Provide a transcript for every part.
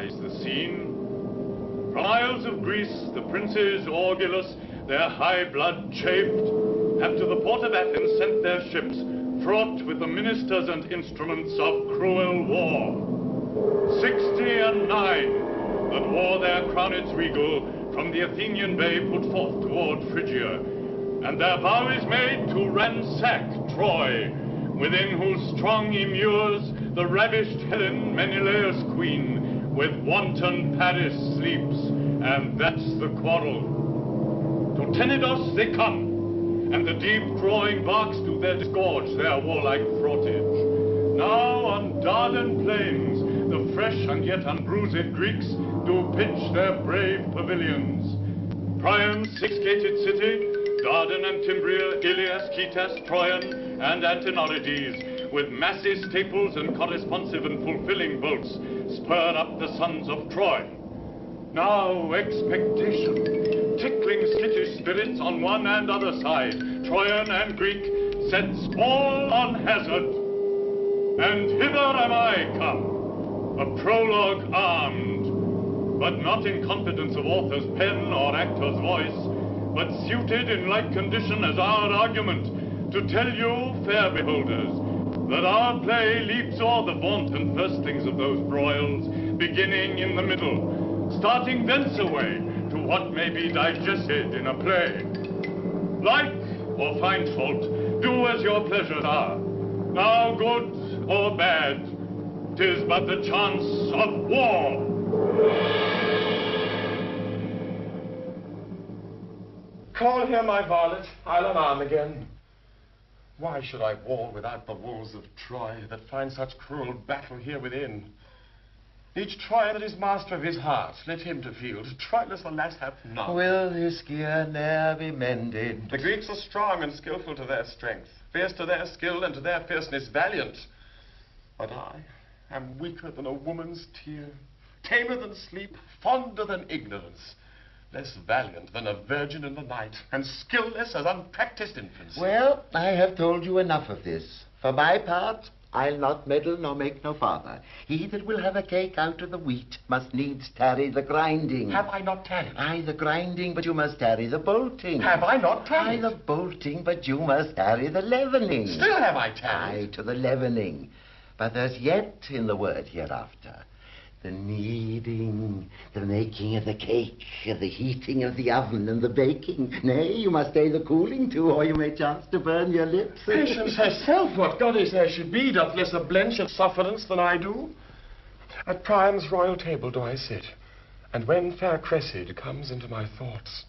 lies the scene. From isles of Greece, the princes Orgulus, their high blood chafed, have to the port of Athens sent their ships, fraught with the ministers and instruments of cruel war. 69 that wore their crowneds regal from the Athenian bay put forth toward Phrygia, and their vow is made to ransack Troy, within whose strong immures the ravished Helen, Menelaus' queen, with wanton Paris sleeps, and that's the quarrel. To Tenedos they come, and the deep-drawing barks do disgorge their warlike fraughtage. Now on Dardan plains, the fresh and yet unbruised Greeks do pitch their brave pavilions. Priam's six-gated city, Dardan and Timbria, Ilias, Khitas, Troyan, and Antinorides, with massy staples and corresponsive and fulfilling bolts, spur up the sons of Troy. Now expectation, tickling skittish spirits on one and other side, Troyan and Greek, sets all on hazard. And hither am I come, a prologue armed, but not in confidence of author's pen or actor's voice, but suited in like condition as our argument, to tell you, fair beholders, that our play leaps o'er the vaunt and firstlings of those broils, beginning in the middle, starting thence away to what may be digested in a play. Like or find fault, do as your pleasures are. Now good or bad, 'tis but the chance of war. Call here my varlet, I'll unarm again. Why should I war without the walls of Troy, that find such cruel battle here within? Each Troyan that is master of his heart, let him to field. Troilus, alas, hath none. Will his gear ne'er be mended? The Greeks are strong and skillful to their strength, fierce to their skill and to their fierceness valiant. But I am weaker than a woman's tear, tamer than sleep, fonder than ignorance, less valiant than a virgin in the night, and skillless as unpracticed infants. Well, I have told you enough of this. For my part, I'll not meddle nor make no farther. He that will have a cake out of the wheat must needs tarry the grinding. Have I not tarried? Aye, the grinding, but you must tarry the bolting. Have I not tarried? Aye, the bolting, but you must tarry the leavening. Still have I tarried? Aye, to the leavening. But there's yet in the word hereafter the kneading, the making of the cake, the heating of the oven, and the baking. Nay, you must stay the cooling too, or you may chance to burn your lips. Patience herself, what goddess there she be, doth less a blench of sufferance than I do. At Priam's royal table do I sit, and when fair Cressida comes into my thoughts,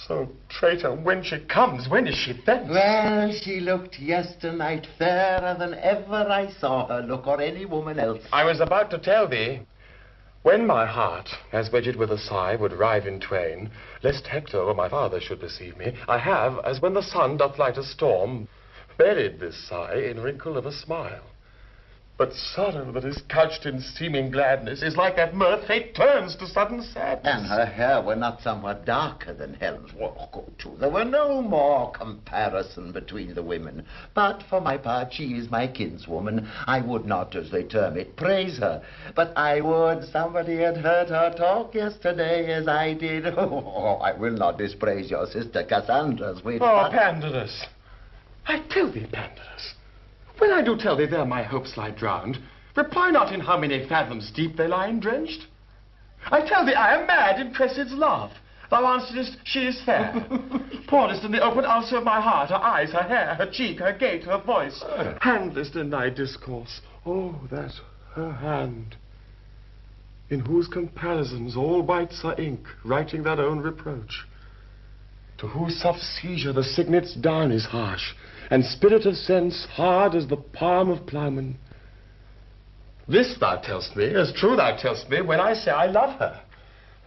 so, traitor, when she comes, when is she thence? Well, she looked yesternight fairer than ever I saw her look, or any woman else. I was about to tell thee, when my heart, as wedged with a sigh, would rive in twain, lest Hector or my father should perceive me, I have, as when the sun doth light a storm, buried this sigh in wrinkle of a smile. But sorrow that is couched in seeming gladness is like that mirth fate turns to sudden sadness. And her hair were not somewhat darker than Helen's. Well, go to. There were no more comparison between the women. But for my part, she is my kinswoman. I would not, as they term it, praise her. But I would somebody had heard her talk yesterday as I did. Oh, I will not dispraise your sister Cassandra's wit. Oh, Pandarus. I tell thee, Pandarus, when I do tell thee there my hopes lie drowned, reply not in how many fathoms deep they lie drenched. I tell thee I am mad in Cressida's love. Thou answerest, she is fair. Pourest in the open ulcer of my heart, her eyes, her hair, her cheek, her gait, her voice. Handless in thy discourse, oh, that her hand, in whose comparisons all whites are ink, writing their own reproach. To whose soft seizure the cygnet's down is harsh, and spirit of sense hard as the palm of ploughman. This thou tell'st me, as true thou tell'st me, when I say I love her.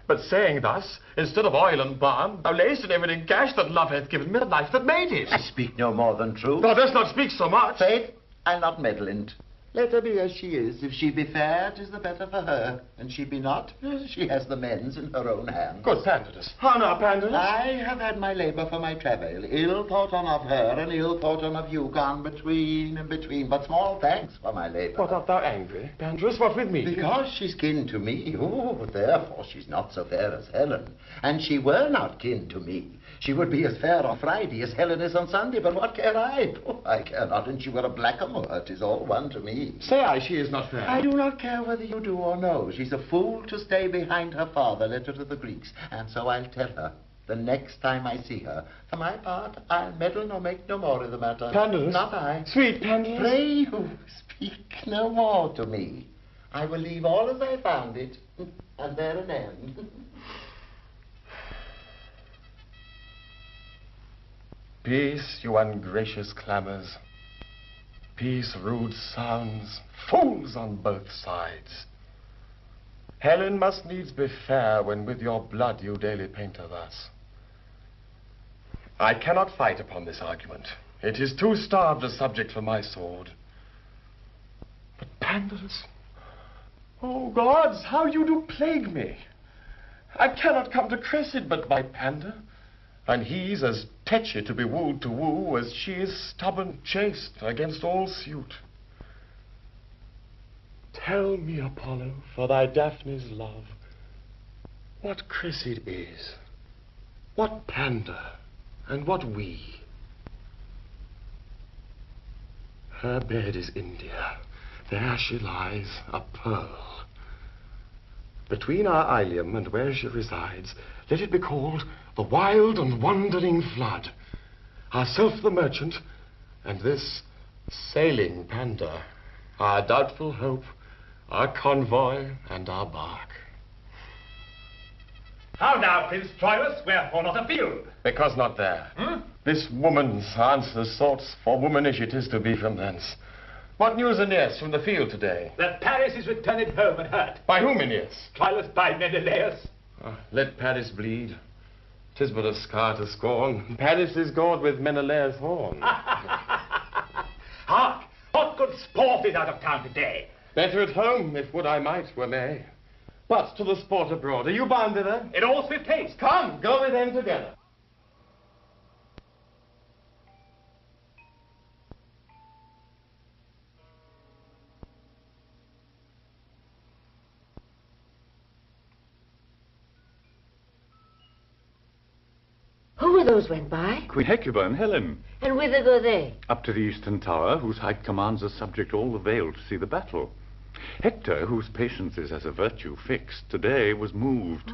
But saying thus, instead of oil and balm, thou layest in every gash that love hath given me the life that made it. I speak no more than true. Thou dost not speak so much. Faith, I'll not meddle in't. Let her be as she is. If she be fair, 'tis the better for her. And she be not, she has the men's in her own hands. Good Pandarus. How now, Pandarus? I have had my labour for my travail. Ill thought on of her, and ill thought on of you, gone between and between. But small thanks for my labour. What, art thou angry, Pandarus? What with me? Because she's kin to me. Oh, therefore she's not so fair as Helen. And she were not kin to me. She would be as fair on Friday as Helen is on Sunday, but what care I? Oh, I care not, and she were a blackamoor. 'Tis all one to me. Say I, she is not fair. I do not care whether you do or no. She's a fool to stay behind her father, letter to the Greeks. And so I'll tell her the next time I see her. For my part, I'll meddle nor make no more of the matter. Pandarus? Not I. Sweet Pandarus? Pray you, speak no more to me. I will leave all as I found it, and there an end. Peace, you ungracious clamours. Peace, rude sounds, fools on both sides. Helen must needs be fair when with your blood you daily paint her thus. I cannot fight upon this argument. It is too starved a subject for my sword. But Pandarus, oh gods, how you do plague me. I cannot come to Cressida but by Pandar. And he's as tetchy to be wooed to woo as she is stubborn chaste against all suit. Tell me, Apollo, for thy Daphne's love, what Cressida is, what Pandar, and what we. Her bed is India, there she lies, a pearl. Between our Ilium and where she resides, let it be called the wild and wandering flood, ourself the merchant, and this sailing Pandar, our doubtful hope, our convoy, and our bark. How now, Prince Troilus, wherefore not afield? Because not there. This woman's answers sorts, for womanish it is to be from thence. What news, Aeneas, from the field today? That Paris is returned home and hurt. By whom, Aeneas? Troilus by Menelaus. Let Paris bleed. 'Tis but a scar to scorn. Paris is gored with Menelaus' horn. Hark! What good sport is out of town today? Better at home, if would I might, were may. But to the sport abroad, are you bound thither? In all swift haste. Come, go with them together. Who were those went by? Queen Hecuba and Helen. And whither go they? Up to the eastern tower, whose height commands us subject all the vale to see the battle. Hector, whose patience is as a virtue fixed, today was moved.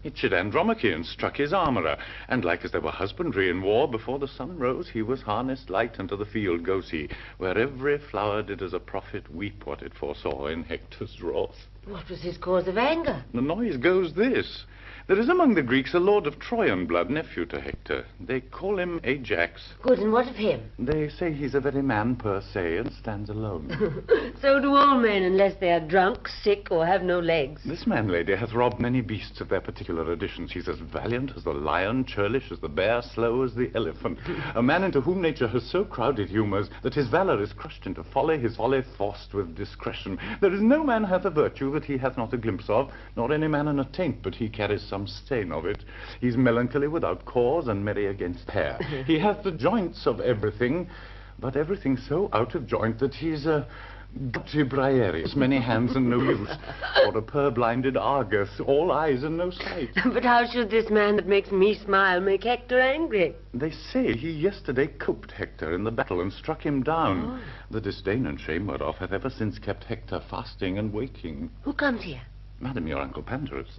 It chid Andromache and struck his armourer, and like as there were husbandry in war, before the sun rose he was harnessed light unto the field goes he, where every flower did as a prophet weep what it foresaw in Hector's wrath. What was his cause of anger? The noise goes this. There is among the Greeks a lord of Troyan blood, nephew to Hector. They call him Ajax. Good, and what of him? They say he's a very man per se and stands alone. So do all men, unless they are drunk, sick, or have no legs. This man, lady, hath robbed many beasts of their particular additions. He's as valiant as the lion, churlish as the bear, slow as the elephant. A man into whom nature has so crowded humours that his valour is crushed into folly, his folly forced with discretion. There is no man hath a virtue that he hath not a glimpse of, nor any man an attaint but he carries some stain of it. He's melancholy without cause and merry against hair. He hath the joints of everything, but everything so out of joint that he's a Briareus, many hands and no use, or a purblinded Argus, all eyes and no sight. But how should this man that makes me smile make Hector angry? They say he yesterday coped Hector in the battle and struck him down. The disdain and shame whereof hath ever since kept Hector fasting and waking. Who comes here? Madam, your uncle Pandarus.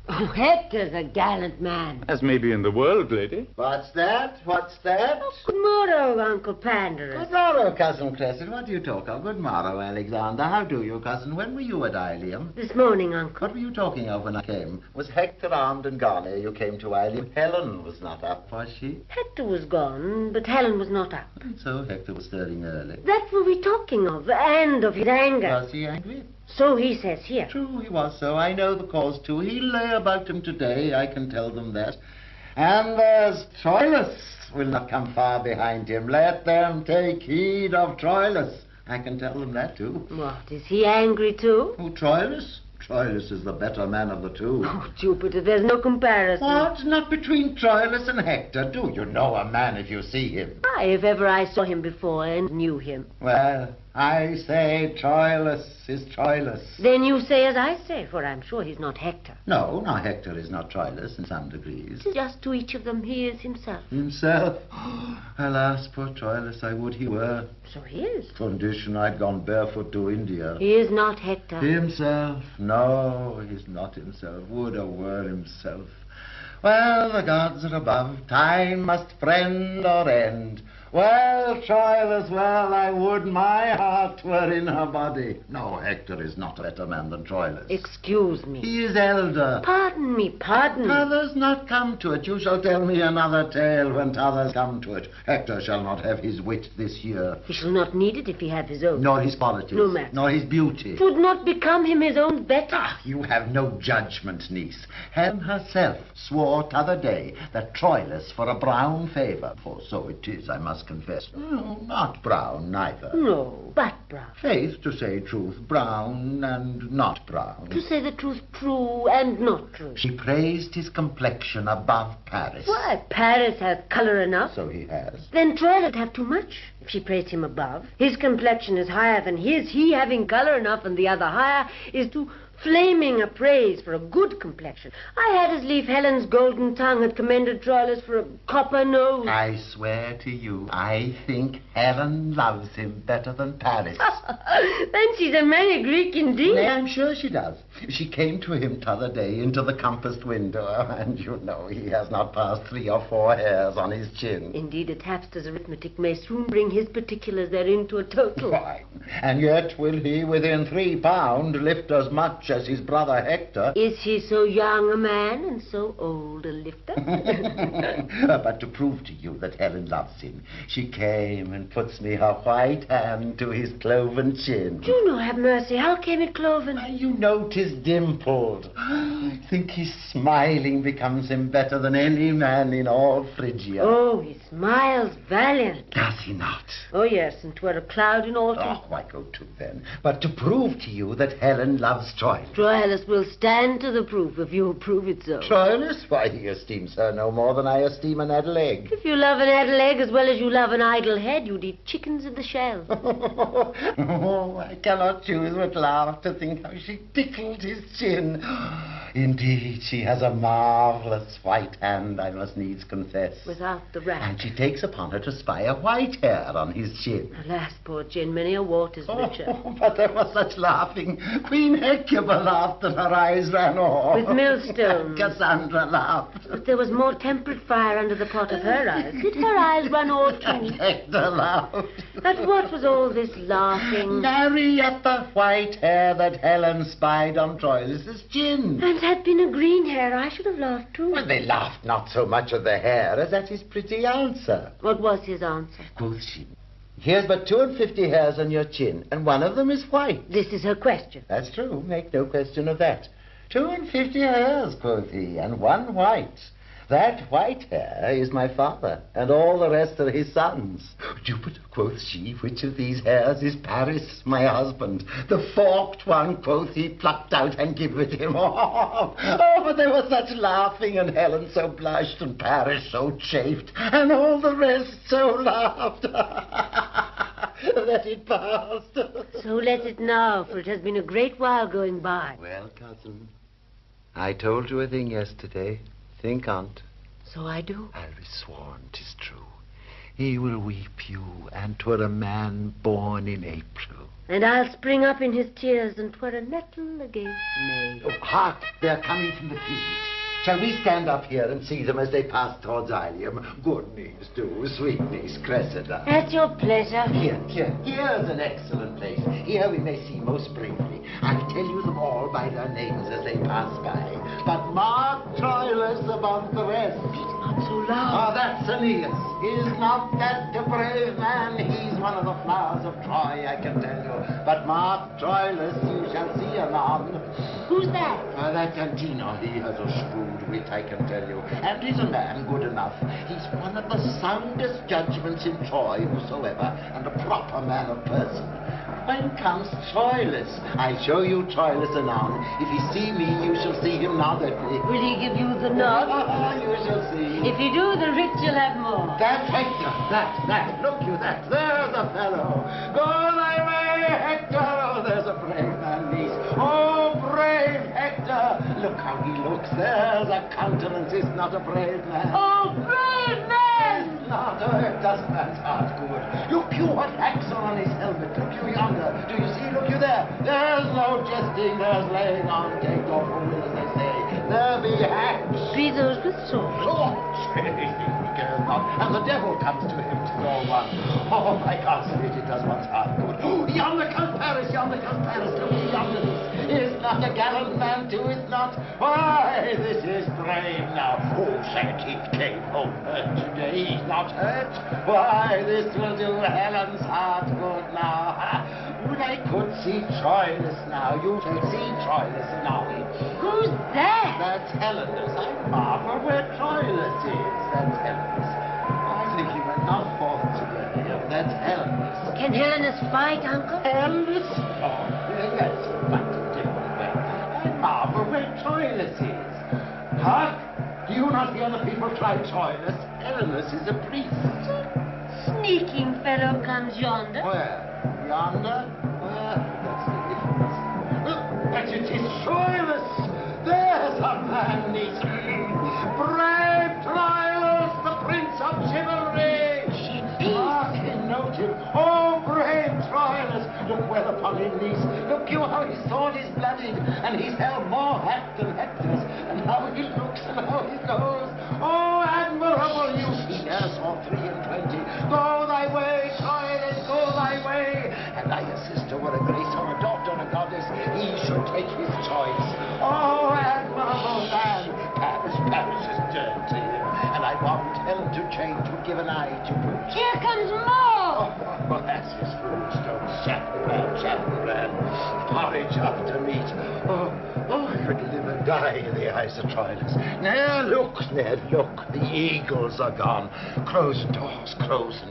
Oh, Hector's a gallant man. As may be in the world, lady. What's that? What's that? Oh, good morrow, Uncle Pandarus. Good morrow, Cousin Cressida. What do you talk of? Good morrow, Alexander. How do you, cousin? When were you at Ilium? This morning, Uncle. What were you talking of when I came? Was Hector armed and gone ere you came to Ilium? Helen was not up, was she? Hector was gone, but Helen was not up. And so Hector was stirring early. That were we talking of, and of his anger. Was he angry? So he says here. True, he was so. I know the cause, too. He lay about him today, I can tell them that. And there's Troilus will not come far behind him. Let them take heed of Troilus. I can tell them that, too. What, is he angry too? Who, Troilus? Troilus is the better man of the two. Oh, Jupiter, there's no comparison. What? Not between Troilus and Hector? Do you know a man if you see him? Why, if ever I saw him before and knew him. Well, I say Troilus is Troilus. Then you say as I say, for I'm sure he's not Hector. No, Hector is not Troilus in some degrees. Just to each of them he is himself. Himself? Alas, poor Troilus, I would he were. So he is. Condition I'd gone barefoot to India. He is not Hector. Himself? No, he's not himself. Would a were himself. Well, the gods are above. Time must friend or end. Well, Troilus, well, I would my heart were in her body. No, Hector is not a better man than Troilus. Excuse me. He is elder. Pardon me. T'others not come to it. You shall tell me another tale when t'others come to it. Hector shall not have his wit this year. He shall not need it if he have his own. Nor his qualities. No matter. Nor his beauty. Should not become him his own better. Ah, you have no judgment, niece. Helen herself swore t'other day that Troilus for a brown favour, for so it is, I must confess. No, not brown, neither. No, but brown. Faith, to say truth, brown and not brown. To say the truth, true and not true. She praised his complexion above Paris. Why, Paris has colour enough. So he has. Then Troilus have too much. If she praised him above, his complexion is higher than his. He having colour enough and the other higher is too flaming a praise for a good complexion. I had as lief Helen's golden tongue had commended Troilus for a copper nose. I swear to you, I think Helen loves him better than Paris. Then she's a merry Greek indeed. Nay, I'm sure she does. She came to him t'other day into the compassed window, and you know he has not passed 3 or 4 hairs on his chin. Indeed, a tapster's arithmetic may soon bring his particulars therein to a total. Fine. And yet will he within 3 pound lift as much as his brother Hector. Is he so young a man and so old a lifter? But to prove to you that Helen loves him, she came and puts me her white hand to his cloven chin. Do no, have mercy. How came it cloven? Why, you know 'tis dimpled. I think his smiling becomes him better than any man in all Phrygia. Oh, he smiles valiant. Does he not? Oh, yes, and 'twere a cloud in autumn. Oh, why go to then? But to prove to you that Helen loves Troilus. Troilus will stand to the proof if you'll prove it so. Troilus? Why, he esteems her no more than I esteem an addle egg. If you love an addle egg as well as you love an idle head, you'd eat chickens in the shell. Oh, I cannot choose but laugh to think how she tickled his chin. Indeed, she has a marvellous white hand, I must needs confess. Without the rat. And she takes upon her to spy a white hair on his chin. Alas, poor chin, many a wart is richer. Oh, but there was such laughing. Queen Hecuba laughed and her eyes ran off. With millstones. Cassandra laughed. But there was more temperate fire under the pot of her eyes. Did her eyes run off too? And Hector laughed. But what was all this laughing? Marry at the white hair that Helen spied on Troilus's chin. And had been a green hair, I should have laughed too. Well, they laughed not so much at the hair as at his pretty answer. What was his answer? Quoth she, here's but 52 hairs on your chin, and one of them is white. This is her question. That's true, make no question of that. 52 hairs, quoth he, and one white. That white hair is my father, and all the rest are his sons. Jupiter, quoth she, which of these hairs is Paris, my husband? The forked one, quoth he, plucked out and give it him. Oh, but there was such laughing, and Helen so blushed, and Paris so chafed, and all the rest so laughed, that it passed. So let it now, for it has been a great while going by. Well, cousin, I told you a thing yesterday. Think on't. So I do. I'll be sworn 'tis true. He will weep you, and 'twere a man born in April. And I'll spring up in his tears, and 'twere a nettle against May. Oh, hark! They're coming from the field. Shall we stand up here and see them as they pass towards Ilium? Good niece, do, sweet niece Cressida. At your pleasure. Here's an excellent place. Here we may see most bravely. I'll tell you them all by their names as they pass by. But mark Troilus above the rest. Not so loud. Oh, that's Aeneas. Is not that a brave man? He's one of the flowers of Troy, I can tell you. But mark Troilus, you shall see anon. Who's that? That's Antino. He has a shrewd wit, I can tell you. And he's a man good enough. He's one of the soundest judgments in Troy, whosoever, and a proper man of person. when comes Troilus. I'll show you Troilus anon. If he see me, you shall see him nod at me. Will he give you the nod? You shall see. If you do, the rich will have more. That's Hector. That. Look you, that. There's a fellow. Go thy way, Hector. Oh, there's a brave man, niece. Oh, brave Hector. Look how he looks. There's a countenance. Is not a brave man. Oh, brave man! Not, oh, it does man's heart good. Look you, what hacks are on his helmet. Look you yonder. Do you see? Look you there. There's no jesting. There's laying on. Take off a will, as they say. There be hacks. Be those with swords. Swords. He cares not. And the devil comes to him to all one. Oh, my God, it does one's heart good. Oh, yonder comes Paris. Yonder comes Paris. Look you yonder. Is not a gallant man too, is not? Why, this is brave now. Oh, Saint came home hurt today. He's not hurt. Why, this will do Helen's heart good now. They could see Troilus now. You shall see Troilus now. Who's that? That's Helenus. I marvel where Troilus is. That's Helenus. I think he went not forth today. That's Helenus. Can Helenus fight, Uncle? Helenus? Oh, yes, but a different way. I marvel where Troilus is. Hark! Do you not hear the people cry Troilus? Helenus is a priest. Sneaking fellow comes yonder. Where? Yonder? Where? That's the difference. But it is Troilus! There's a man, niece. Brave Troilus, the prince of chivalry! Mark him, note him. Oh, brave Troilus! Look well upon him, niece. Look you how his sword is bloodied, and he's held more hat than Hector's, and how he looks and how he goes. Oh, admirable youth! He ne'er saw 23. Go thy way, Troilus, go thy way! And I, a sister, were a grace, or a daughter, a goddess, he should take his choice. Oh, admirable man! Paris is turned to him, and I want Helen to change, would give an eye to boot. Here comes more! Oh, that's his food stone, Sackler, porridge after meat. Oh, I could live and die in the eyes of Troilus. Now look, the eagles are gone. Crows and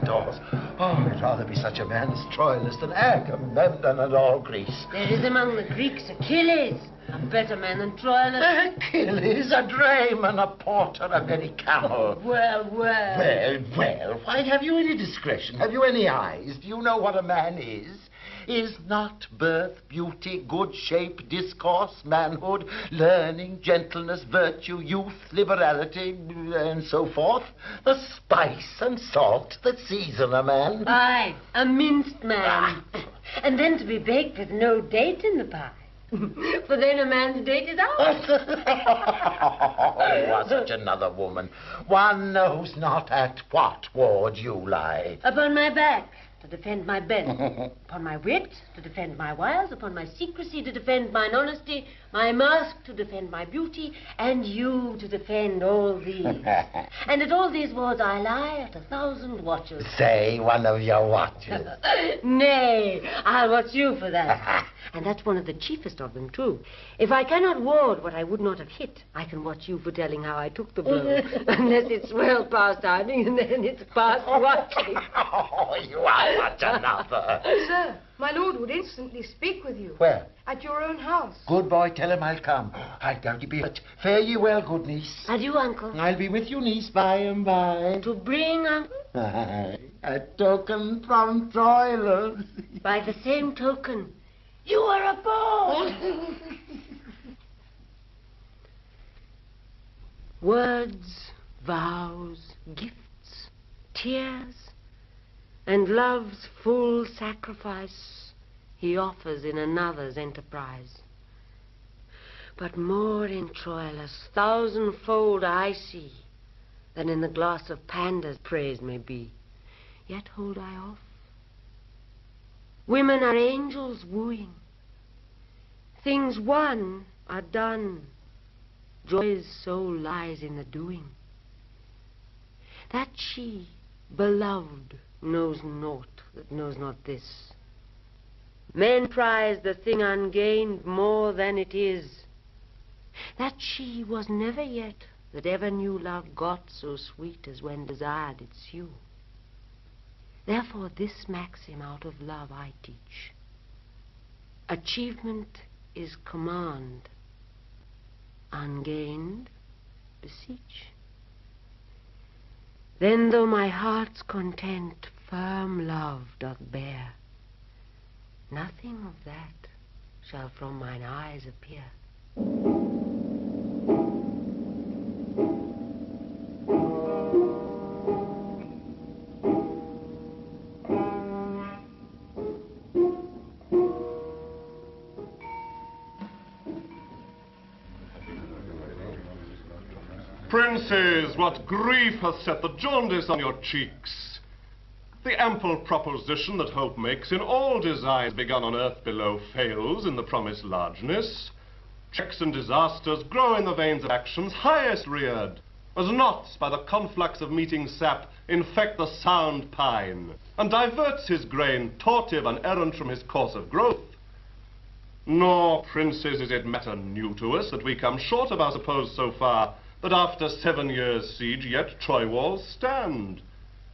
daws. Oh, I'd rather be such a man as Troilus than Agamemnon and all Greece. There is among the Greeks Achilles, a better man than Troilus. Achilles, a drayman, a porter, a very camel. Well. Well, why, have you any discretion? Have you any eyes? Do you know what a man is? Is not birth, beauty, good shape, discourse, manhood, learning, gentleness, virtue, youth, liberality, and so forth, the spice and salt that season a man? Aye, a minced man. And then to be baked with no date in the pie. For then a man's date is out. Oh, such another woman. One knows not at what ward you lie. Upon my back, to defend my bed. Upon my wit, to defend my wiles. Upon my secrecy, to defend mine honesty. My mask, to defend my beauty. And you, to defend all these. And at all these wards I lie at 1,000 watches. Say one of your watches. Nay, I'll watch you for that. And that's one of the chiefest of them, too. If I cannot ward what I would not have hit, I can watch you for telling how I took the blow. Unless it's well past timing, and then it's past watching. Oh, you are such another. Sir, my lord would instantly speak with you. Where? At your own house. Good boy, tell him I'll come. I'll doubt you be it. Fare ye well, good niece. Adieu, Uncle. I'll be with you, niece, by and by. To bring, Uncle? A token from Troilus. By the same token, you are a boy. Words, vows, gifts, tears, and love's full sacrifice he offers in another's enterprise. But more in Troilus, 1,000-fold I see, than in the glass of Pandar's praise may be. Yet hold I off. Women are angels wooing. Things won are done. Joy's soul lies in the doing. That she, beloved, knows naught that knows not this. Men prize the thing ungained more than it is. That she was never yet that ever knew love got so sweet as when desired its hue. Therefore this maxim out of love I teach. Achievement is command. Ungained, beseech. Then though my heart's content firm love doth bear, nothing of that shall from mine eyes appear. Princes, what grief hath set the jaundice on your cheeks? The ample proposition that hope makes in all designs begun on earth below fails in the promised largeness. Checks and disasters grow in the veins of actions highest reared, as knots by the conflux of meeting sap infect the sound pine, and diverts his grain, tortive and errant from his course of growth. Nor, princes, is it matter new to us that we come short of our suppose so far, that after 7 years' siege yet Troy walls stand.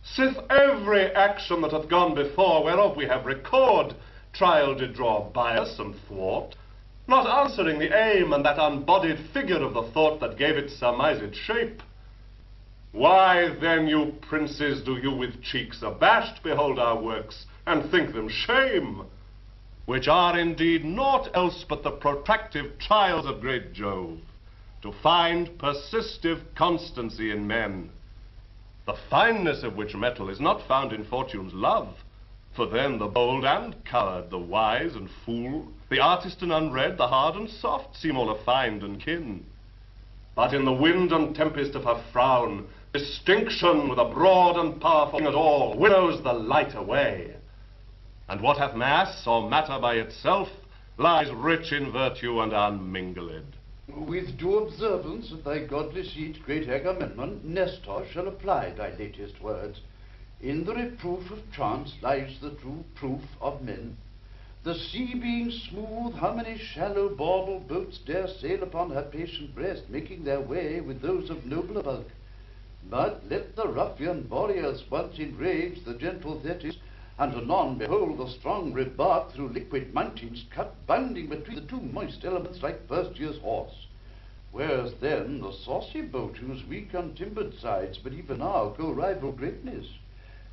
Sith every action that hath gone before, whereof we have record, trial did draw bias and thwart, not answering the aim and that unbodied figure of the thought that gave it surmised shape. Why then, you princes, do you with cheeks abashed behold our works, and think them shame, which are indeed naught else but the protractive trials of great Jove, to find persistive constancy in men, the fineness of which metal is not found in fortune's love, for then the bold and coward, the wise and fool, the artist and unread, the hard and soft seem all affined and kin. But in the wind and tempest of her frown, distinction with a broad and powerful thing at all winnows the light away. And what hath mass or matter by itself lies rich in virtue and unmingled. With due observance of thy godly seat, great Agamemnon, Nestor shall apply thy latest words. In the reproof of chance lies the true proof of men. The sea being smooth, how many shallow bauble boats dare sail upon her patient breast, making their way with those of nobler bulk? But let the ruffian Boreas once enrage the gentle Thetis, and anon behold the strong rib bark through liquid mountains cut, bounding between the two moist elements like first year's horse. Whereas then the saucy boat whose weak untimbered sides but even now co-rival greatness,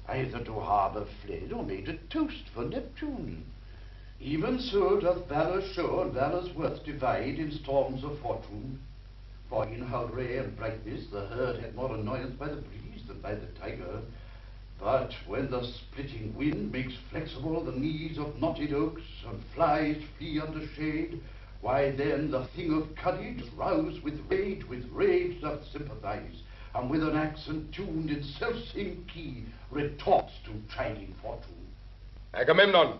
either to harbour fled or made a toast for Neptune. Even so doth valour show and valour's worth divide in storms of fortune. For in her ray and brightness the herd had more annoyance by the breeze than by the tiger. But when the splitting wind makes flexible the knees of knotted oaks, and flies flee under shade, why then the thing of courage roused with rage doth sympathize, and with an accent tuned in self-same key retorts to chiding fortune. Agamemnon,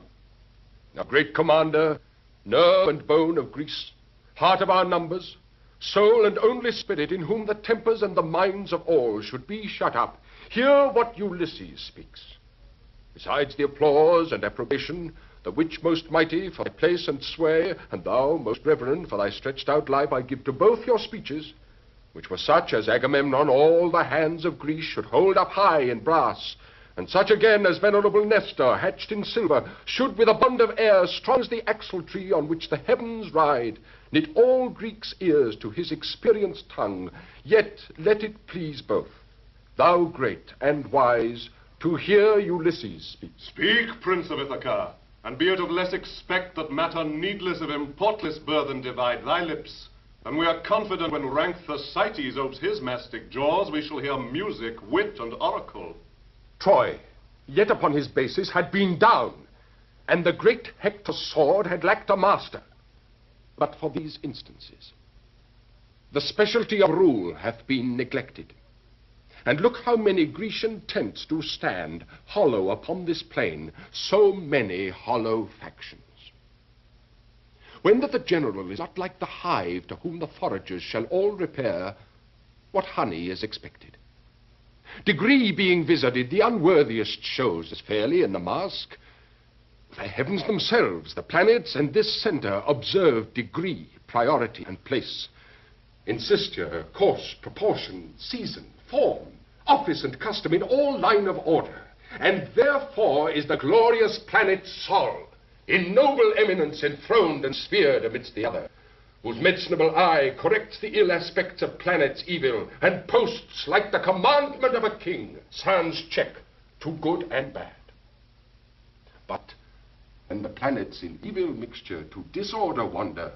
now great commander, nerve and bone of Greece, heart of our numbers, soul and only spirit in whom the tempers and the minds of all should be shut up, hear what Ulysses speaks. Besides the applause and approbation, the which most mighty for thy place and sway, and thou most reverend for thy stretched out life, I give to both your speeches, which were such as Agamemnon all the hands of Greece should hold up high in brass, and such again as venerable Nestor, hatched in silver, should with a bond of air, strong as the axle tree on which the heavens ride, knit all Greeks' ears to his experienced tongue. Yet let it please both, thou great and wise, to hear Ulysses speak. Speak, Prince of Ithaca, and be it of less expect that matter needless of importless burthen divide thy lips. And we are confident when rank Thersites opes his mastic jaws, we shall hear music, wit, and oracle. Troy, yet upon his basis, had been down, and the great Hector's sword had lacked a master. But for these instances, the specialty of rule hath been neglected. And look how many Grecian tents do stand hollow upon this plain, so many hollow factions. When that the general is not like the hive to whom the foragers shall all repair, what honey is expected? Degree being visited, the unworthiest shows as fairly in the mask. The heavens themselves, the planets, and this center observe degree, priority, and place. Insistia, course, proportion, season, form, office, and custom in all line of order. And therefore is the glorious planet Sol, in noble eminence enthroned and sphered amidst the other, whose medicinable eye corrects the ill aspects of planets evil, and posts, like the commandment of a king, sans check to good and bad. But when the planets in evil mixture to disorder wander,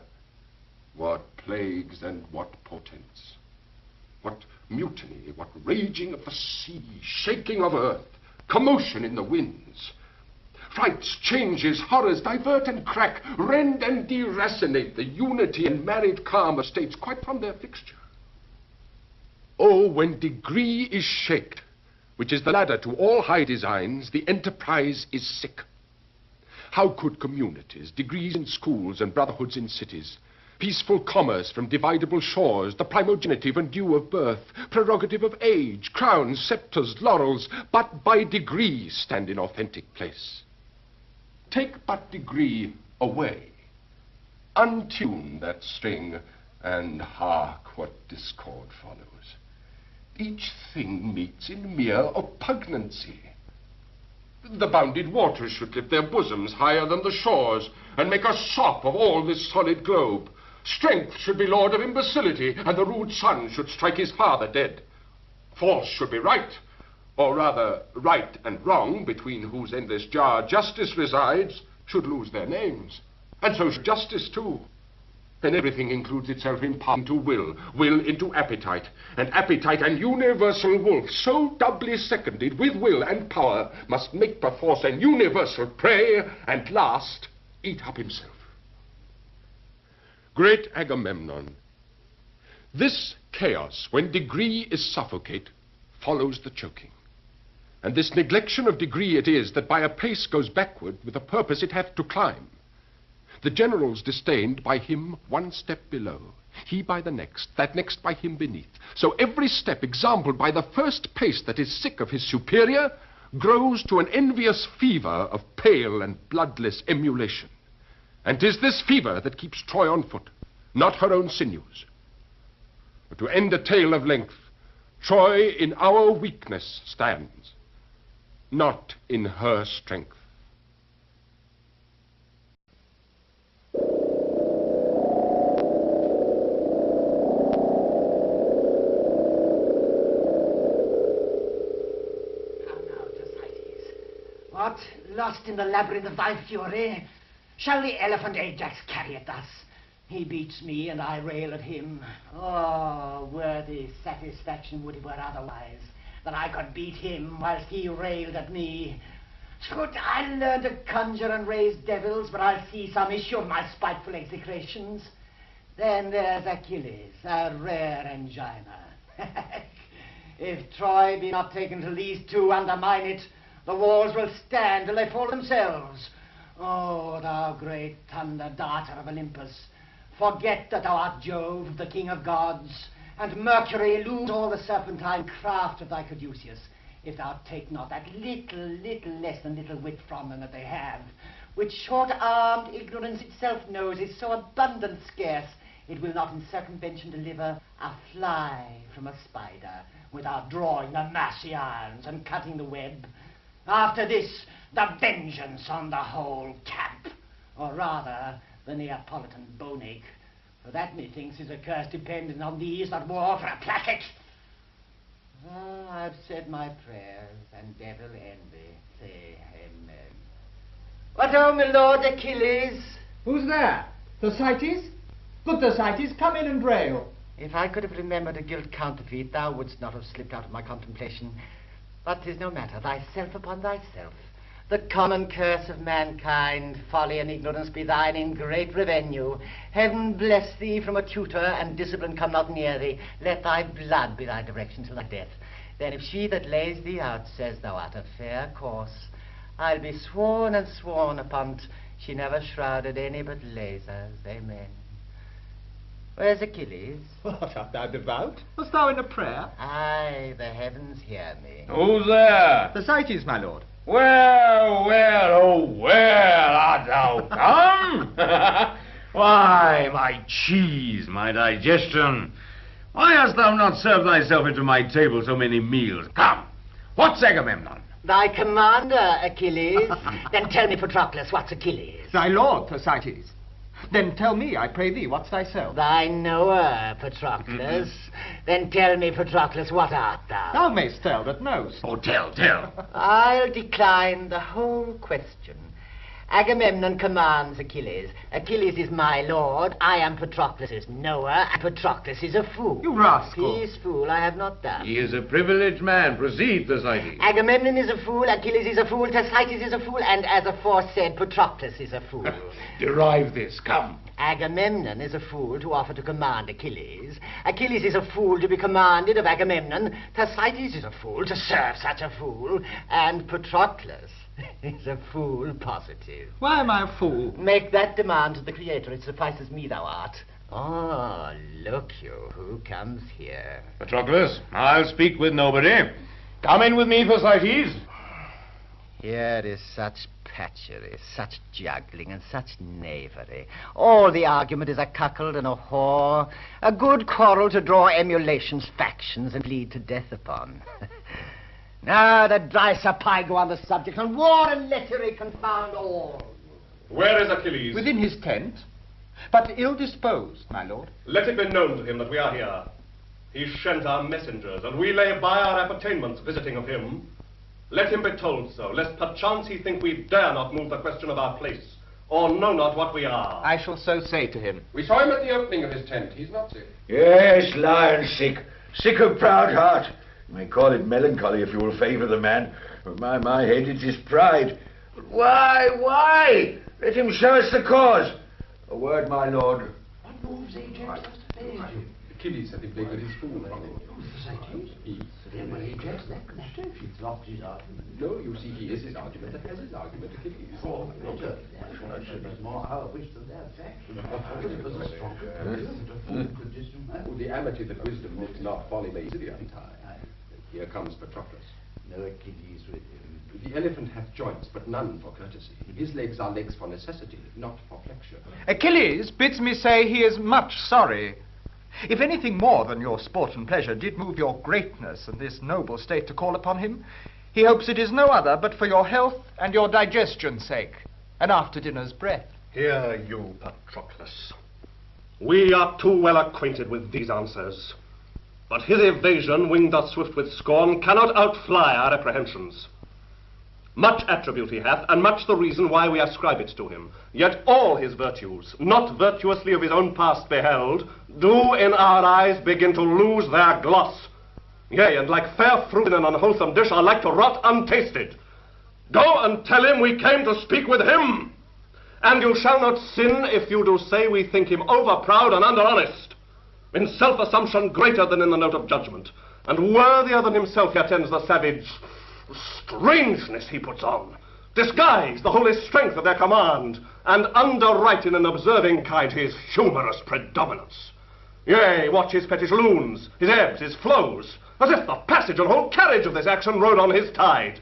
what plagues and what portents, what mutiny, what raging of the sea, shaking of earth, commotion in the winds, frights, changes, horrors, divert and crack, rend and deracinate the unity and married calm of states quite from their fixture. Oh, when degree is shaked, which is the ladder to all high designs, the enterprise is sick. How could communities, degrees in schools and brotherhoods in cities, peaceful commerce from dividable shores, the primogenitive and due of birth, prerogative of age, crowns, scepters, laurels, but by degree stand in authentic place? Take but degree away, untune that string, and hark what discord follows. Each thing meets in mere oppugnancy. The bounded waters should lift their bosoms higher than the shores, and make a sop of all this solid globe. Strength should be lord of imbecility, and the rude son should strike his father dead. Force should be right, or rather right and wrong, between whose endless jar justice resides, should lose their names. And so should justice too. And everything includes itself in part into will, will into appetite, and appetite an universal wolf, so doubly seconded with will and power, must make perforce an universal prey, and last eat up himself. Great Agamemnon, this chaos, when degree is suffocate, follows the choking. And this neglection of degree it is that by a pace goes backward with a purpose it hath to climb. The generals disdained by him one step below, he by the next, that next by him beneath. So every step exampled by the first pace that is sick of his superior grows to an envious fever of pale and bloodless emulation. And 'tis this fever that keeps Troy on foot, not her own sinews. But to end a tale of length, Troy in our weakness stands, not in her strength. What, lost in the labyrinth of thy fury? Shall the elephant Ajax carry it thus? He beats me and I rail at him. Oh, worthy satisfaction would it were otherwise, that I could beat him whilst he railed at me. Should I learn to conjure and raise devils, but I'll see some issue of my spiteful execrations. Then there's Achilles, a rare angina. If Troy be not taken till these two undermine it, the walls will stand till they fall themselves. Oh, thou great thunder darter of Olympus, forget that thou art Jove, the king of gods, and Mercury lose all the serpentine craft of thy caduceus, if thou take not that little less than little wit from them that they have, which short-armed ignorance itself knows is so abundant scarce, it will not in circumvention deliver a fly from a spider, without drawing the massy irons and cutting the web. After this, the vengeance on the whole camp, or rather, the Neapolitan boneache, for that methinks is a curse dependent on these that war for a placket. Oh, I've said my prayers, and devil envy, say amen. What ho, my lord Achilles? Who's there? Thersites? Good Thersites, come in and rail. If I could have remembered a gilt counterfeit, thou wouldst not have slipped out of my contemplation. But 'tis no matter, thyself upon thyself. The common curse of mankind, folly and ignorance be thine in great revenue. Heaven bless thee from a tutor, and discipline come not near thee. Let thy blood be thy direction till thy death. Then if she that lays thee out says thou art a fair course, I'll be sworn and sworn upon't she never shrouded any but lasers. Amen. Where's Achilles? What, art thou devout? Wast thou in a prayer? Aye, the heavens hear me. Who's there? Thersites, my lord. Well, oh well, art thou come? Why, my cheese, my digestion. Why hast thou not served thyself into my table so many meals? Come, what's Agamemnon? Thy commander, Achilles. Then tell me, Patroclus, what's Achilles? Thy lord, Thersites. Then tell me, I pray thee, what's thyself? Thy knower, Patroclus. Then tell me, Patroclus, what art thou? Thou mayst tell that knows. Oh, tell. I'll decline the whole question. Agamemnon commands Achilles. Achilles is my lord. I am Patroclus' knower, and Patroclus is a fool. You rascal. Peace, fool, I have not done. He is a privileged man. Proceed, Thersites. Agamemnon is a fool, Achilles is a fool, Thersites is a fool, and as aforesaid, Patroclus is a fool. Derive this, come. Agamemnon is a fool to offer to command Achilles. Achilles is a fool to be commanded of Agamemnon. Thersites is a fool to serve such a fool. And Patroclus is a fool positive. Why am I a fool? Make that demand to the Creator. It suffices me thou art. Oh, look you, who comes here? Patroclus, I'll speak with nobody. Come in with me, Thersites. Here is such patchery, such juggling, and such knavery. All the argument is a cuckold and a whore, a good quarrel to draw emulations, factions, and lead to death upon. Now the dry sapphire go on the subject, and war and lechery confound all. Where is Achilles? Within his tent, but ill-disposed, my lord. Let it be known to him that we are here. He sent our messengers, and we lay by our appertainments visiting of him. Let him be told so, lest perchance he think we dare not move the question of our place, or know not what we are. I shall so say to him. We saw him at the opening of his tent. He's not sick. Yes, lion sick. Sick of proud heart. You may call it melancholy if you will favour the man. But my head, it is pride. But why? Let him show us the cause. A word, my lord. What moves Ajax thus to pay? Achilles said he played with his fool. Thersites? Then when Ajax left matter, she dropped his argument. No, you see, he is his argument, and has his argument, Achilles. Oh, better. There's more our wish than their faction. It was a stronger argument. A fool could dismantle. The amity that wisdom if not folly may easily untie. Here comes Patroclus. No Achilles with him. The elephant hath joints, but none for courtesy. His legs are legs for necessity, not for flexure. Achilles bids me say he is much sorry. If anything more than your sport and pleasure did move your greatness and this noble state to call upon him, he hopes it is no other but for your health and your digestion's sake, and after dinner's breath. Hear you, Patroclus. We are too well acquainted with these answers. But his evasion, winged thus swift with scorn, cannot outfly our apprehensions. Much attribute he hath, and much the reason why we ascribe it to him. Yet all his virtues, not virtuously of his own past beheld, do in our eyes begin to lose their gloss. Yea, and like fair fruit in an unwholesome dish are like to rot untasted. Go and tell him we came to speak with him. And you shall not sin if you do say we think him over-proud and under-honest, in self-assumption greater than in the note of judgment, and worthier than himself he attends the savage strangeness he puts on, disguise the holy strength of their command, and underwrite in an observing kind his humorous predominance. Yea, watch his pettish loons, his ebbs, his flows, as if the passage and whole carriage of this action rode on his tide.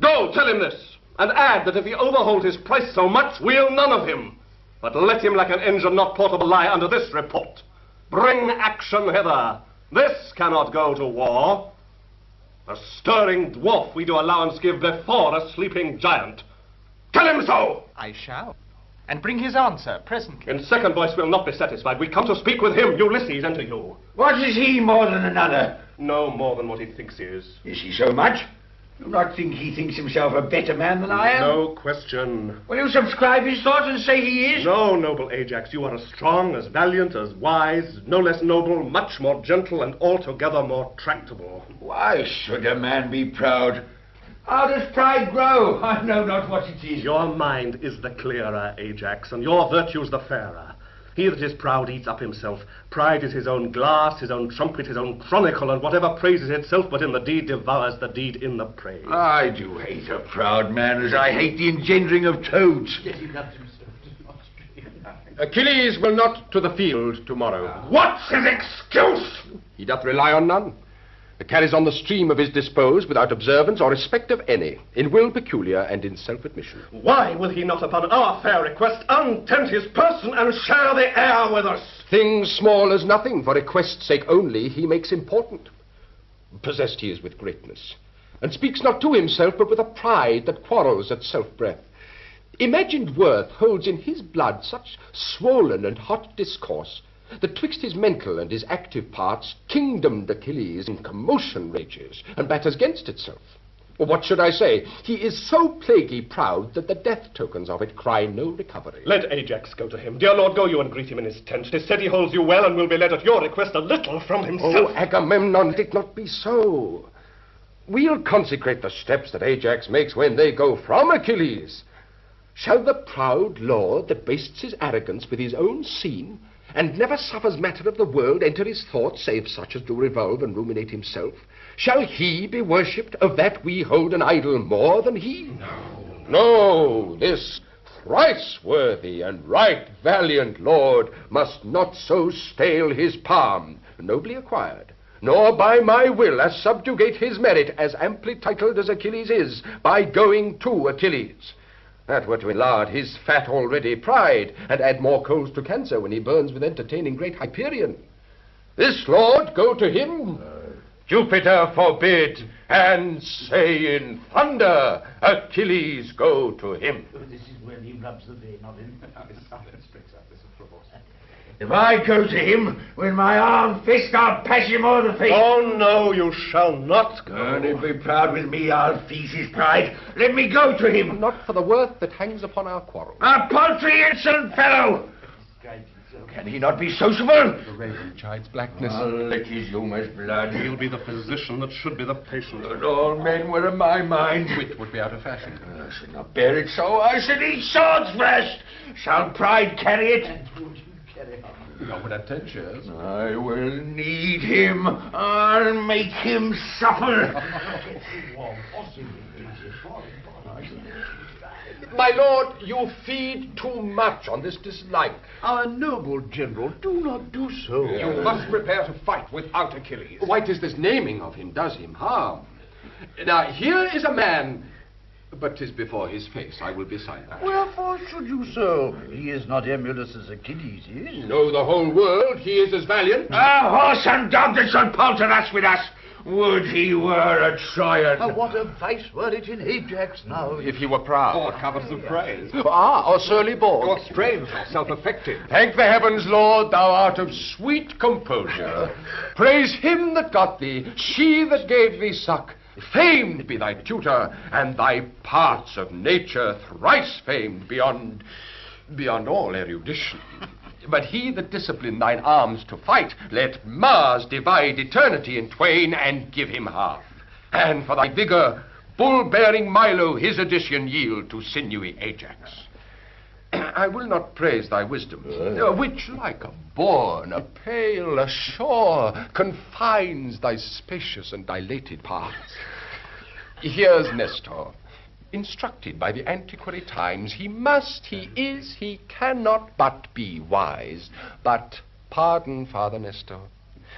Go, tell him this, and add that if he overhold his price so much, we'll none of him, but let him like an engine not portable lie under this report. Bring action hither. This cannot go to war. A stirring dwarf we do allowance give before a sleeping giant. Tell him so! I shall. And bring his answer presently. In second voice we'll not be satisfied. We come to speak with him, Ulysses, and to you. What is he more than another? No more than what he thinks he is. Is he so much? Do not think he thinks himself a better man than I am? No question. Will you subscribe his thoughts and say he is? No, noble Ajax, you are as strong, as valiant, as wise, no less noble, much more gentle, and altogether more tractable. Why should a man be proud? How does pride grow? I know not what it is. Your mind is the clearer, Ajax, and your virtues the fairer. He that is proud eats up himself. Pride is his own glass, his own trumpet, his own chronicle, and whatever praises itself but in the deed devours the deed in the praise. I do hate a proud man as I hate the engendering of toads. Achilles will not to the field tomorrow. What's his excuse? He doth rely on none. Carries on the stream of his dispose without observance or respect of any, in will peculiar and in self-admission. Why will he not upon our fair request untent his person and share the air with us? Things small as nothing, for request's sake only, he makes important. Possessed he is with greatness. and speaks not to himself, but with a pride that quarrels at self-breath. Imagined worth holds in his blood such swollen and hot discourse, that twixt his mental and his active parts, kingdomed Achilles in commotion rages, and batters against itself. Or what should I say? He is so plaguy proud that the death tokens of it cry no recovery. Let Ajax go to him. Dear lord, go you and greet him in his tent. 'Tis said he holds you well, and will be led at your request a little from himself. Oh, Agamemnon, let it not be so. We'll consecrate the steps that Ajax makes when they go from Achilles. Shall the proud lord that bastes his arrogance with his own scene, and never suffers matter of the world enter his thoughts, save such as do revolve and ruminate himself, shall he be worshipped of that we hold an idol more than he? No, this thrice worthy and right valiant lord must not so stale his palm, nobly acquired, nor by my will as subjugate his merit, as amply titled as Achilles is, by going to Achilles. That were to enlarge his fat already pride, and add more coals to cancer when he burns with entertaining great Hyperion. This lord go to him, Jupiter forbid, and say in thunder, Achilles go to him. This is when he rubs the vein of him. If I go to him, with my armed fist I'll pass him over the face. Oh, no, you shall not go. And if be proud with me, I'll feast his pride. Let me go to him. Not for the worth that hangs upon our quarrel. A paltry, insolent fellow! Can he not be sociable? The raven chides blackness. I'll lick his humorous blood. He'll be the physician that should be the patient. And all men were of my mind. Wit would be out of fashion. I should not bear it so. I should eat swords first. Shall pride carry it? Not without 10 shares. I will need him. I'll make him suffer. My lord, you feed too much on this dislike. Our noble general, do not do so. You must prepare to fight without Achilles. Why, 'tis this naming of him does him harm. Now, here is a man, but 'tis before his face I will be silent. Wherefore should you so? He is not emulous as Achilles is. Know the whole world he is as valiant. A horse and dog that shall palter us with us. Would he were a Troyan. What a vice were it in Ajax now. If he were proud. What covers of praise? Or surly born. Or strange or self-affected. Thank the heavens, Lord, thou art of sweet composure. Praise him that got thee, she that gave thee suck. Famed be thy tutor, and thy parts of nature thrice famed beyond all erudition. But he that disciplined thine arms to fight, let Mars divide eternity in twain and give him half. And for thy vigor, bull-bearing Milo his addition yield to sinewy Ajax. I will not praise thy wisdom, which, like a bourne, a pale, a shore, confines thy spacious and dilated parts. Here's Nestor, instructed by the antiquary times, he must, he is, he cannot but be wise. But pardon, Father Nestor,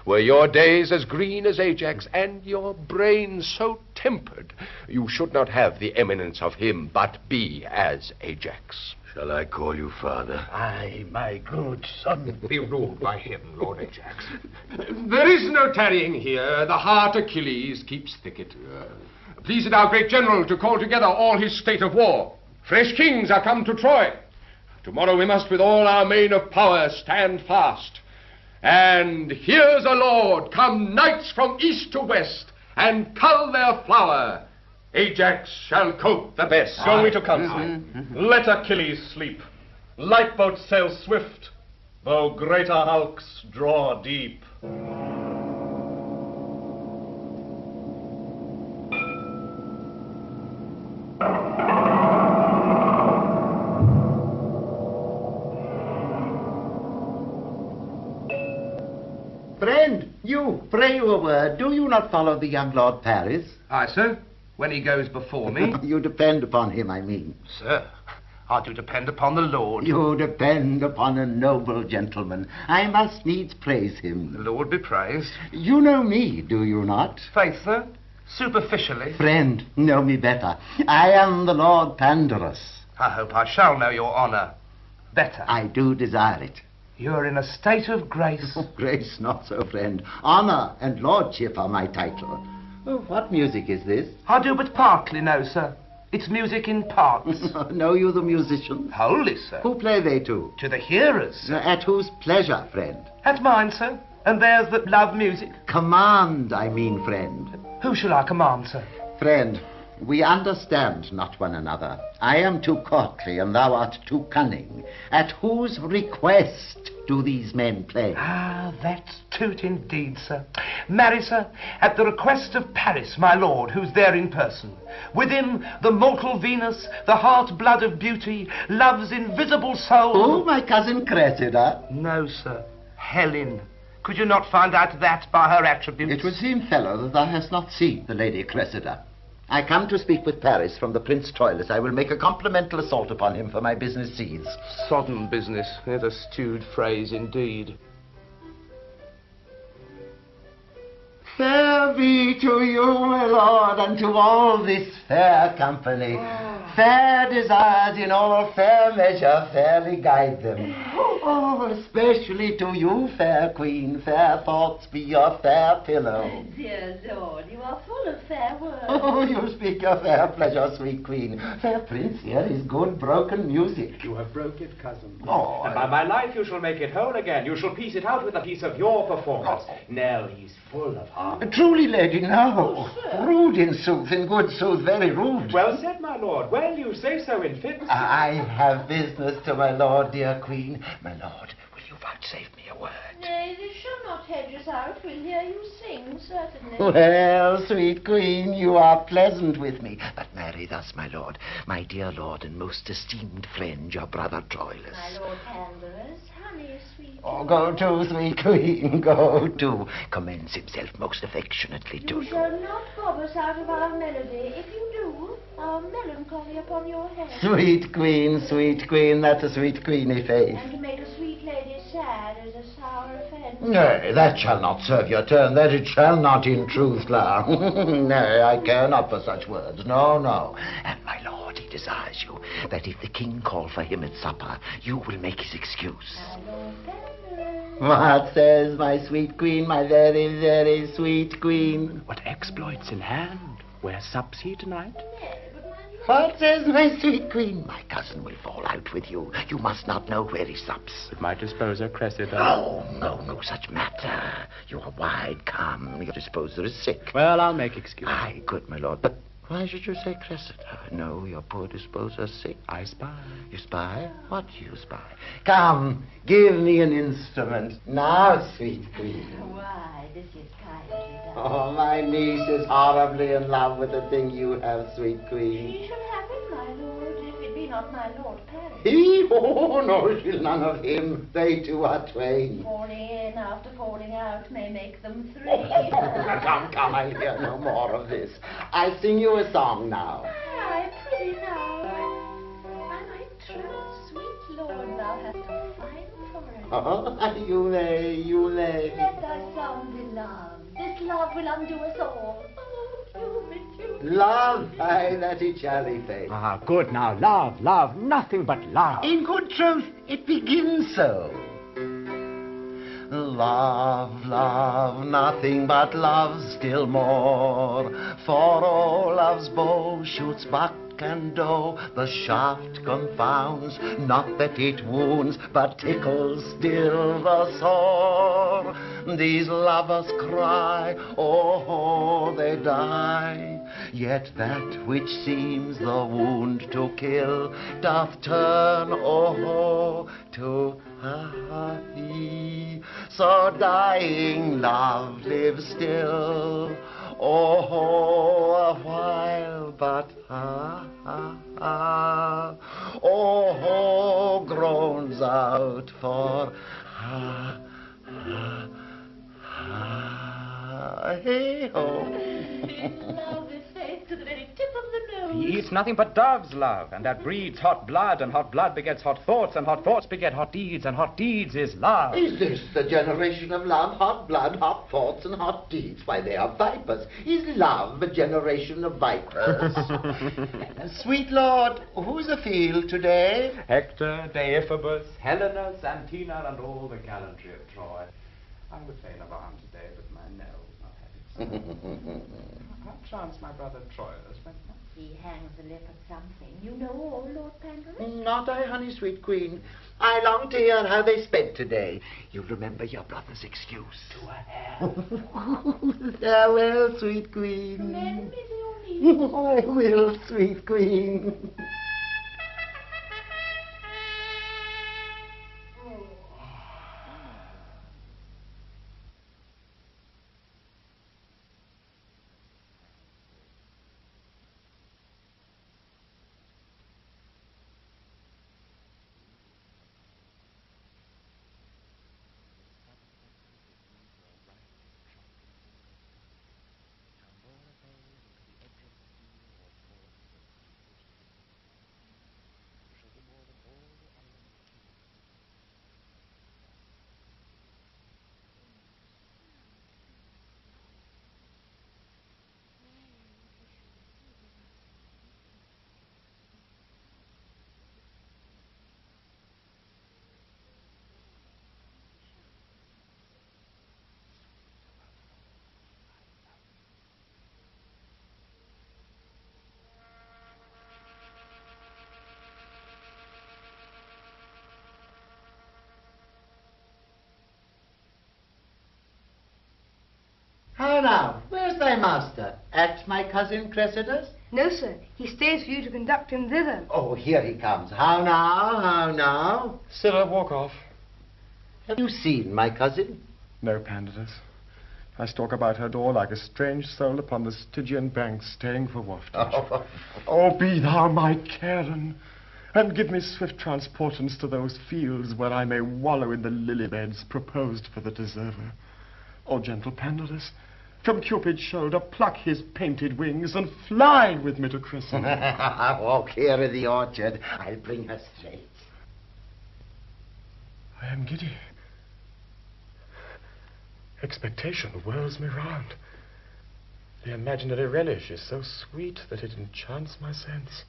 were your days as green as Ajax, and your brains so tempered, you should not have the eminence of him, but be as Ajax. Shall I call you father? Aye, my good son. Be ruled by him, Lord Ajax. There is no tarrying here. The hart Achilles keeps thicket. Please it our great general to call together all his state of war. Fresh kings are come to Troy. Tomorrow we must with all our main of power stand fast. And here's a lord, come knights from east to west, and cull their flower. Ajax shall cope the best. Go we to council. Let Achilles sleep. Light boats sail swift, though greater hulks draw deep. Friend, you, pray you a word. Do you not follow the young Lord Paris? Aye, sir. When he goes before me. You depend upon him, I mean. Sir, I do depend upon the Lord. You depend upon a noble gentleman. I must needs praise him. The Lord be praised. You know me, do you not? Faith, sir, superficially. Friend, know me better. I am the Lord Pandarus. I hope I shall know your honour better. I do desire it. You're in a state of grace. Grace not so, friend. Honour and lordship are my title. Oh, what music is this? I do but partly know, sir. It's music in parts. Know you the musicians? Wholly, sir. Who play they to? To the hearers, sir. At whose pleasure, friend? At mine, sir. And theirs that love music. Command, I mean, friend. Who shall I command, sir? Friend, we understand not one another. I am too courtly, and thou art too cunning. At whose request do these men play? Ah, that's toot indeed, sir. Marry, sir, at the request of Paris, my lord, who's there in person. With him, the mortal Venus, the heart-blood of beauty, love's invisible soul. Oh, my cousin Cressida? No, sir. Helen. Could you not find out that by her attributes? It would seem, fellow, that thou hast not seen the Lady Cressida. I come to speak with Paris from the Prince Troilus. I will make a complimental assault upon him for my business sees. Sodden business. There's a stewed phrase indeed. Fair be to you, my lord, and to all this fair company. Fair desires in all fair measure fairly guide them. Oh, especially to you, fair queen, fair thoughts be your fair pillow. Dear lord, you are full of fair words. Oh, you speak your fair pleasure, sweet queen. Fair prince, here is good broken music. You have broke it, cousin. Oh, and by my life you shall make it whole again. You shall piece it out with a piece of your performance. Nell, he's full of harmony. Truly, lady, no. Rude in sooth, in good sooth, very rude. Well said, my lord. Well, you say so in fit. I have business to my lord, dear queen. My lord, will you vouchsafe me a word? Nay, this shall not hedge us out. We'll hear you sing, certainly. Well, sweet queen, you are pleasant with me. But marry thus, my lord, my dear lord and most esteemed friend, your brother Troilus. My lord Pandarus, honey, sweet. Oh, go to, sweet queen, go to. Commends himself most affectionately to you. You shall not rob us out of our melody. If you do, our melancholy upon your head. Sweet queen, that's a sweet queeny face. And to make a sweet lady sad is a sour offence. Nay, that shall not serve your turn, that it shall not in truth, la. Nay, I care not for such words, no, no. And my lord, he desires you, that if the king call for him at supper, you will make his excuse. What says my sweet queen, my very, very sweet queen? What exploits in hand? Where sups he tonight? What says my sweet queen? My cousin will fall out with you. You must not know where he sups. With my disposer, Cressida. Oh, no such matter. You are wide, come. Your disposer is sick. Well, I'll make excuse. Aye, good, my lord. But why should you say Cressida? No, your poor disposer's sick. I spy. You spy? What do you spy? Come, give me an instrument. Now, sweet queen. Why, this is kindly done. Oh, my niece is horribly in love with the thing you have, sweet queen. She shall have it, my lord, if it be not my lord Paris. He? Oh, no, she'll none of him. They two are twain. Falling in after falling out may make them three. Come, I hear no more of this. I'll sing you a song now. Aye, pretty now. By my troth, sweet lord, thou hast a fine forehead. Oh, you lay. Let thy song be love. This love will undo us all. Oh, Cupid. Love, aye, that it shall be faith. Ah, good now. Love, nothing but love. In good truth, it begins so. Love, nothing but love still more. For all love's bow shoots buck and doe. The shaft confounds, not that it wounds, but tickles still the sore. These lovers cry, oh, they die. Yet that which seems the wound to kill doth turn, oh, to so dying love lives still, oh, a while, but oh, groans out for Love is faith to the very tip of the nose. He eats nothing but doves, love, and that breeds hot blood, and hot blood begets hot thoughts, and hot thoughts beget hot deeds, and hot deeds is love. Is this the generation of love? Hot blood, hot thoughts, and hot deeds. Why, they are vipers. Is love a generation of vipers? Sweet lord, who's afield today? Hector, Deiphobus, Helena, Santina, and all the gallantry of Troy. I would fain have armed today, but my Nell was not happy. chance my brother Troilus went not? He hangs a lip at something. You know all, Lord Pandarus? Not I, honey, sweet queen. I long to hear how they spent today. You'll remember your brother's excuse. To a hair. Farewell, sweet queen. Lend me to your knees. I will, sweet queen. How now? Where's thy master? At my cousin Cressida's? No, sir. He stays for you to conduct him thither. Oh, here he comes. How now? How now? Cyril, walk off. Have you seen my cousin? No, Pandarus. I stalk about her door like a strange soul upon the Stygian banks, staying for waftage. Oh, be thou my Charon, and give me swift transportance to those fields where I may wallow in the lily beds proposed for the deserver. O gentle Pandarus, from Cupid's shoulder pluck his painted wings and fly with me to christen. Walk here in the orchard. I'll bring her straight. I am giddy. Expectation whirls me round. The imaginary relish is so sweet that it enchants my sense.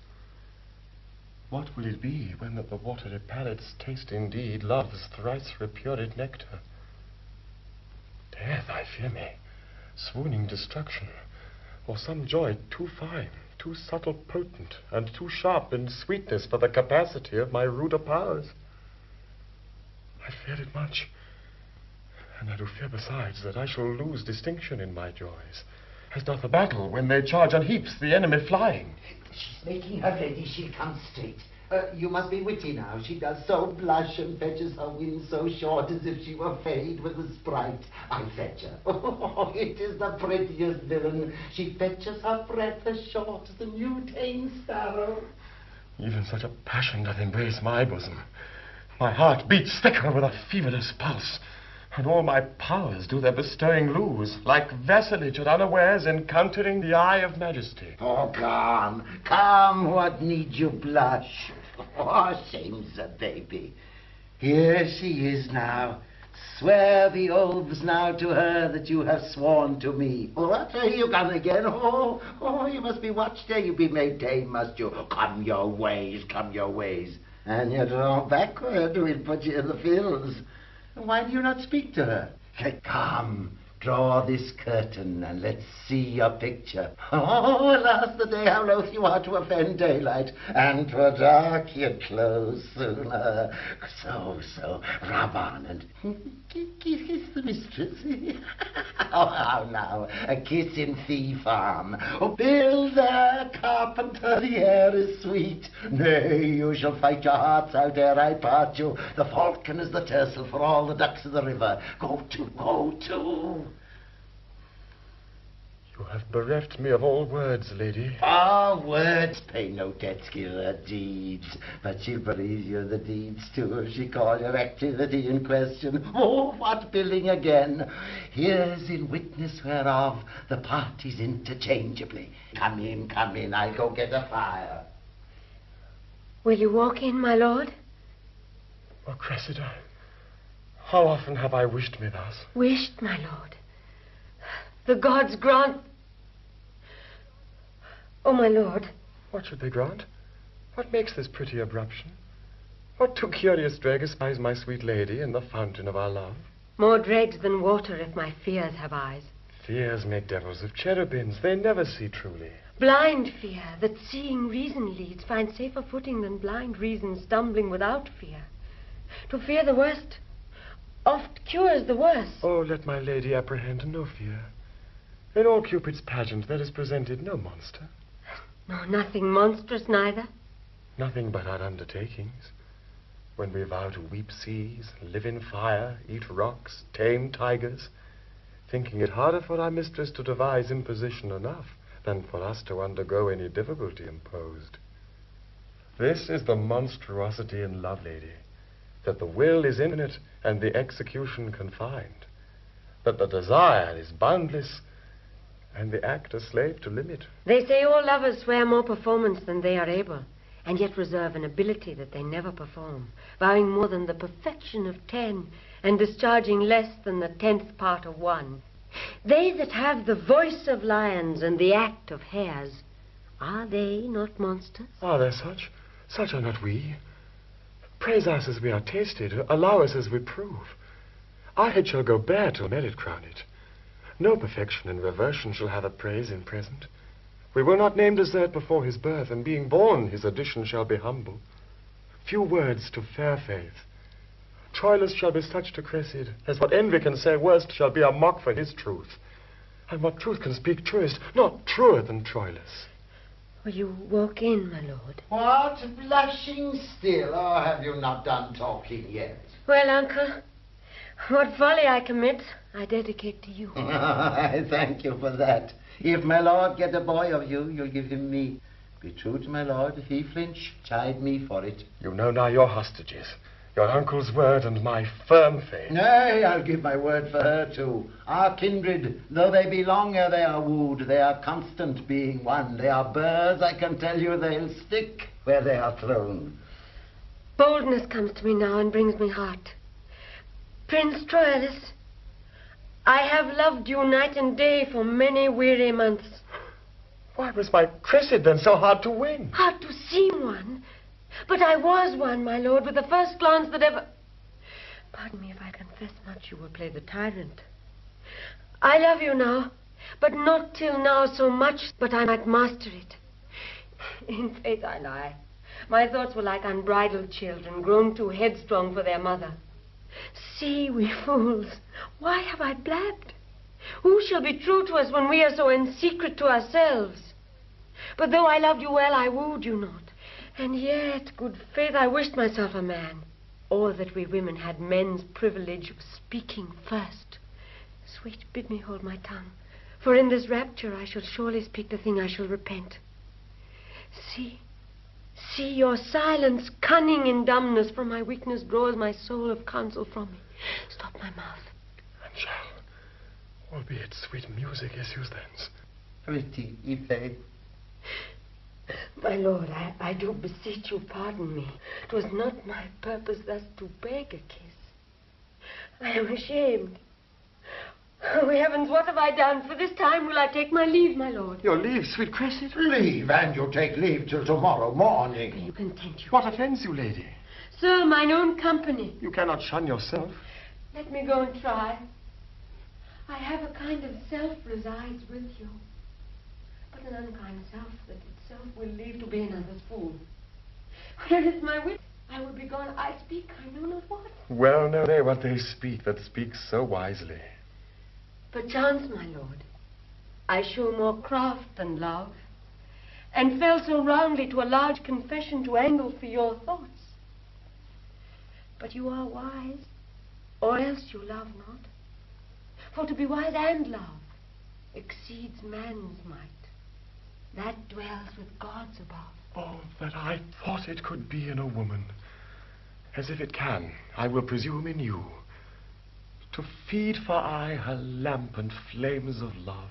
What will it be when that the watery palate's taste indeed love's thrice repured nectar? Death, I fear me, swooning destruction, or some joy too fine, too subtle potent, and too sharp in sweetness for the capacity of my ruder powers. I fear it much, and I do fear besides that I shall lose distinction in my joys, as doth a battle when they charge on heaps, the enemy flying. She's making her ready. She'll come straight. You must be witty now. She does so blush and fetches her wind so short as if she were fayed with a sprite. I fetch her. Oh, it is the prettiest villain. She fetches her breath as short as the new tame sparrow. Even such a passion doth embrace my bosom. My heart beats thicker with a feverless pulse, and all my powers do their bestowing lose, like vassalage at unawares encountering the eye of majesty. Oh, come, come, what need you blush? Oh, shame's a baby. Here she is now. Swear the oaths now to her that you have sworn to me. What, here you come again? Oh, you must be watched there. You be made tame, must you? Come your ways, come your ways. And you draw backward, we'll put you in the fields. Why do you not speak to her? Come, draw this curtain and let's see your picture. Oh, alas, the day how loath you are to offend daylight, and 'twere dark you'd close sooner. So, rub on and kiss the mistress. Oh, how now, a kiss in fee farm. Oh, builder, carpenter, the air is sweet. Nay, you shall fight your hearts out ere I part you. The falcon is the tercel for all the ducks of the river. Go to, go to. You have bereft me of all words, lady. Ah, words pay no debts, give her deeds. But she'll believe you the deeds too if she call your activity in question. Oh, what billing again? Here's in witness whereof the parties interchangeably. Come in, I'll go get a fire. Will you walk in, my lord? Oh, Cressida, how often have I wished me thus? Wished, my lord. The gods grant... Oh, my lord. What should they grant? What makes this pretty abruption? What two curious dregs eyes my sweet lady in the fountain of our love? More dregs than water if my fears have eyes. Fears make devils of cherubims. They never see truly. Blind fear, that seeing reason leads, finds safer footing than blind reason stumbling without fear. To fear the worst oft cures the worse. Oh, let my lady apprehend no fear. In all Cupid's pageant there is presented no monster. No, nothing monstrous neither. Nothing but our undertakings. When we vow to weep seas, live in fire, eat rocks, tame tigers, thinking it harder for our mistress to devise imposition enough than for us to undergo any difficulty imposed. This is the monstrosity in love, lady, that the will is infinite and the execution confined, that the desire is boundless and the act a slave to limit. They say all lovers swear more performance than they are able, and yet reserve an ability that they never perform, vowing more than the perfection of 10, and discharging less than the 10th part of 1. They that have the voice of lions and the act of hares, are they not monsters? Are there such? Such are not we. Praise us as we are tasted, allow us as we prove. Our head shall go bare till merit crown it. No perfection and reversion shall have a praise in present. We will not name desert before his birth, and being born his addition shall be humble. Few words to fair faith. Troilus shall be such to Cressida, as what envy can say worst shall be a mock for his truth. And what truth can speak truest, not truer than Troilus. Will you walk in, my lord? What? Blushing still? Or have you not done talking yet? Well, uncle, what folly I commit, I dedicate to you. I thank you for that. If my lord get a boy of you, you'll give him me. Be true to my lord. If he flinch, chide me for it. You know now your hostages, your uncle's word and my firm faith. Nay, I'll give my word for her too. Our kindred, though they be long ere they are wooed, they are constant being one. They are birds, I can tell you, they'll stick where they are thrown. Boldness comes to me now and brings me heart. Prince Troilus, I have loved you night and day for many weary months. Why was my Cressida then so hard to win? Hard to seem one? But I was one, my lord, with the first glance that ever... Pardon me if I confess much, you will play the tyrant. I love you now, but not till now so much but I might master it. In faith I lie. My thoughts were like unbridled children, grown too headstrong for their mother. See, we fools, why have I blabbed? Who shall be true to us when we are so in secret to ourselves? But though I loved you well, I wooed you not. And yet, good faith, I wished myself a man. Or that we women had men's privilege of speaking first. Sweet, bid me hold my tongue, for in this rapture I shall surely speak the thing I shall repent. See your silence, cunning in dumbness, for my weakness draws my soul of counsel from me. Stop my mouth. And shall, albeit sweet music, issues thence. Pretty, Ife. My lord, I do beseech you pardon me. 'Twas not my purpose thus to beg a kiss. I am ashamed. Oh, heavens, what have I done? For this time will I take my leave, my lord. Your leave, sweet Cressida? Leave, and you'll take leave till tomorrow morning. Will you content you? What offends you, lady? Sir, mine own company. You cannot shun yourself. Let me go and try. I have a kind of self resides with you, but an unkind self that itself will leave to be another's fool. Where is my wit? I would be gone. I speak, I know not what. Well know they what they speak that speak so wisely. Perchance, my lord, I show more craft than love, and fell so roundly to a large confession to angle for your thoughts. But you are wise, or else you love not. For to be wise and love exceeds man's might. That dwells with gods above. Oh, that I thought it could be in a woman. As if it can, I will presume in you. To feed for aye her lamp and flames of love,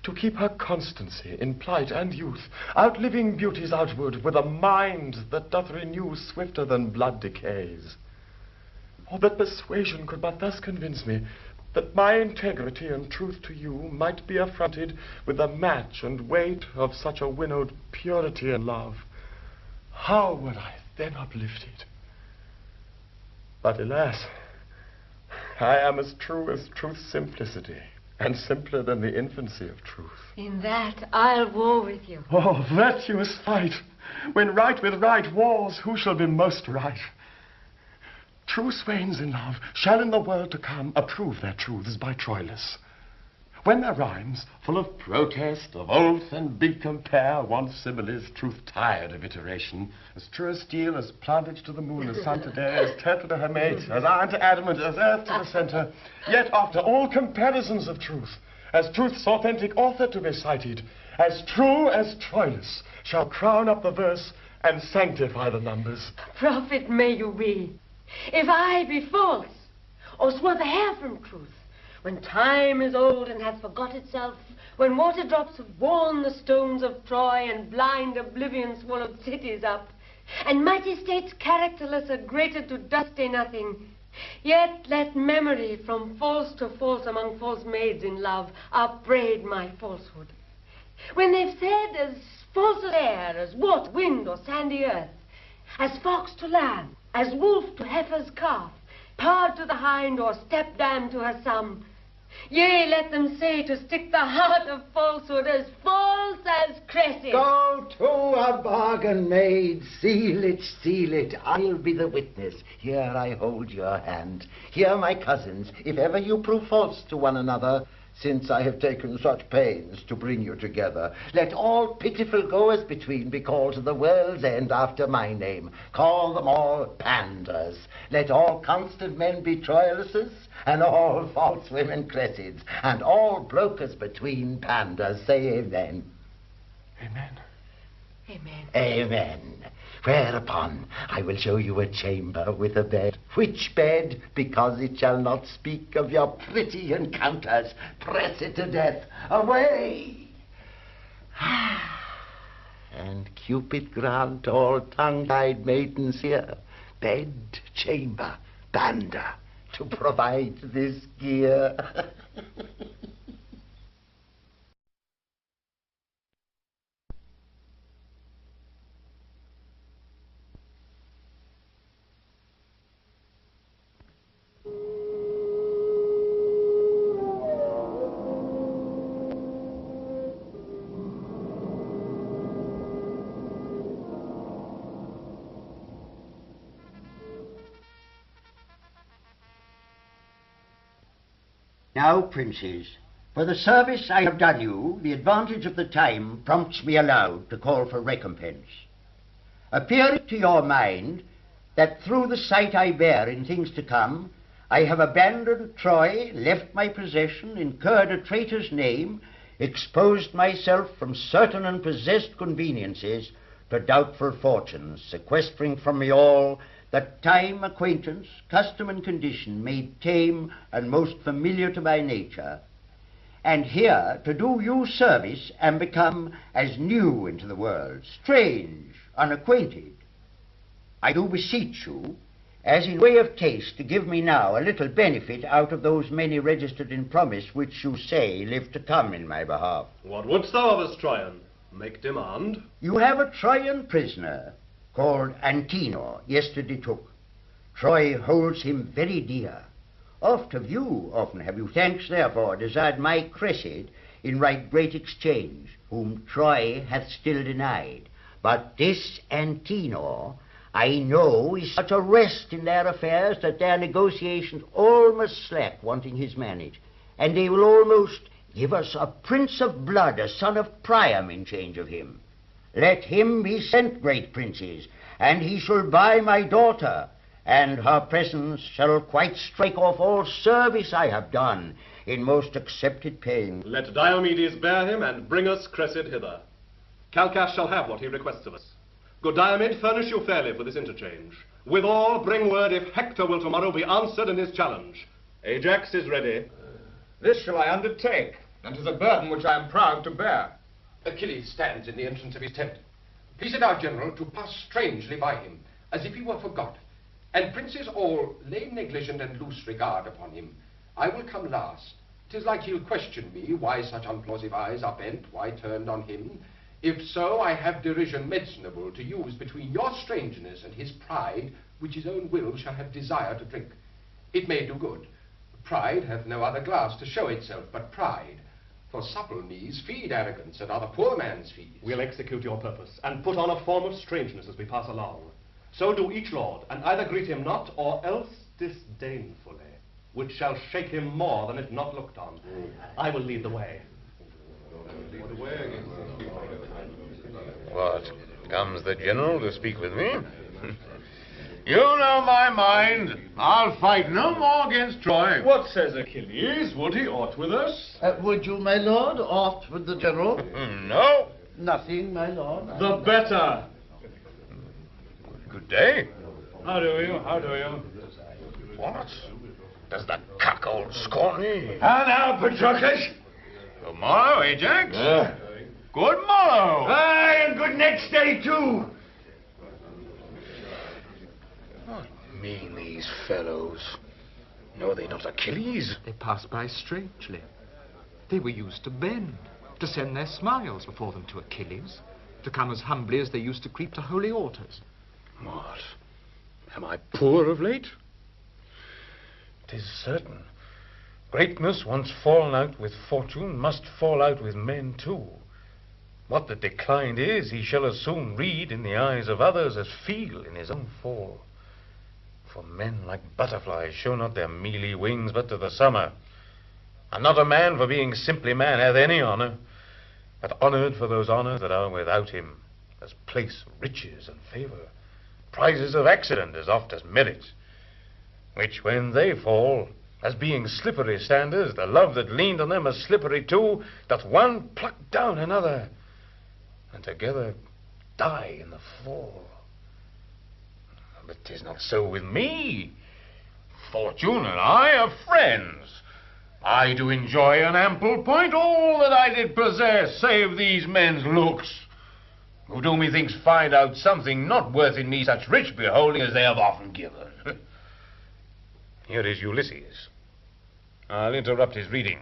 to keep her constancy in plight and youth, outliving beauties outward, with a mind that doth renew swifter than blood decays. Oh, that persuasion could but thus convince me that my integrity and truth to you might be affronted with the match and weight of such a winnowed purity and love. How would I then uplift it? But alas, I am as true as truth's simplicity. and simpler than the infancy of truth. In that I'll war with you. Oh, virtuous fight! When right with right wars, who shall be most right? True swains in love shall in the world to come approve their truths by Troilus. When their rhymes, full of protest, of oath and big compare, want similes, truth tired of iteration, as true as steel, as plantage to the moon, as sun to day, as turtle to her mate, as iron to adamant, as earth to the center, yet after all comparisons of truth, as truth's authentic author to be cited, as true as Troilus shall crown up the verse and sanctify the numbers. Prophet may you be, if I be false, or swerve a hair from truth, when time is old and hath forgot itself, when water drops have worn the stones of Troy, and blind oblivion swallowed cities up, and mighty states characterless are grated to dusty nothing, yet let memory from false to false among false maids in love upbraid my falsehood. When they've said as false as air, as water, wind, or sandy earth, as fox to lamb, as wolf to heifer's calf, pard to the hind, or stepdam to her son, yea, let them say to stick the heart of falsehood as false as Cressida. Go to a bargain made, seal it, I'll be the witness. Here I hold your hand. Here, my cousins, if ever you prove false to one another, since I have taken such pains to bring you together, let all pitiful goers between be called to the world's end after my name. Call them all Pandars. Let all constant men be Troiluses, and all false women Cressids, and all brokers between Pandars. Say amen. Amen. Amen. Amen. Whereupon I will show you a chamber with a bed. Which bed? Because it shall not speak of your pretty encounters. Press it to death. Away! And Cupid grant all tongue-tied maidens here bed, chamber, bander to provide this gear. Now, princes, for the service I have done you, the advantage of the time prompts me aloud to call for recompense. Appear it to your mind that through the sight I bear in things to come, I have abandoned Troy, left my possession, incurred a traitor's name, exposed myself from certain and possessed conveniences to doubtful fortunes, sequestering from me all that time, acquaintance, custom, and condition made tame and most familiar to my nature, and here to do you service am become as new into the world, strange, unacquainted. I do beseech you, as in way of taste, to give me now a little benefit out of those many registered in promise which you say live to come in my behalf. What wouldst thou of us, Troyan? Make demand. You have a Trojan prisoner, called Antenor, yesterday took. Troy holds him very dear. Oft have you, often have you, thanks therefore, desired my Cressid in right great exchange, whom Troy hath still denied. But this Antenor, I know, is such a rest in their affairs that their negotiations all must slack, wanting his manage, and they will almost give us a prince of blood, a son of Priam, in change of him. Let him be sent, great princes, and he shall buy my daughter, and her presence shall quite strike off all service I have done in most accepted pain. Let Diomedes bear him, and bring us Cressid hither. Calchas shall have what he requests of us. Good Diomed, furnish you fairly for this interchange. Withal, bring word if Hector will tomorrow be answered in his challenge. Ajax is ready. This shall I undertake, and 'tis a burden which I am proud to bear. Achilles stands in the entrance of his tent. Please it our general to pass strangely by him, as if he were forgot, and princes all lay negligent and loose regard upon him. I will come last. 'Tis like he'll question me, why such unplausive eyes are bent, why turned on him. If so, I have derision medicinable to use between your strangeness and his pride, which his own will shall have desire to drink. It may do good. Pride hath no other glass to show itself but pride. For supple knees feed arrogance, and are the poor man's fees. We'll execute your purpose, and put on a form of strangeness as we pass along. So do each lord, and either greet him not, or else disdainfully, which shall shake him more than if not looked on. I will lead the way. What, comes the general to speak with me? You know my mind. I'll fight no more against Troy. What says Achilles? Would he aught with us? Would you, my lord, aught with the general? No. Nothing, my lord. The better. Good day. How do you? How do you? What? Does the cuckold scorn me? How now, Patroclus? Good morrow, Ajax. Good morrow. Aye, and good next day, too. What mean these fellows? Know they not Achilles? They pass by strangely. They were used to bend, to send their smiles before them to Achilles, to come as humbly as they used to creep to holy altars. What? Am I poor of late? 'Tis certain. Greatness once fallen out with fortune must fall out with men too. What the declined is, he shall as soon read in the eyes of others as feel in his own fall. For men like butterflies show not their mealy wings but to the summer. And not a man for being simply man hath any honour, but honoured for those honours that are without him, as place, riches, and favour, prizes of accident as oft as merit, which when they fall, as being slippery standers, the love that leaned on them as slippery too, doth one pluck down another, and together die in the fall. But 'tis not so with me. Fortune and I are friends. I do enjoy an ample point all that I did possess, save these men's looks, who do methinks find out something not worth in me such rich beholding as they have often given. Here is Ulysses. I'll interrupt his reading.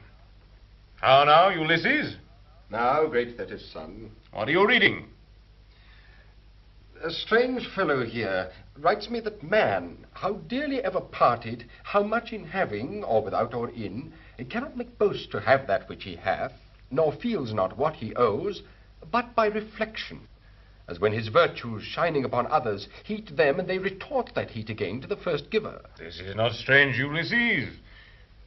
How now, Ulysses? Now, great Thetis' son. What are you reading? A strange fellow here writes me that man, how dearly ever parted, how much in having, or without or in, it cannot make boast to have that which he hath, nor feels not what he owes, but by reflection, as when his virtues shining upon others heat them, and they retort that heat again to the first giver. This is not strange, Ulysses.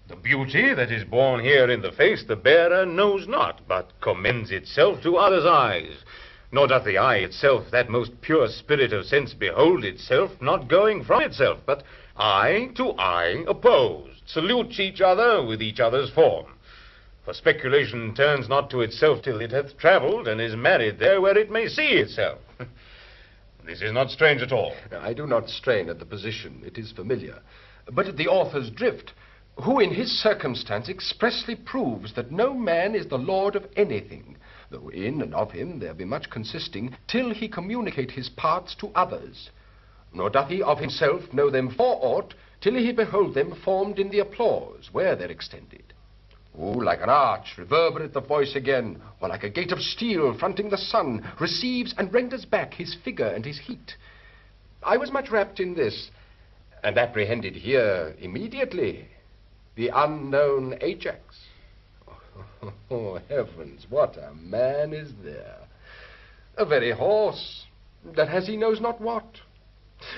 The beauty that is born here in the face the bearer knows not, but commends itself to others' eyes. Nor doth the eye itself, that most pure spirit of sense, behold itself, not going from itself, but eye to eye opposed, salute each other with each other's form. For speculation turns not to itself till it hath travelled, and is married there where it may see itself. This is not strange at all. I do not strain at the position, it is familiar, but at the author's drift, who in his circumstance expressly proves that no man is the lord of anything, though in and of him there be much consisting, till he communicate his parts to others. Nor doth he of himself know them for aught, till he behold them formed in the applause, where they're extended. Who, like an arch, reverberate the voice again, or like a gate of steel fronting the sun, receives and renders back his figure and his heat. I was much rapt in this, and apprehended here immediately the unknown Ajax. Oh, heavens, what a man is there! A very horse, that has he knows not what.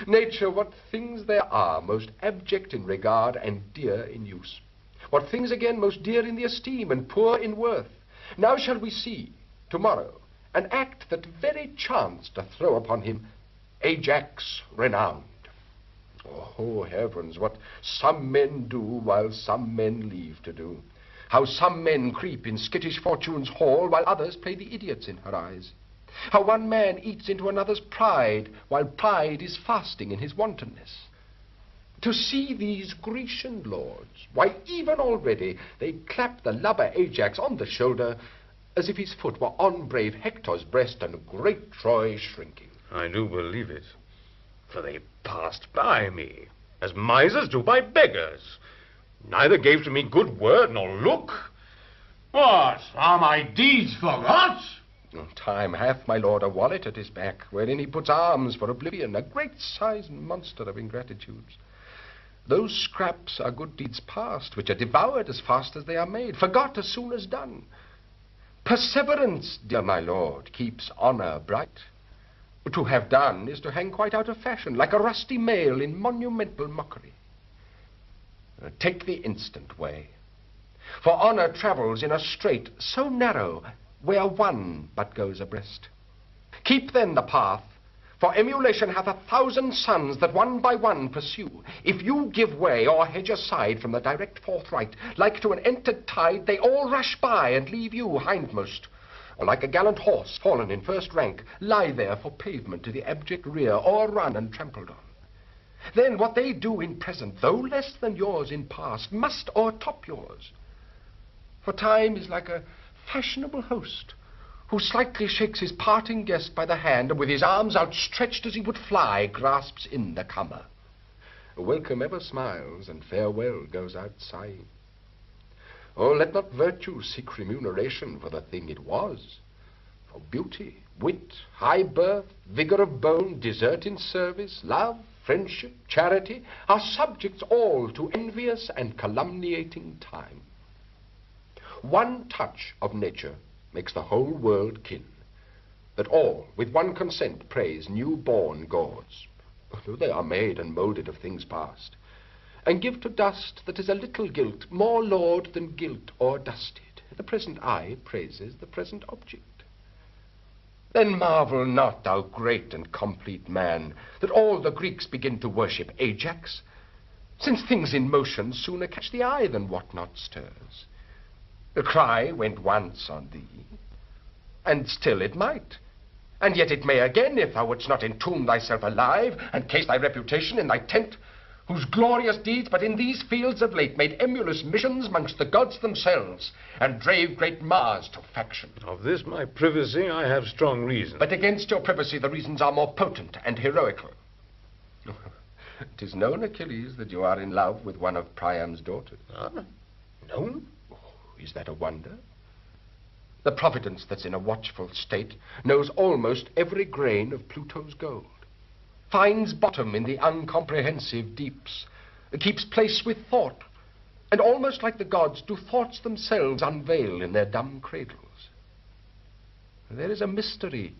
Nature, what things there are most abject in regard and dear in use. What things again most dear in the esteem and poor in worth. Now shall we see, tomorrow, an act that very chance doth throw upon him Ajax renowned. Oh, heavens, what some men do while some men leave to do. How some men creep in skittish Fortune's hall while others play the idiots in her eyes. How one man eats into another's pride while pride is fasting in his wantonness. To see these Grecian lords, why even already they clap the lubber Ajax on the shoulder as if his foot were on brave Hector's breast and great Troy shrinking. I do believe it, for they passed by me, as misers do by beggars. Neither gave to me good word nor look. What, are my deeds forgot? Time hath my lord a wallet at his back, wherein he puts alms for oblivion, a great-sized monster of ingratitudes. Those scraps are good deeds past, which are devoured as fast as they are made, forgot as soon as done. Perseverance, dear my lord, keeps honor bright. To have done is to hang quite out of fashion, like a rusty mail in monumental mockery. Take the instant way. For honor travels in a strait so narrow, where one but goes abreast. Keep then the path, for emulation hath 1,000 sons that one by one pursue. If you give way or hedge aside from the direct forthright, like to an entered tide, they all rush by and leave you hindmost. Or like a gallant horse fallen in first rank, lie there for pavement to the abject rear, or run and trampled on. Then what they do in present, though less than yours in past, must o'ertop yours. For time is like a fashionable host, who slightly shakes his parting guest by the hand, and with his arms outstretched as he would fly, grasps in the comer. Welcome ever smiles, and farewell goes out sighing. Oh, let not virtue seek remuneration for the thing it was. For beauty, wit, high birth, vigor of bone, desert in service, love, friendship, charity, are subjects all to envious and calumniating time. One touch of nature makes the whole world kin, that all with one consent praise new-born gods, though they are made and moulded of things past, and give to dust that is a little gilt more laud than gilt or dusted. The present eye praises the present object. Then marvel not, thou great and complete man, that all the Greeks begin to worship Ajax, since things in motion sooner catch the eye than what not stirs. The cry went once on thee, and still it might, and yet it may again, if thou wouldst not entomb thyself alive, and case thy reputation in thy tent, whose glorious deeds but in these fields of late made emulous missions mongst the gods themselves, and drave great Mars to faction. Of this my privacy I have strong reason. But against your privacy the reasons are more potent and heroical. 'Tis known, Achilles, that you are in love with one of Priam's daughters. Ah, known? Oh, is that a wonder? The Providence that's in a watchful state knows almost every grain of Pluto's gold, finds bottom in the uncomprehensive deeps, keeps place with thought, and almost like the gods do thoughts themselves unveil in their dumb cradles. There is a mystery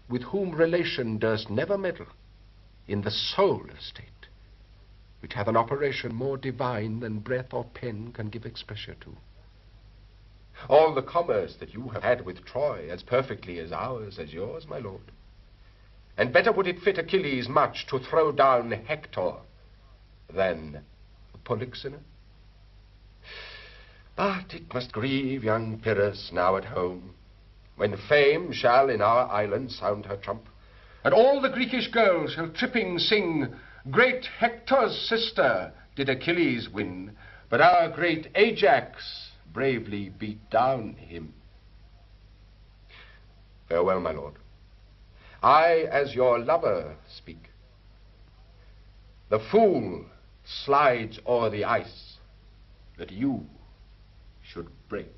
with whom relation durst never meddle, in the soul estate, which hath an operation more divine than breath or pen can give expression to. All the commerce that you have had with Troy, as perfectly as ours, as yours, my lord. And better would it fit Achilles much to throw down Hector than Polyxena. But it must grieve young Pyrrhus now at home, when fame shall in our island sound her trump, and all the Greekish girls shall tripping sing, great Hector's sister did Achilles win, but our great Ajax bravely beat down him. Farewell, my lord. I, as your lover, speak. The fool slides o'er the ice that you should break.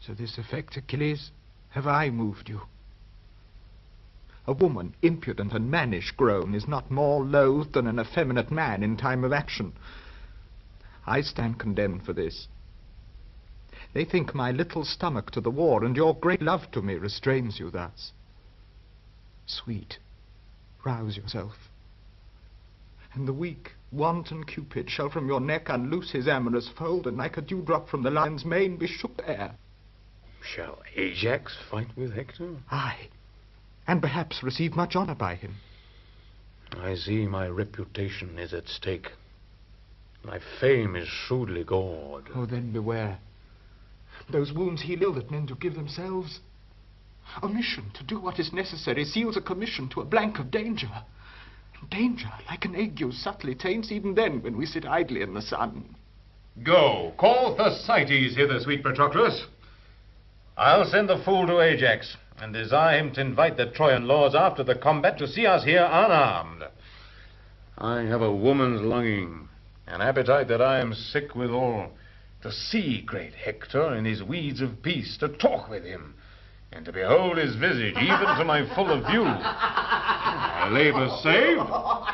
To this effect, Achilles, have I moved you? A woman, impudent and mannish grown, is not more loathed than an effeminate man in time of action. I stand condemned for this. They think my little stomach to the war and your great love to me restrains you thus. Sweet, rouse yourself, and the weak, wanton Cupid shall from your neck unloose his amorous fold, and like a dewdrop from the lion's mane be shook air. Shall Ajax fight with Hector? Aye, and perhaps receive much honor by him. I see my reputation is at stake. My fame is shrewdly gored. Oh, then beware. Those wounds heal ill that men do give themselves. Omission to do what is necessary seals a commission to a blank of danger. Danger, like an ague, subtly taints even then when we sit idly in the sun. Go, call Thersites hither, sweet Patroclus. I'll send the fool to Ajax, and desire him to invite the Trojan lords after the combat to see us here unarmed. I have a woman's longing, an appetite that I am sick withal, to see great Hector in his weeds of peace, to talk with him, and to behold his visage, even to my full of view. My labour's saved. Oh,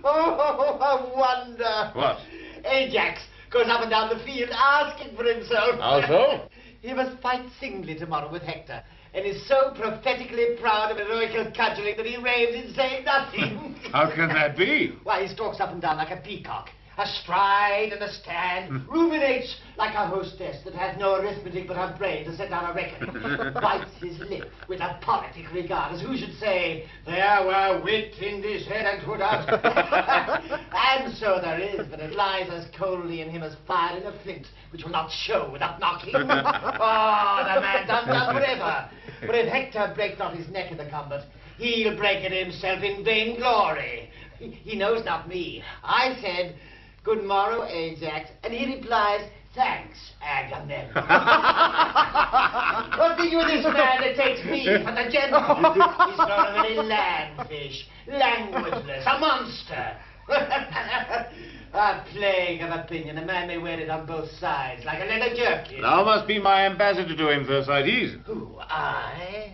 a wonder. What? Ajax goes up and down the field asking for himself. How so? He must fight singly tomorrow with Hector, and is so prophetically proud of heroical cudgelling that he raves in saying nothing. How can that be? Why, he stalks up and down like a peacock, astride and astand, ruminates like a hostess that has no arithmetic but her brain to set down a reckoning, bites his lip with a politic regard, as who should say, there were wit in this head and to us. And so there is, but it lies as coldly in him as fire in a flint, which will not show without knocking. Oh, the man done forever. But if Hector break not his neck in the combat, he'll break it himself in vain glory. He knows not me. I said, good morrow, Ajax, and he replies, thanks, Agamemnon. What think you of this man that takes me for the general? He's not a very landfish, languageless, a monster. A plague of opinion. A man may wear it on both sides, like a leather jerkin. Thou must be my ambassador to him, Thersites. Who, I?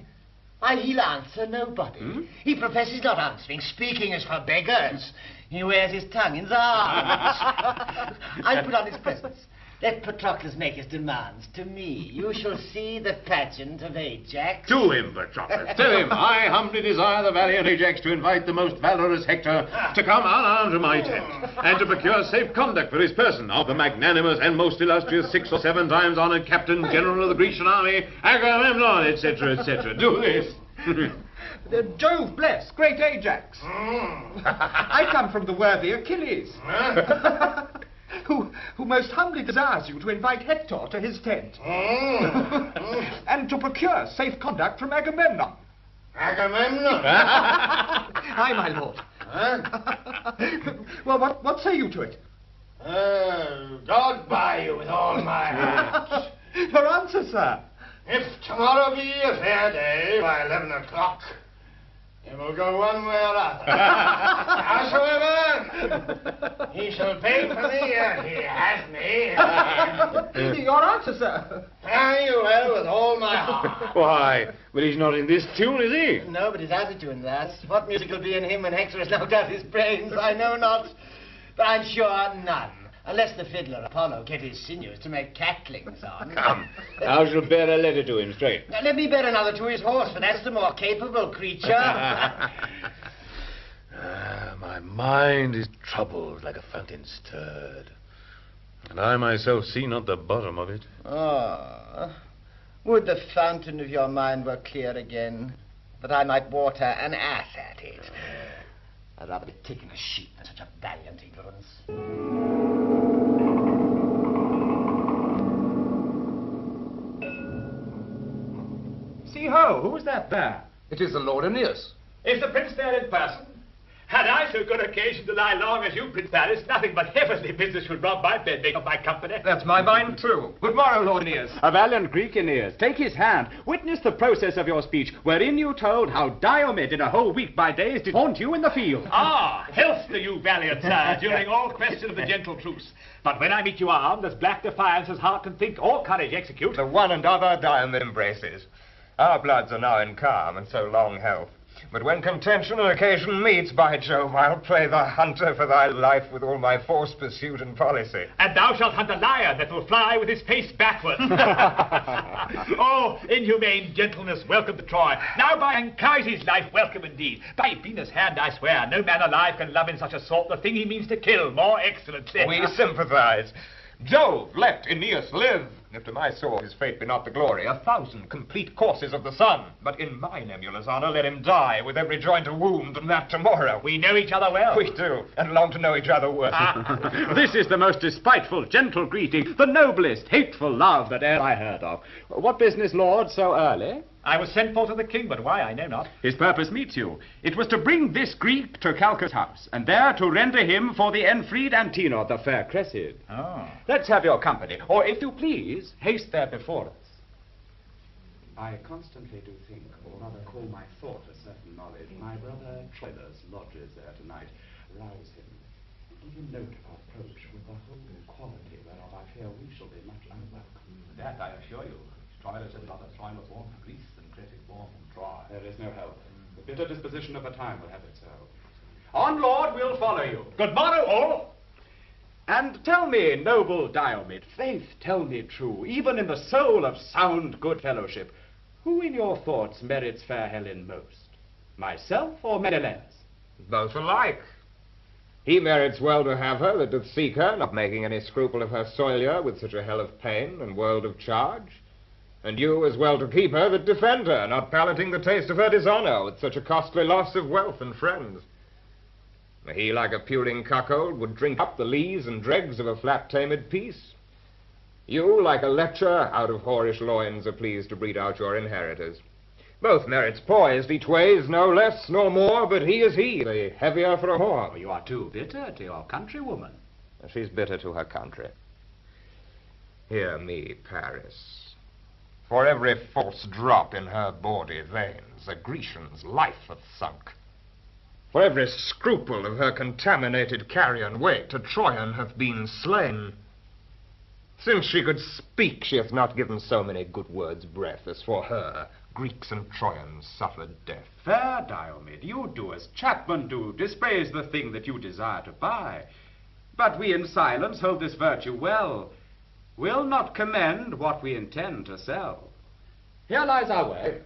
Why, he'll answer nobody. He professes not answering. Speaking is for beggars. He wears his tongue in his arms. I'll put on his presence. Let Patroclus make his demands to me. You shall see the pageant of Ajax. To him, Patroclus. Tell him, I humbly desire the valiant Ajax to invite the most valorous Hector to come unarmed to my tent, and to procure safe conduct for his person of the magnanimous and most illustrious 6 or 7 times honored Captain General of the Grecian army, Agamemnon, etc., etc. Do this. Jove bless, great Ajax. I come from the worthy Achilles. Who most humbly desires you to invite Hector to his tent. And to procure safe conduct from Agamemnon. Agamemnon? Aye, my lord. Well, what say you to it? God buy you with all my heart. Your answer, sir. If tomorrow be a fair day by 11 o'clock, it will go one way or other. Howsoever, he shall pay for me, and he has me. Your answer, sir. Fare you well with all my heart. Why, but he's not in this tune, is he? No, but his attitude in that. What music will be in him when Hector has knocked out his brains, I know not. But I'm sure none. Unless the fiddler Apollo get his sinews to make cacklings on. Come, thou shalt bear a letter to him straight. Now, let me bear another to his horse, for that's the more capable creature. My mind is troubled like a fountain stirred, and I myself see not the bottom of it. Oh, would the fountain of your mind were clear again, that I might water an ass at it. I'd rather be taking a sheep than such a valiant ignorance. See ho, who is that there? It is the Lord Aeneas. Is the prince there in person? Had I so good occasion to lie long as you, Prince Paris, nothing but heavenly business would rob my bed of my company. That's my mind, too. Good morrow, Lord Aeneas. A valiant Greek, Aeneas, take his hand. Witness the process of your speech, wherein you told how Diomedes in a whole week by days did haunt you in the field. Ah, health to you, valiant sire, during all question of the gentle truce. But when I meet you armed, as black defiance as heart can think or courage execute. The one and other Diomed embraces. Our bloods are now in calm, and so long health. But when contention and occasion meets, by Jove, I'll play the hunter for thy life with all my force, pursuit, and policy. And thou shalt hunt a lion that will fly with his face backward. Oh, inhumane gentleness, welcome to Troy. Now by Anchises' life, welcome indeed. By Venus' hand, I swear, no man alive can love in such a sort the thing he means to kill more excellently. We sympathize. Jove, let Aeneas live. If to my sword his fate be not the glory, 1,000 complete courses of the sun. But in mine emulous honor, let him die with every joint a wound, and that tomorrow. We know each other well. We do, and long to know each other worse. This is the most despiteful, gentle greeting, the noblest, hateful love that e'er I heard of. What business, Lord, so early? I was sent for to the king, but why, I know not. His purpose meets you. It was to bring this Greek to Calchas' house, and there to render him for the enfreed Antenor, the fair Cressida. Oh. Let's have your company, or if you please, haste there before us. I constantly do think, or rather call my thought a certain knowledge. My brother Troilus lodges there tonight. Rouse him. Give him note of our approach with the whole quality whereof I fear we shall be much unwelcome. That I assure you. Troilus and brother Troilus born from Greece, and Cressida born from Troy. There is no help. The bitter disposition of the time will have it so. On, Lord, we'll follow you. Good morrow, all. And tell me, noble Diomed, faith, tell me true, even in the soul of sound good fellowship, who in your thoughts merits fair Helen most? Myself or Menelaus? Both alike. He merits well to have her that doth seek her, not making any scruple of her soilure with such a hell of pain and world of charge. And you as well to keep her that defend her, not palating the taste of her dishonour with such a costly loss of wealth and friends. He, like a puling cuckold, would drink up the lees and dregs of a flat-tamed peace. You, like a lecher, out of whorish loins are pleased to breed out your inheritors. Both merits poised each ways, no less nor more, but he is he, the heavier for a whore. You are too bitter to your countrywoman. She's bitter to her country. Hear me, Paris. For every false drop in her bawdy veins, a Grecian's life hath sunk. For every scruple of her contaminated carrion weight, a Troyan hath been slain. Since she could speak, she hath not given so many good words breath as for her, Greeks and Trojans suffered death. Fair Diomed, you do as chapmen do, dispraise the thing that you desire to buy. But we in silence hold this virtue well, will not commend what we intend to sell. Here lies our way.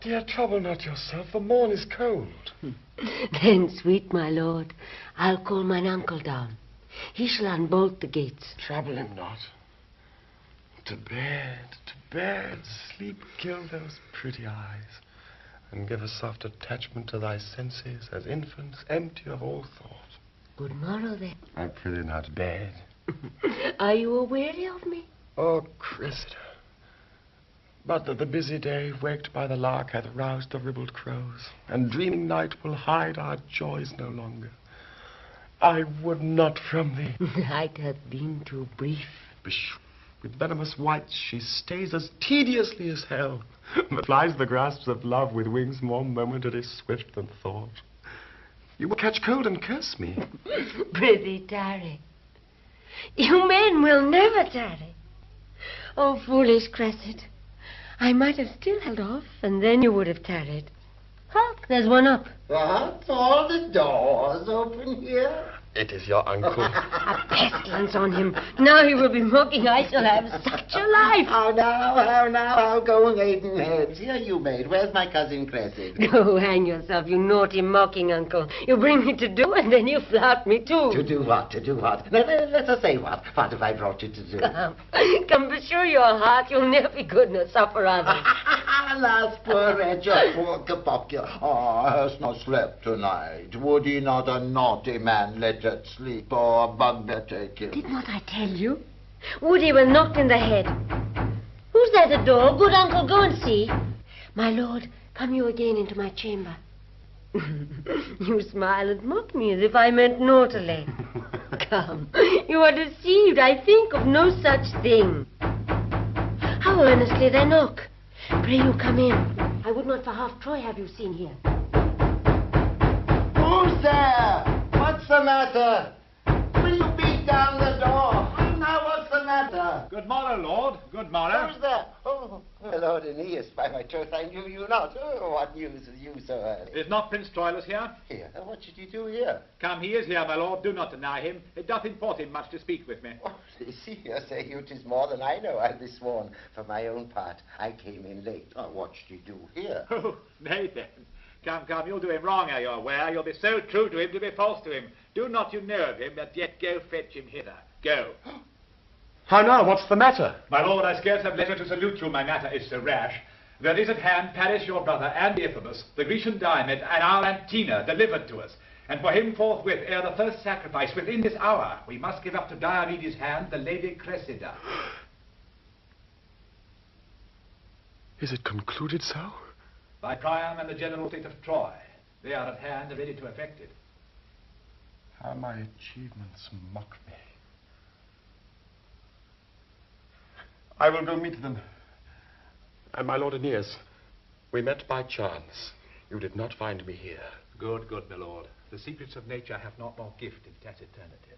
Dear, trouble not yourself, the morn is cold. Then, sweet my lord, I'll call mine uncle down. He shall unbolt the gates. Trouble him not. To bed, sleep kill those pretty eyes, and give a soft attachment to thy senses, as infants empty of all thought. Good morrow, then. I prithee not bed. Are you aweary of me? Oh, Cressida, but that the busy day, waked by the lark, hath roused the ribald crows, and dreaming night will hide our joys no longer. I would not from thee. Night hath been too brief. Bish, with venomous whites she stays as tediously as hell, but flies the grasps of love with wings more momentary swift than thought. You will catch cold and curse me. Prithee, tarry. You men will never tarry. Oh, foolish Cressida. I might have still held off, and then you would have tarried. Hark, there's one up. What? All the doors open here? It is your uncle. A pestilence on him. Now he will be mocking. I shall have such a life. How now, how going laden heads? Here, you maid, where's my cousin Cressida? Go hang yourself, you naughty mocking uncle. You bring me to do, and then you flout me too. To do what? Let us say what. What have I brought you to do? Come, beshrew your heart, you'll never be good nor suffer others. Alas, poor wretch, poor Capocchia. Oh, hast not slept tonight. Would he not, a naughty man, let it sleep, or a bugbear take him? Did not I tell you? Woody was knocked in the head. Who's that at the door? Good uncle, go and see. My lord, come you again into my chamber. You smile and mock me as if I meant naughtily. Come, you are deceived. I think of no such thing. How earnestly they knock. Pray you come in. I would not for half Troy have you seen here. Who's there? What's the matter? Will you beat down the door? Now, what's the matter? Good morrow, Lord. Good morrow. Who's there? Oh, my Lord Aeneas, by my troth, I knew you not. Oh, what news is you so early? Is not Prince Troilus here? Here? What should he do here? Come, he is here, my lord. Do not deny him. It doth import him much to speak with me. Oh, see, you say you 'tis more than I know, I'll be sworn. For my own part, I came in late. Oh, what should he do here? Oh, nay then. Come, you'll do him wrong, are you aware? You'll be so true to him to be false to him. Do not you know of him, but yet go fetch him hither. Go. How now, what's the matter? My lord, I scarce have leisure to salute you, my matter is so rash. There is at hand Paris your brother, and Euphemus, the Grecian Diomed, and our Antenna, delivered to us. And for him forthwith, ere the first sacrifice, within this hour, we must give up to Diomedes' hand the lady Cressida. Is it concluded so? By Priam and the general state of Troy. They are at hand and ready to effect it. How my achievements mock me. I will go meet them. My Lord Aeneas, we met by chance. You did not find me here. Good, good, my lord. The secrets of nature have not more gift in taciturnity.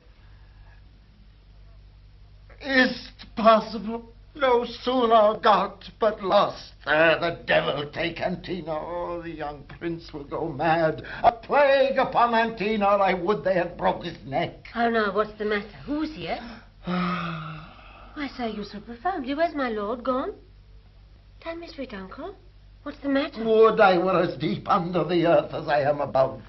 Is't possible? No sooner got but lost. The devil take Antenor. Oh, the young prince will go mad. A plague upon Antenor. I would they had broke his neck. Oh, no, what's the matter? Who's here? Why, sir, you so profoundly. Where's my lord gone? Tell me, sweet uncle. What's the matter? Would I were as deep under the earth as I am above.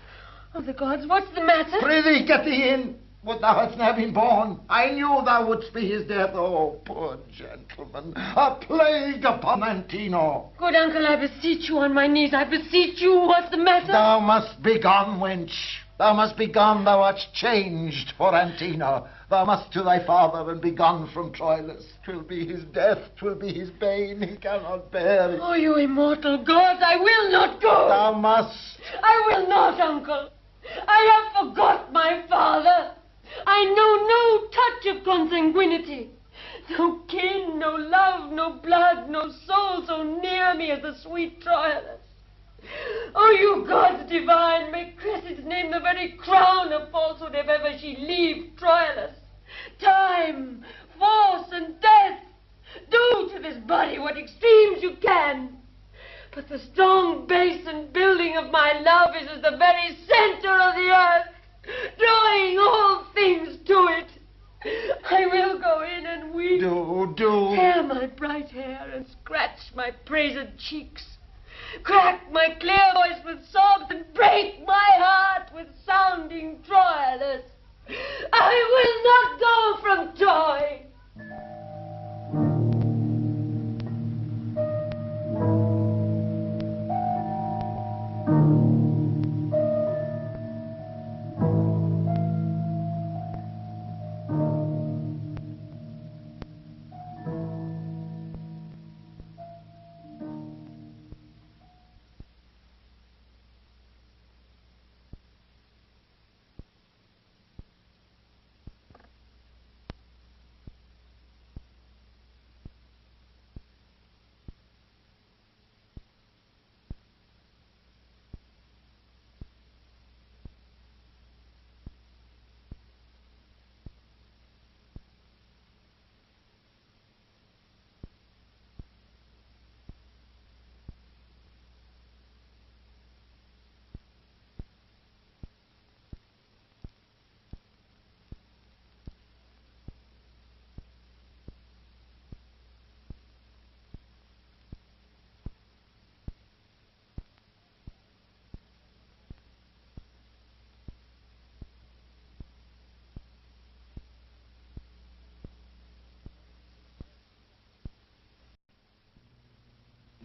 Oh, the gods, what's the matter? Prithee, get thee in. Would thou hadst ne'er been born. I knew thou wouldst be his death. Oh, poor gentleman. A plague upon Antenor. Good uncle, I beseech you on my knees. I beseech you. What's the matter? Thou must be gone, wench. Thou must be gone. Thou art changed for Antenor. Thou must to thy father and be gone from Troilus. 'Twill be his death. 'Twill be his bane. He cannot bear it. Oh, you immortal gods, I will not go. Thou must. I will not, uncle. I have forgot my father. I know no touch of consanguinity. No kin, no love, no blood, no soul so near me as the sweet Troilus. Oh, you gods divine, may Cressida's name the very crown of falsehood if ever she leave Troilus. Time, force, and death, do to this body what extremes you can. But the strong base and building of my love is as the very center of the earth, drawing all things to it. I will go in and weep. Do. Tear my bright hair and scratch my praised cheeks. Crack my clear voice with sobs and break my heart with sounding Troilus. I will not go from Troy.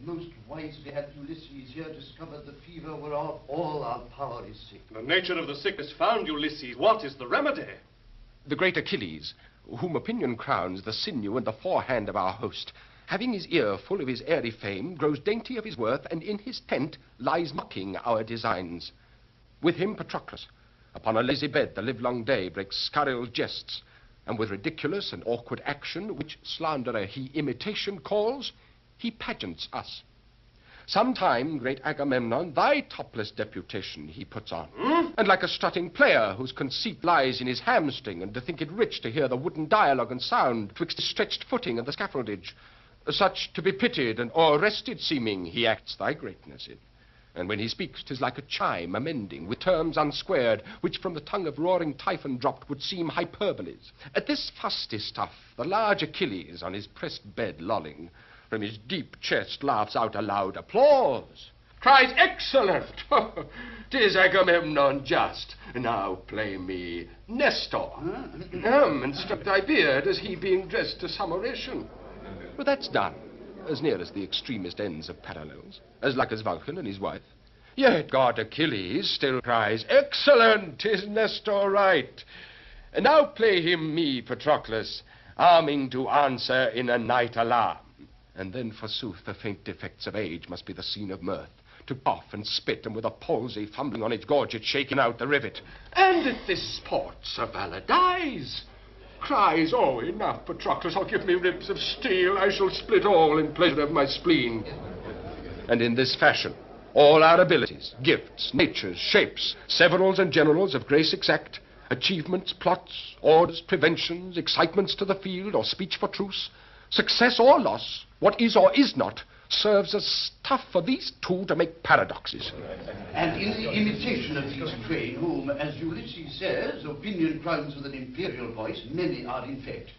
Most wisely had Ulysses here discovered the fever whereof all our power is sick. The nature of the sickness found, Ulysses. What is the remedy? The great Achilles, whom opinion crowns the sinew and the forehand of our host, having his ear full of his airy fame, grows dainty of his worth, and in his tent lies mocking our designs. With him Patroclus, upon a lazy bed the livelong day, breaks scurril jests, and with ridiculous and awkward action, which slanderer he imitation calls, he pageants us. Sometime, great Agamemnon, thy topless deputation he puts on. And like a strutting player whose conceit lies in his hamstring, and to think it rich to hear the wooden dialogue and sound twixt his stretched footing and the scaffoldage, such to be pitied and o'errested seeming he acts thy greatness in. And when he speaks, 'tis like a chime amending, with terms unsquared, which from the tongue of roaring Typhon dropped would seem hyperboles. At this fusty stuff, the large Achilles, on his pressed bed lolling, from his deep chest laughs out a loud applause, cries, "Excellent! 'Tis Agamemnon just. Now play me Nestor. And strip thy beard, as he being dressed to some oration." Well, that's done, as near as the extremest ends of parallels, as like as Vulcan and his wife. Yet God Achilles still cries, "Excellent! 'Tis Nestor right. And now play him me, Patroclus, arming to answer in a night alarm." And then, forsooth, the faint defects of age must be the scene of mirth, to cough and spit, and with a palsy fumbling on its gorget, shaking out the rivet. And at this sport Sir Valor dies. Cries, oh, enough, Patroclus, or give me ribs of steel, I shall split all in pleasure of my spleen. And in this fashion, all our abilities, gifts, natures, shapes, severals and generals of grace exact, achievements, plots, orders, preventions, excitements to the field, or speech for truce, success or loss, what is or is not, serves as stuff for these two to make paradoxes. And in the imitation of these twain, whom, as Ulysses says, opinion crowns with an imperial voice, many are in fact.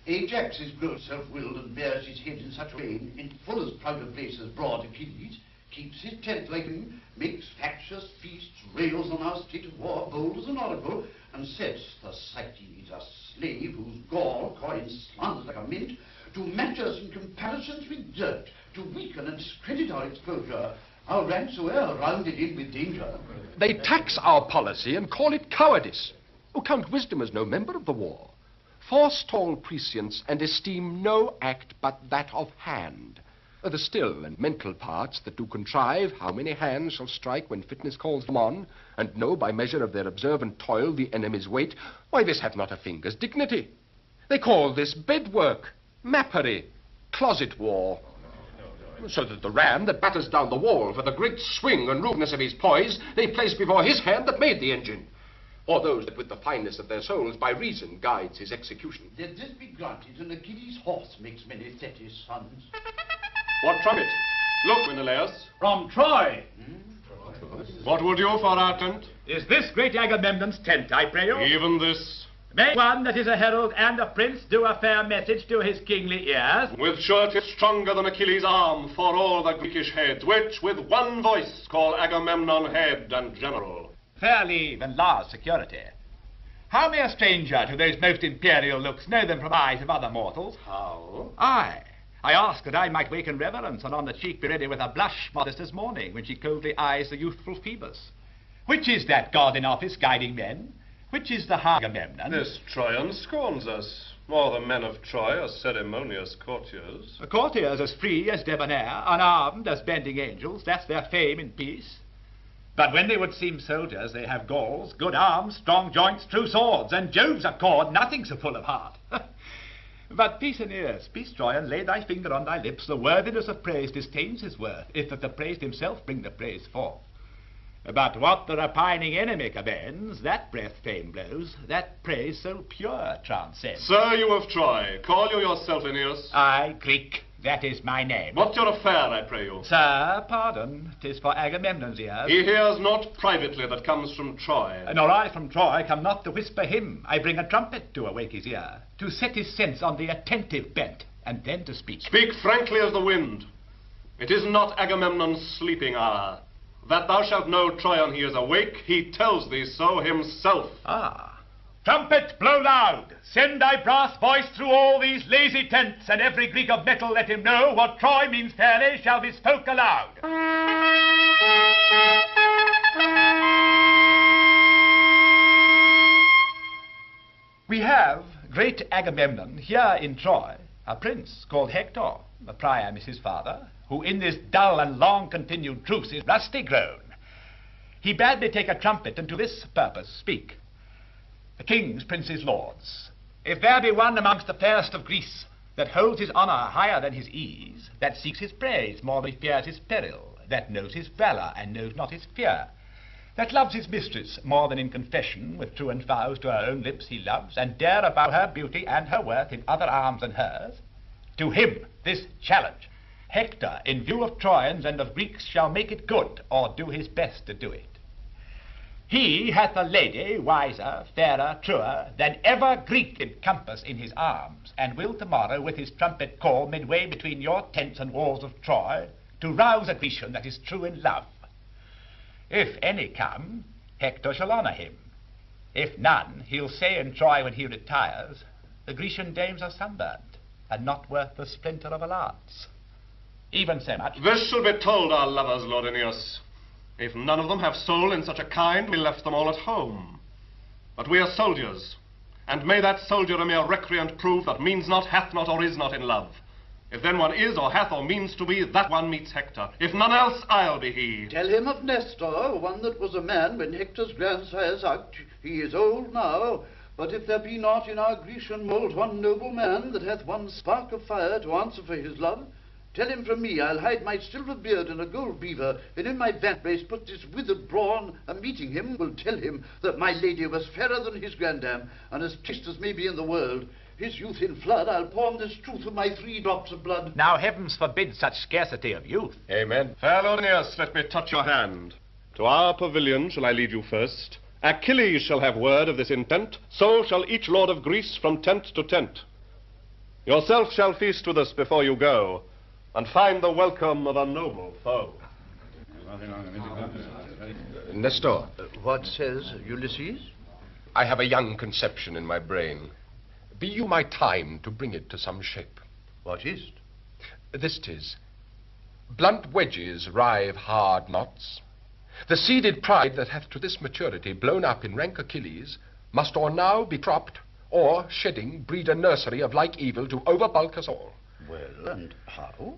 Ajax is grown self-willed and bears his head in such a vein, in full as proud a place as broad Achilles, keeps his tent like him, makes factious feasts, rails on our state of war, bold as an oracle, and sets Thersites, a slave whose gall coins slants like a mint, to match us in comparisons with dirt, to weaken and discredit our exposure, our ranks soe'er rounded in with danger. They tax our policy and call it cowardice, who count wisdom as no member of the war, forestall prescience and esteem no act but that of hand. The still and mental parts that do contrive how many hands shall strike when fitness calls them on, and know by measure of their observant toil the enemy's weight, why this hath not a finger's dignity. They call this bed work, mappery, closet war. So that the ram that batters down the wall for the great swing and rudeness of his poise, they place before his hand that made the engine, or those that with the fineness of their souls by reason guides his execution. Let this be granted, and Achilles' horse makes many Thetis sons. What trumpet? Look, Menelaus. From Troy. What would you for our tent? Is this great Agamemnon's tent, I pray you? Even this. May one that is a herald and a prince do a fair message to his kingly ears. With surety stronger than Achilles' arm for all the Greekish heads, which with one voice call Agamemnon head and general. Fair leave and large security. How may a stranger to those most imperial looks know them from eyes of other mortals? How? I ask that I might waken reverence, and on the cheek be ready with a blush modest as morning, when she coldly eyes the youthful Phoebus. Which is that god in office guiding men? Which is the Agamemnon? This Troyan scorns us. All the men of Troy are ceremonious courtiers. The courtiers as free as debonair, unarmed as bending angels, that's their fame in peace. But when they would seem soldiers, they have galls, good arms, strong joints, true swords, and Jove's accord, nothing so full of heart. But peace in ears, peace, Troyan, lay thy finger on thy lips, the worthiness of praise disdains his worth, if that the praised himself bring the praise forth. But what the repining enemy commends, that breath fame blows, that praise so pure transcends. Sir, you of Troy, call you yourself Aeneas? I, Greek, that is my name. What's your affair, I pray you? Sir, pardon, 'tis for Agamemnon's ears. He hears not privately that comes from Troy. Nor I from Troy come not to whisper him. I bring a trumpet to awake his ear, to set his sense on the attentive bent, and then to speak. Speak frankly as the wind. It is not Agamemnon's sleeping hour. That thou shalt know, Troyan, he is awake, he tells thee so himself. Ah. Trumpet, blow loud. Send thy brass voice through all these lazy tents, and every Greek of metal let him know what Troy means fairly shall be spoke aloud. We have great Agamemnon here in Troy, a prince called Hector. Priam is his father, who in this dull and long-continued truce is rusty grown. He bade me take a trumpet, and to this purpose speak. The kings, princes, lords, if there be one amongst the fairest of Greece that holds his honour higher than his ease, that seeks his praise more than he fears his peril, that knows his valour and knows not his fear, that loves his mistress more than in confession with truant vows to her own lips he loves, and dare avow her beauty and her worth in other arms than hers, to him this challenge. Hector, in view of Trojans and of Greeks, shall make it good, or do his best to do it. He hath a lady wiser, fairer, truer, than ever Greek encompass in his arms, and will tomorrow with his trumpet call midway between your tents and walls of Troy, to rouse a Grecian that is true in love. If any come, Hector shall honour him. If none, he'll say in Troy when he retires, the Grecian dames are sunburnt, and not worth the splinter of a lance. Even so much. This shall be told our lovers, Lord Aeneas. If none of them have soul in such a kind, we left them all at home. But we are soldiers, and may that soldier a mere recreant prove that means not, hath not, or is not in love. If then one is, or hath, or means to be, that one meets Hector. If none else, I'll be he. Tell him of Nestor, one that was a man when Hector's grandsire sucked. He is old now, But if there be not in our Grecian mould one noble man that hath one spark of fire to answer for his love, tell him from me I'll hide my silver beard in a gold beaver, and in my vantbrace put this withered brawn, and meeting him will tell him that my lady was fairer than his grandam, and as chaste as may be in the world. His youth in flood, I'll pawn this truth with my 3 drops of blood. Now heavens forbid such scarcity of youth. Amen. Fair Lordinius, let me touch your hand. To our pavilion shall I lead you first. Achilles shall have word of this intent, so shall each lord of Greece from tent to tent. Yourself shall feast with us before you go, and find the welcome of a noble foe. Nestor. What says Ulysses? I have a young conception in my brain. Be you my time to bring it to some shape. What is't? This 'tis. Blunt wedges rive hard knots. The seeded pride that hath to this maturity blown up in rank Achilles must or now be cropped, or, shedding, breed a nursery of like evil to overbulk us all. Well, and how?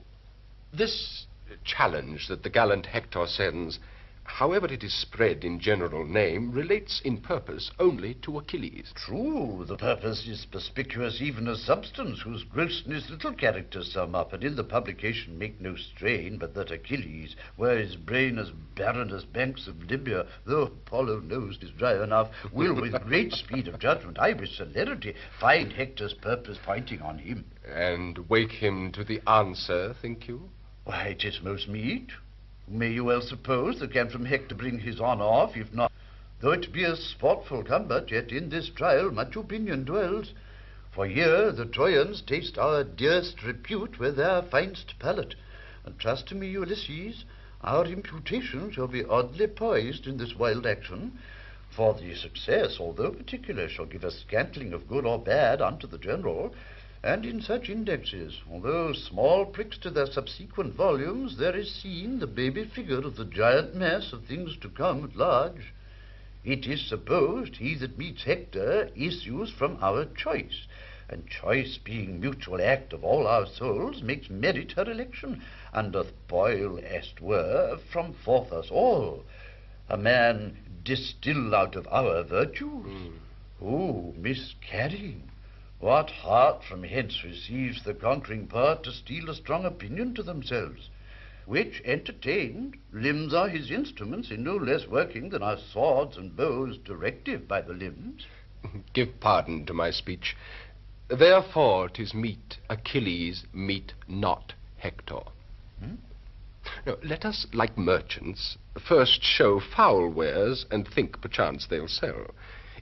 This challenge that the gallant Hector sends, however it is spread in general name, relates in purpose only to Achilles. True, the purpose is perspicuous even as substance, whose grossness little characters sum up, and in the publication make no strain, but that Achilles, were his brain as barren as banks of Libya, though Apollo knows 'tis dry enough, will with great speed of judgment, I with celerity, find Hector's purpose pointing on him. And wake him to the answer, think you? Why, 'tis most meet. May you well suppose that can from Hector bring his honour off, if not, though it be a sportful combat, yet in this trial much opinion dwells. For here the Trojans taste our dearest repute with their finest palate, and trust to me, Ulysses, our imputation shall be oddly poised in this wild action, for the success, although particular, shall give a scantling of good or bad unto the general. And in such indexes, although small pricks to their subsequent volumes, there is seen the baby figure of the giant mass of things to come at large. It is supposed he that meets Hector issues from our choice, and choice being mutual act of all our souls, makes merit her election, and doth boil, as 'twere, from forth us all. A man distill out of our virtues. Oh, miscarrying! What heart from hence receives the conquering part to steal a strong opinion to themselves? Which, entertained, limbs are his instruments in no less working than our swords and bows directive by the limbs. Give pardon to my speech. Therefore 'tis meet Achilles meet not Hector. Now, let us, like merchants, first show foul wares, and think perchance they'll sell.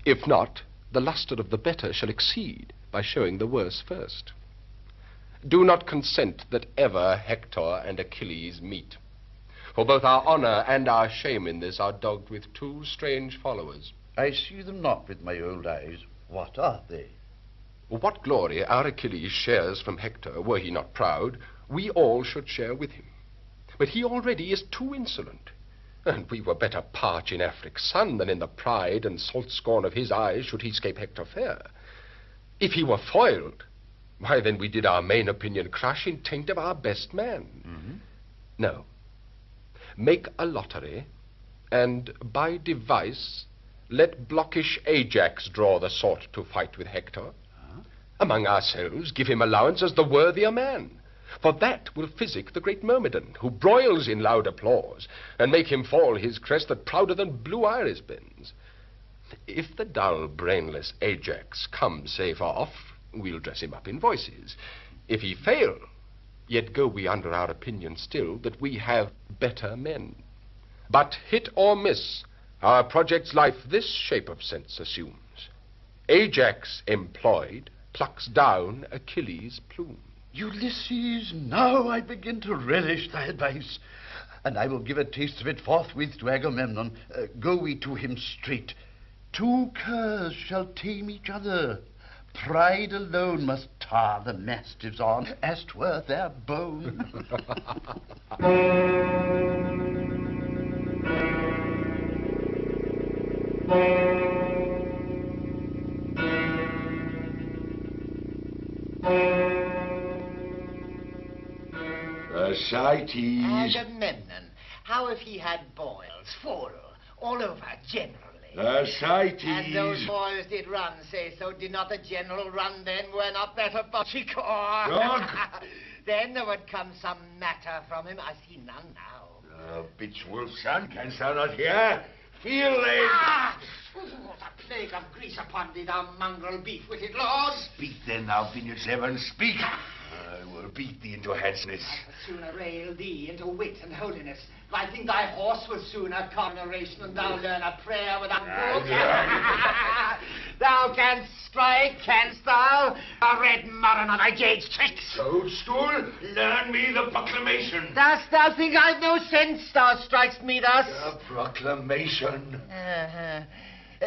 If not, the lustre of the better shall exceed by showing the worse first. Do not consent that ever Hector and Achilles meet, for both our honour and our shame in this are dogged with 2 strange followers. I see them not with my old eyes. What are they? What glory our Achilles shares from Hector, were he not proud, we all should share with him. But he already is too insolent, and we were better parch in Afric's sun than in the pride and salt scorn of his eyes should he scape Hector fair. If he were foiled, why then we did our main opinion crush in taint of our best man. No. Make a lottery, and by device let blockish Ajax draw the sort to fight with Hector. Among ourselves give him allowance as the worthier man, for that will physic the great Myrmidon, who broils in loud applause, and make him fall his crest that prouder than blue iris bends. If the dull, brainless Ajax come safe off, we'll dress him up in voices. If he fail, yet go we under our opinion still that we have better men. But hit or miss, our project's life this shape of sense assumes. Ajax employed plucks down Achilles' plume. Ulysses, now I begin to relish thy advice, and I will give a taste of it forthwith to Agamemnon. Go we to him straight. 2 curs shall tame each other. Pride alone must tar the mastiffs on, as 'twere their bone. Thersites. Agamemnon, how if he had boils, full, all over, generally? Thersites. And those boys did run, say so. Did not the general run then? Were not that a botchicor? Dog. Then there would come some matter from him. I see none now. Bitch wolf son, canst thou not hear? Feel they... Ah! The plague of Greece upon thee, thou mongrel beef-witted lord. Speak then, thou Phineas Evan, speak. I will beat thee into handsomness. I would sooner rail thee into wit and holiness. I think thy horse will sooner coronation than thou learn a prayer without book. Thou canst strike, canst thou? A red murrain on thy jade's tricks. Toadstool, learn me the proclamation. Dost thou think I've no sense, thou strikest me thus? The proclamation.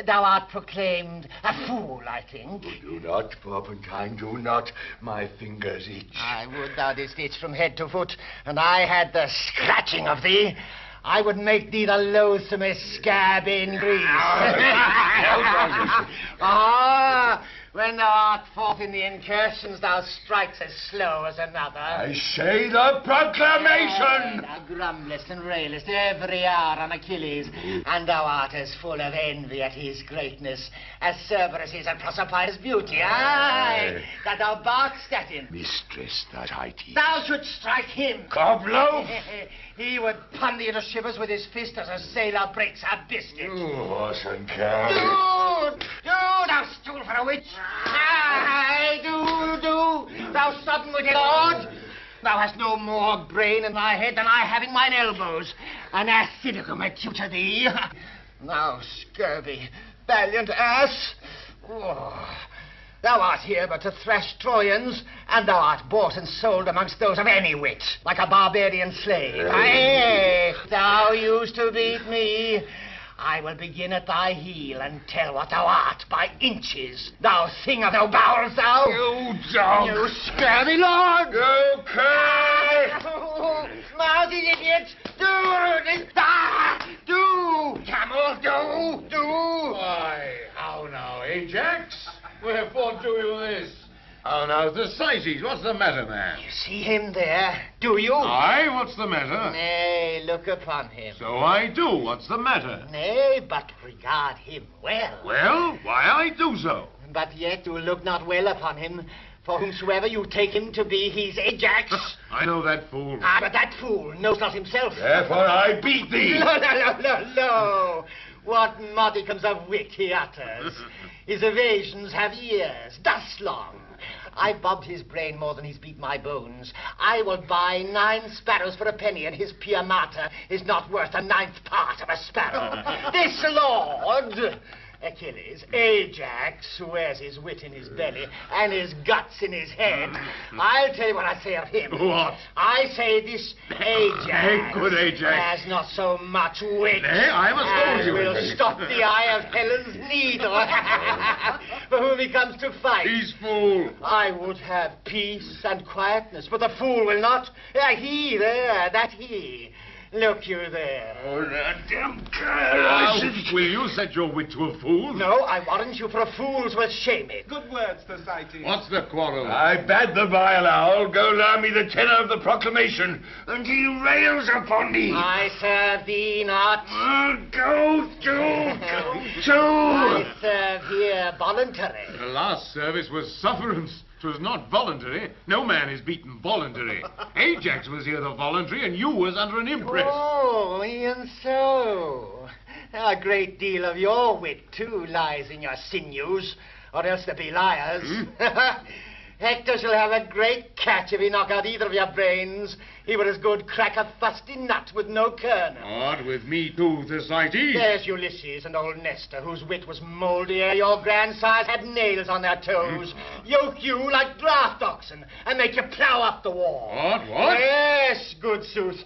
Thou art proclaimed a fool, I think. Do not, Porpentine, do not. My fingers itch. I would thou didst itch from head to foot, and I had the scratching of thee. I would make thee the loathsomest scab in Greece. When thou art forth in the incursions, thou strikes as slow as another. I say the proclamation! Thou grumblest and railest every hour on Achilles, and thou art as full of envy at his greatness as Cerberus is at Proserpina's beauty. Aye, that thou barkst at him. Mistress Thersites. Thou shouldst strike him. Cobloaf! He would pun thee into shivers with his fist as a sailor breaks a biscuit. Horse and cow. Do, thou stool for a witch. Aye, do, thou sudden-witted lord. Thou hast no more brain in thy head than I have in mine elbows. An acidicum acute to thee. Thou scurvy, valiant ass. Oh. Thou art here but to thrash Trojans, and thou art bought and sold amongst those of any wit, like a barbarian slave. Aye, thou used to beat me. I will begin at thy heel and tell what thou art by inches. Thou thing of no bowels, thou! You dog! You scurvy lord! Okay! Mouthy idiot! Do! Camel, do! Why, how now, Ajax? Wherefore do you this? How now, Thersites, what's the matter, man? You see him there, do you? Aye, what's the matter? Nay, look upon him. So I do, what's the matter? Nay, but regard him well. Well, why I do so? But yet do look not well upon him, for whomsoever you take him to be, he's Ajax. I know that fool. Ah, but that fool knows not himself. Therefore I beat thee. No. What modicums of wit he utters. His evasions have ears, dust long. I bobbed his brain more than he's beat my bones. I will buy 9 sparrows for a penny, and his pia mater is not worth a 9th part of a sparrow. This lord, Achilles, Ajax, who wears his wit in his belly and his guts in his head, I'll tell you what I say of him. What? I say this Ajax, Good Ajax has not so much wit Nay, I must hold as you. will stop the eye of Helen's needle. For whom he comes to fight. He's fool. I would have peace and quietness, but the fool will not. He there, that he. Look you there. Oh, that damn cur! Will you set your wit to a fool? No, I warrant you for a fool's worth shaming. Good words, Thersites. What's the quarrel? I bade the vile owl go learn me the tenor of the proclamation, and he rails upon me. I serve thee not. Go to! I serve here voluntary. The last service was sufferance. 'Twas not voluntary. No man is beaten voluntary. Ajax was here the voluntary, and you was under an impress. Oh, e'en so. A great deal of your wit, too, lies in your sinews, or else there be liars. Hector shall have a great catch if he knock out either of your brains. He would as good crack a fusty nut with no kernel. What, with me too, Thersites? There's Ulysses and old Nestor, whose wit was mouldy ere your grandsires had nails on their toes. Yoke you like draft oxen and make you plough up the wall. What? Yes, good sooth.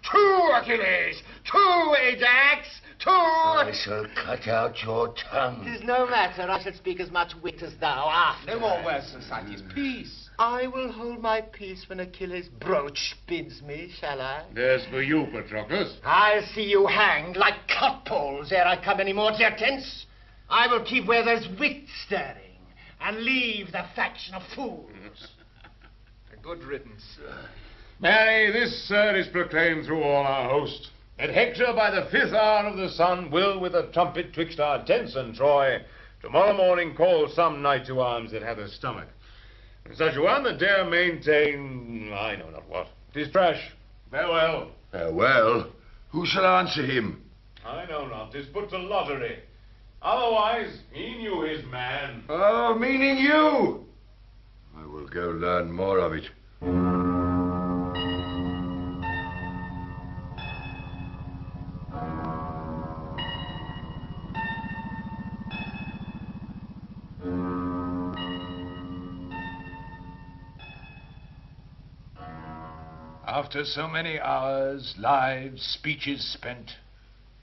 True, Achilles! True, Ajax! True! I shall cut out your tongue. 'Tis no matter. I shall speak as much wit as thou after. No more words, Thersites. Peace. I will hold my peace when Achilles' brooch bids me, shall I? There's for you, Patroclus. I'll see you hanged like cut poles ere I come any more to your tents. I will keep where there's wit stirring and leave the faction of fools. A good riddance. Marry, this, sir, is proclaimed through all our host. And Hector by the 5th hour of the sun will, with a trumpet twixt our tents and Troy, tomorrow morning call some knight to arms that hath a stomach. And such a one that dare maintain, I know not what. 'Tis trash. Farewell. Farewell? Who shall answer him? I know not. 'Tis put to lottery. Otherwise, he knew his man. Oh, meaning you! I will go learn more of it. After so many hours, lives, speeches spent,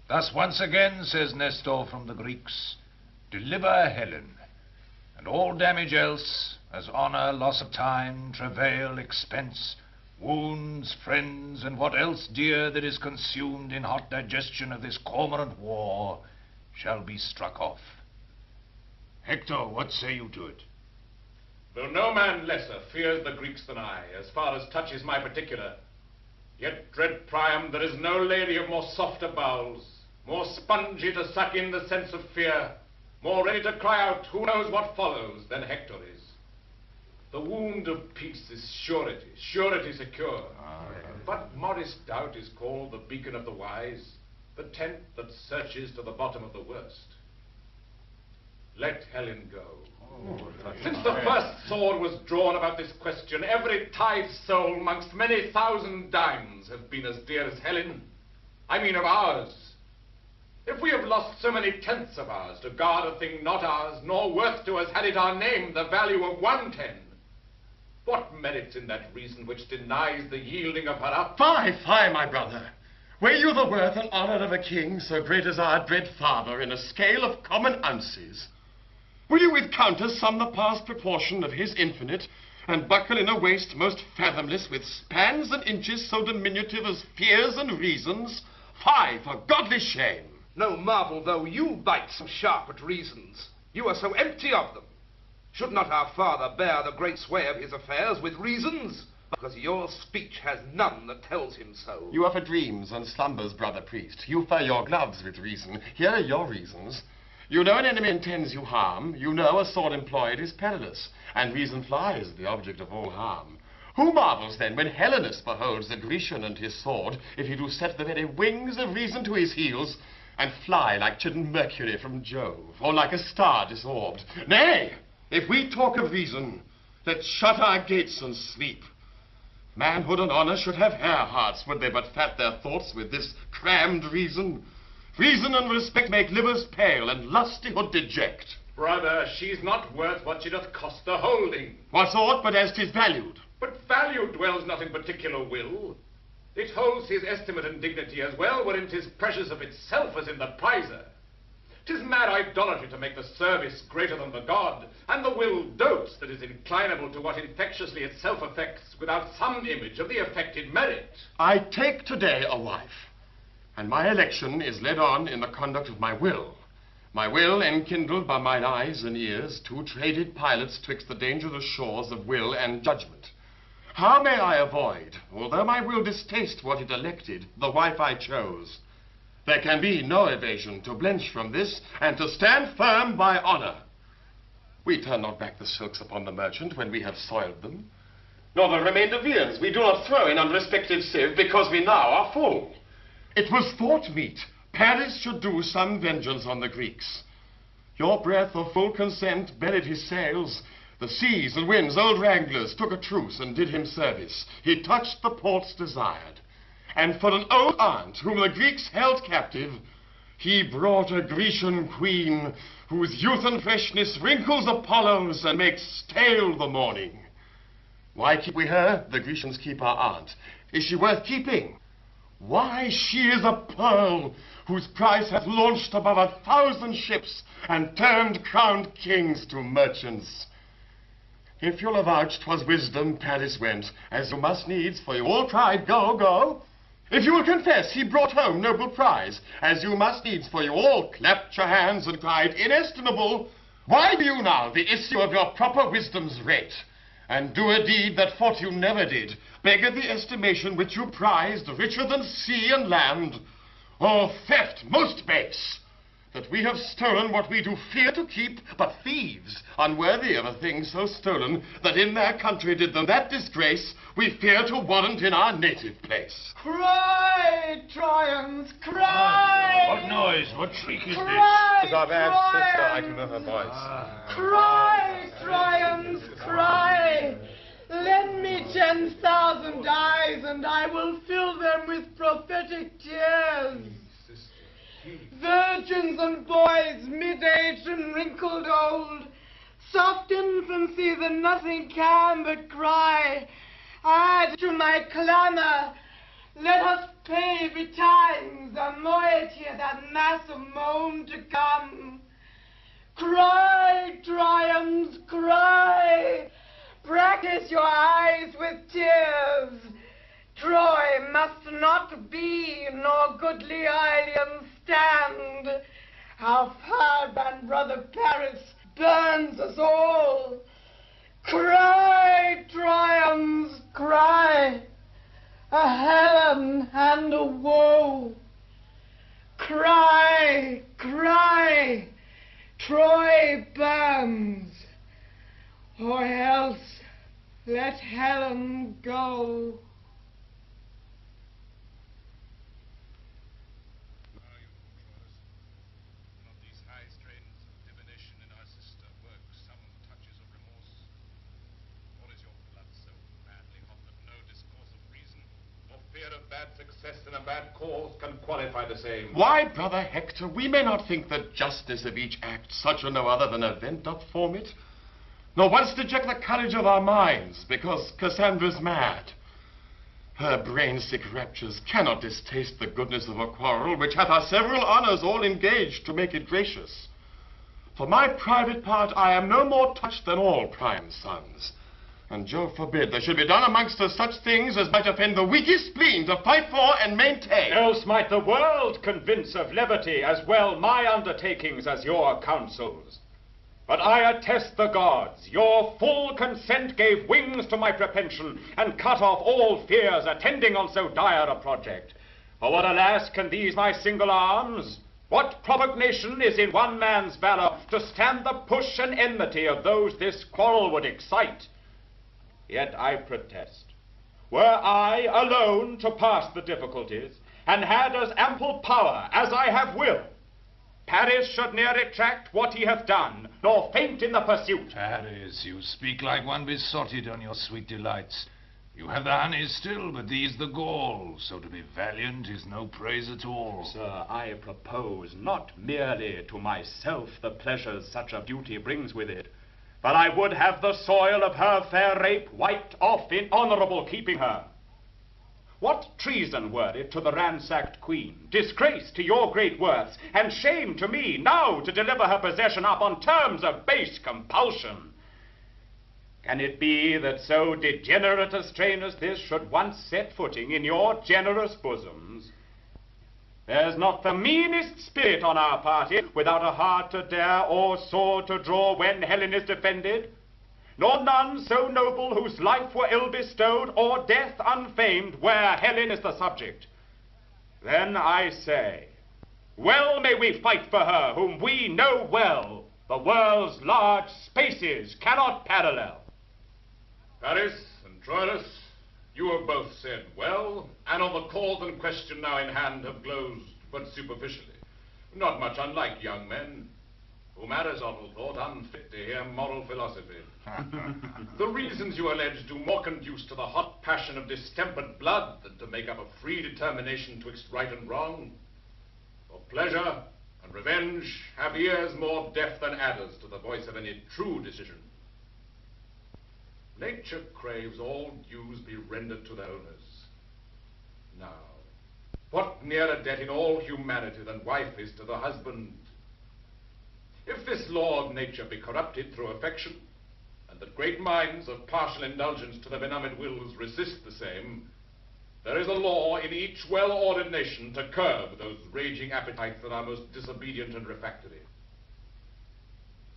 thus once again, says Nestor from the Greeks, deliver Helen, and all damage else, as honor, loss of time, travail, expense, wounds, friends, and what else dear that is consumed in hot digestion of this cormorant war, shall be struck off. Hector, what say you to it? Though no man lesser fears the Greeks than I, as far as touches my particular, yet, dread Priam, there is no lady of more softer bowels, more spongy to suck in the sense of fear, more ready to cry out who knows what follows, than Hector is. The wound of peace is surety, surety secure. But modest doubt is called the beacon of the wise, the tent that searches to the bottom of the worst. Let Helen go. Since the first sword was drawn about this question, every tithe soul amongst many thousand dimes have been as dear as Helen. I mean of ours. If we have lost so many tenths of ours to guard a thing not ours, nor worth to us had it our name, the value of 1/10, what merits in that reason which denies the yielding of her up? Fie, fie, my brother. Weigh you the worth and honor of a king so great as our dread father in a scale of common ounces? Will you with counters sum the past proportion of his infinite, and buckle in a waist most fathomless with spans and inches so diminutive as fears and reasons? Fie, for godly shame! No marvel, though, you bite so sharp at reasons. You are so empty of them. Should not our father bear the great sway of his affairs with reasons? Because your speech has none that tells him so. You are for dreams and slumbers, brother priest. You fur your gloves with reason. Here are your reasons. You know an enemy intends you harm. You know a sword employed is perilous, and reason flies, the object of all harm. Who marvels then when Helenus beholds the Grecian and his sword, if he do set the very wings of reason to his heels, and fly like chidden Mercury from Jove, or like a star disorbed? Nay, if we talk of reason, let's shut our gates and sleep. Manhood and honor should have hare hearts, would they but fat their thoughts with this crammed reason. Reason and respect make livers pale, and lustihood deject. Brother, she's not worth what she doth cost the holding. What's aught but as 'tis valued? But value dwells not in particular will. It holds his estimate and dignity as well wherein 'tis precious of itself as in the prizer. 'Tis mad idolatry to make the service greater than the god, and the will dotes that is inclinable to what infectiously itself affects, without some image of the affected merit. I take today a wife, and my election is led on in the conduct of my will. My will enkindled by mine eyes and ears, two traded pilots twixt the dangerous shores of will and judgment. How may I avoid, although my will distaste what it elected, the wife I chose? There can be no evasion to blench from this, and to stand firm by honor. We turn not back the silks upon the merchant when we have soiled them, nor the remainder viands we do not throw in unrespected sieve, because we now are full. It was thought meet Paris should do some vengeance on the Greeks. Your breath of full consent buried his sails. The seas and winds, old wranglers, took a truce and did him service. He touched the ports desired. And for an old aunt whom the Greeks held captive, he brought a Grecian queen whose youth and freshness wrinkles Apollo's and makes stale the morning. Why keep we her? The Grecians keep our aunt. Is she worth keeping? Why, she is a pearl whose price hath launched above 1,000 ships and turned crowned kings to merchants. If you'll avouch 'twas wisdom Paris went, as you must needs, for you all cried, go, go. If you will confess he brought home noble prize, as you must needs, for you all clapped your hands and cried, inestimable, why do you now the issue of your proper wisdom's rate, and do a deed that fortune never did, beggar the estimation which you prized, richer than sea and land? Oh, theft most base! That we have stolen what we do fear to keep, but thieves, unworthy of a thing so stolen, that in their country did them that disgrace, we fear to warrant in our native place. Cry, Trojans, cry! What noise? What shriek is Cry, this? It is our bad Troy! sister, I can know her voice. Cry, Trojans, cry! Lend me 10,000 eyes, and I will fill them with prophetic tears. Virgins and boys, mid-aged and wrinkled old, soft infancy that nothing can but cry, add to my clamor, let us pay betimes a moiety of that mass of moan to come. Cry, Triumphs, cry, practice your eyes with tears. Troy must not be, nor goodly Ilium stand. Our firebrand brother Paris burns us all. Cry, Triumphs, cry, a Helen and a woe. Cry, cry, Troy burns, or else let Helen go. Bad success in a bad cause can qualify the same. Why, brother Hector, we may not think the justice of each act such or no other than event doth form it, nor once deject the courage of our minds, because Cassandra's mad. Her brain-sick raptures cannot distaste the goodness of a quarrel, which hath our several honors all engaged to make it gracious. For my private part, I am no more touched than all Priam's sons. And Jove forbid there should be done amongst us such things as might offend the weakest spleen to fight for and maintain. Else might the world convince of levity as well my undertakings as your counsels. But I attest the gods, your full consent gave wings to my prepension, and cut off all fears attending on so dire a project. For what, alas, can these my single arms? What prophet nation is in one man's valor to stand the push and enmity of those this quarrel would excite? Yet I protest, were I alone to pass the difficulties, and had as ample power as I have will, Paris should ne'er retract what he hath done, nor faint in the pursuit. Paris, you speak like one besotted on your sweet delights. You have the honey still, but these the gall, so to be valiant is no praise at all. Sir, I propose not merely to myself the pleasures such a beauty brings with it, but I would have the soil of her fair rape wiped off in honorable keeping her. What treason were it to the ransacked queen, disgrace to your great worths, and shame to me now to deliver her possession up on terms of base compulsion? Can it be that so degenerate a strain as this should once set footing in your generous bosoms? There's not the meanest spirit on our party without a heart to dare or sword to draw when Helen is defended, nor none so noble whose life were ill bestowed or death unfamed where Helen is the subject. Then I say, well may we fight for her whom we know well the world's large spaces cannot parallel. Paris and Troilus, you have both said well, and on the cause and question now in hand have glozed but superficially, not much unlike young men, who Aristotle thought unfit to hear moral philosophy. The reasons you allege do more conduce to the hot passion of distempered blood than to make up a free determination twixt right and wrong. For pleasure and revenge have ears more deaf than adders to the voice of any true decision. Nature craves all dues be rendered to their owners. Now, what nearer debt in all humanity than wife is to the husband? If this law of nature be corrupted through affection, and that great minds of partial indulgence to their benumbed wills resist the same, there is a law in each well-ordered nation to curb those raging appetites that are most disobedient and refractory.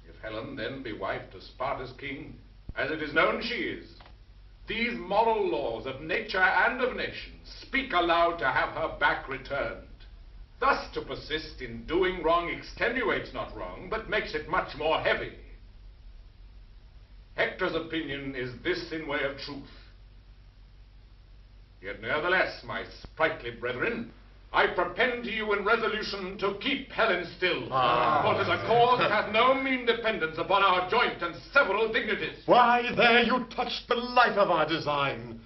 If Helen then be wife to Sparta's king, as it is known she is, these moral laws of nature and of nations speak aloud to have her back returned. Thus to persist in doing wrong extenuates not wrong, but makes it much more heavy. Hector's opinion is this in way of truth. Yet nevertheless, my sprightly brethren, I propend to you in resolution to keep Helen still. For 'tis a cause that hath no mean dependence upon our joint and several dignities. Why, there you touched the life of our design.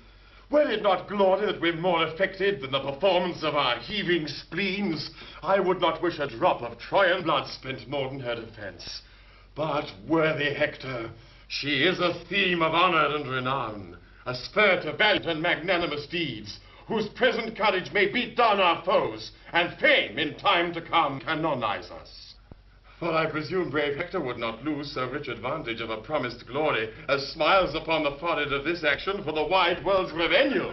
Were it not glory that we're more affected than the performance of our heaving spleens, I would not wish a drop of Trojan blood spent more than her defense. But, worthy Hector, she is a theme of honor and renown, a spur to valiant and magnanimous deeds, whose present courage may beat down our foes, and fame in time to come canonize us. For I presume brave Hector would not lose so rich advantage of a promised glory as smiles upon the forehead of this action for the wide world's revenue.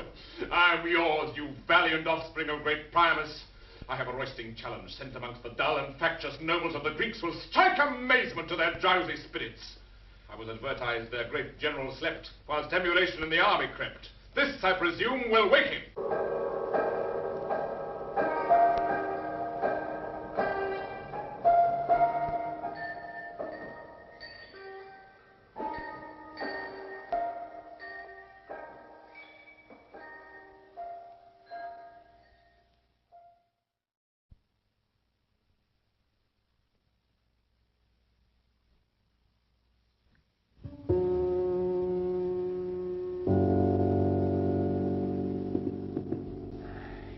I'm yours, you valiant offspring of great Priamus. I have a roisting challenge sent amongst the dull and factious nobles of the Greeks will strike amazement to their drowsy spirits. I was advertised their great general slept, whilst emulation in the army crept. This, I presume, will wake him.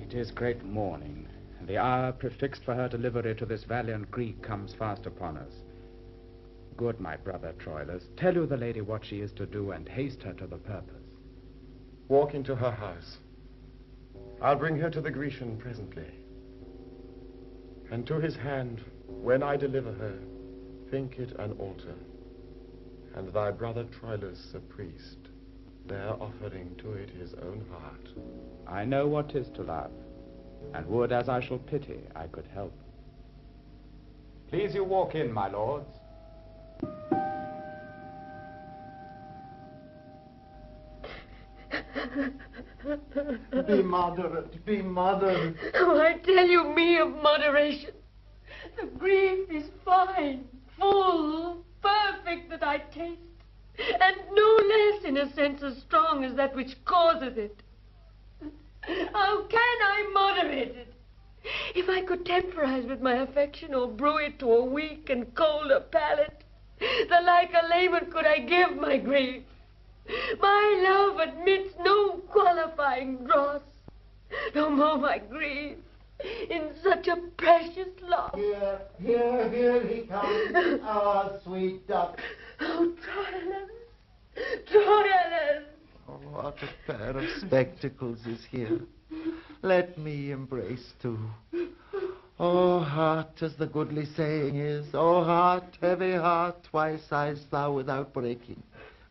It is great morning, and the hour prefixed for her delivery to this valiant Greek comes fast upon us. Good, my brother Troilus, tell you the lady what she is to do, and haste her to the purpose. Walk into her house. I'll bring her to the Grecian presently. And to his hand, when I deliver her, think it an altar, and thy brother Troilus a priest, there offering to it his own heart. I know what 'tis to love, and would, as I shall pity, I could help. Please you walk in, my lords. Be moderate, be moderate. Oh, I tell you, me of moderation. The grief is fine, full, perfect that I taste, and no less in a sense as strong as that which causes it. How can I moderate it? If I could temporize with my affection or brew it to a weak and colder palate, the like a layman could I give my grief. My love admits no qualifying dross, no more my grief in such a precious loss. Here he comes, our sweet duck. Oh, Troilus, Troilus! Oh, what a pair of spectacles is here. Let me embrace too. Oh, heart, as the goodly saying is, oh, heart, heavy heart, why sighest thou without breaking?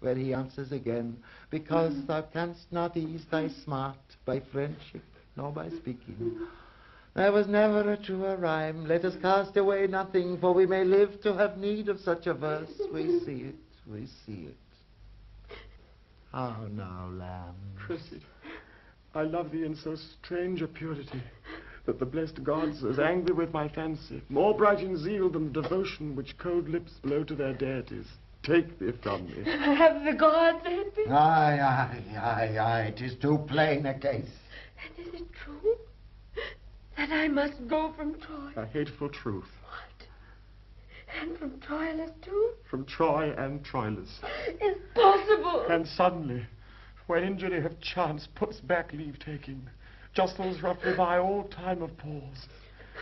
Where he answers again, because thou canst not ease thy smart by friendship, nor by speaking. There was never a truer rhyme. Let us cast away nothing, for we may live to have need of such a verse. We see it, we see it. How now, lamb? Cressida, I love thee in so strange a purity, that the blessed gods, as angry with my fancy, more bright in zeal than the devotion which cold lips blow to their deities, take thee from me. Have the gods hit me? Aye, 'tis too plain a case. And is it true that I must go from Troy? A hateful truth. What? And from Troilus too? From Troy and Troilus. It's possible. And suddenly, when injury of chance puts back leave-taking, jostles roughly by all time of pause,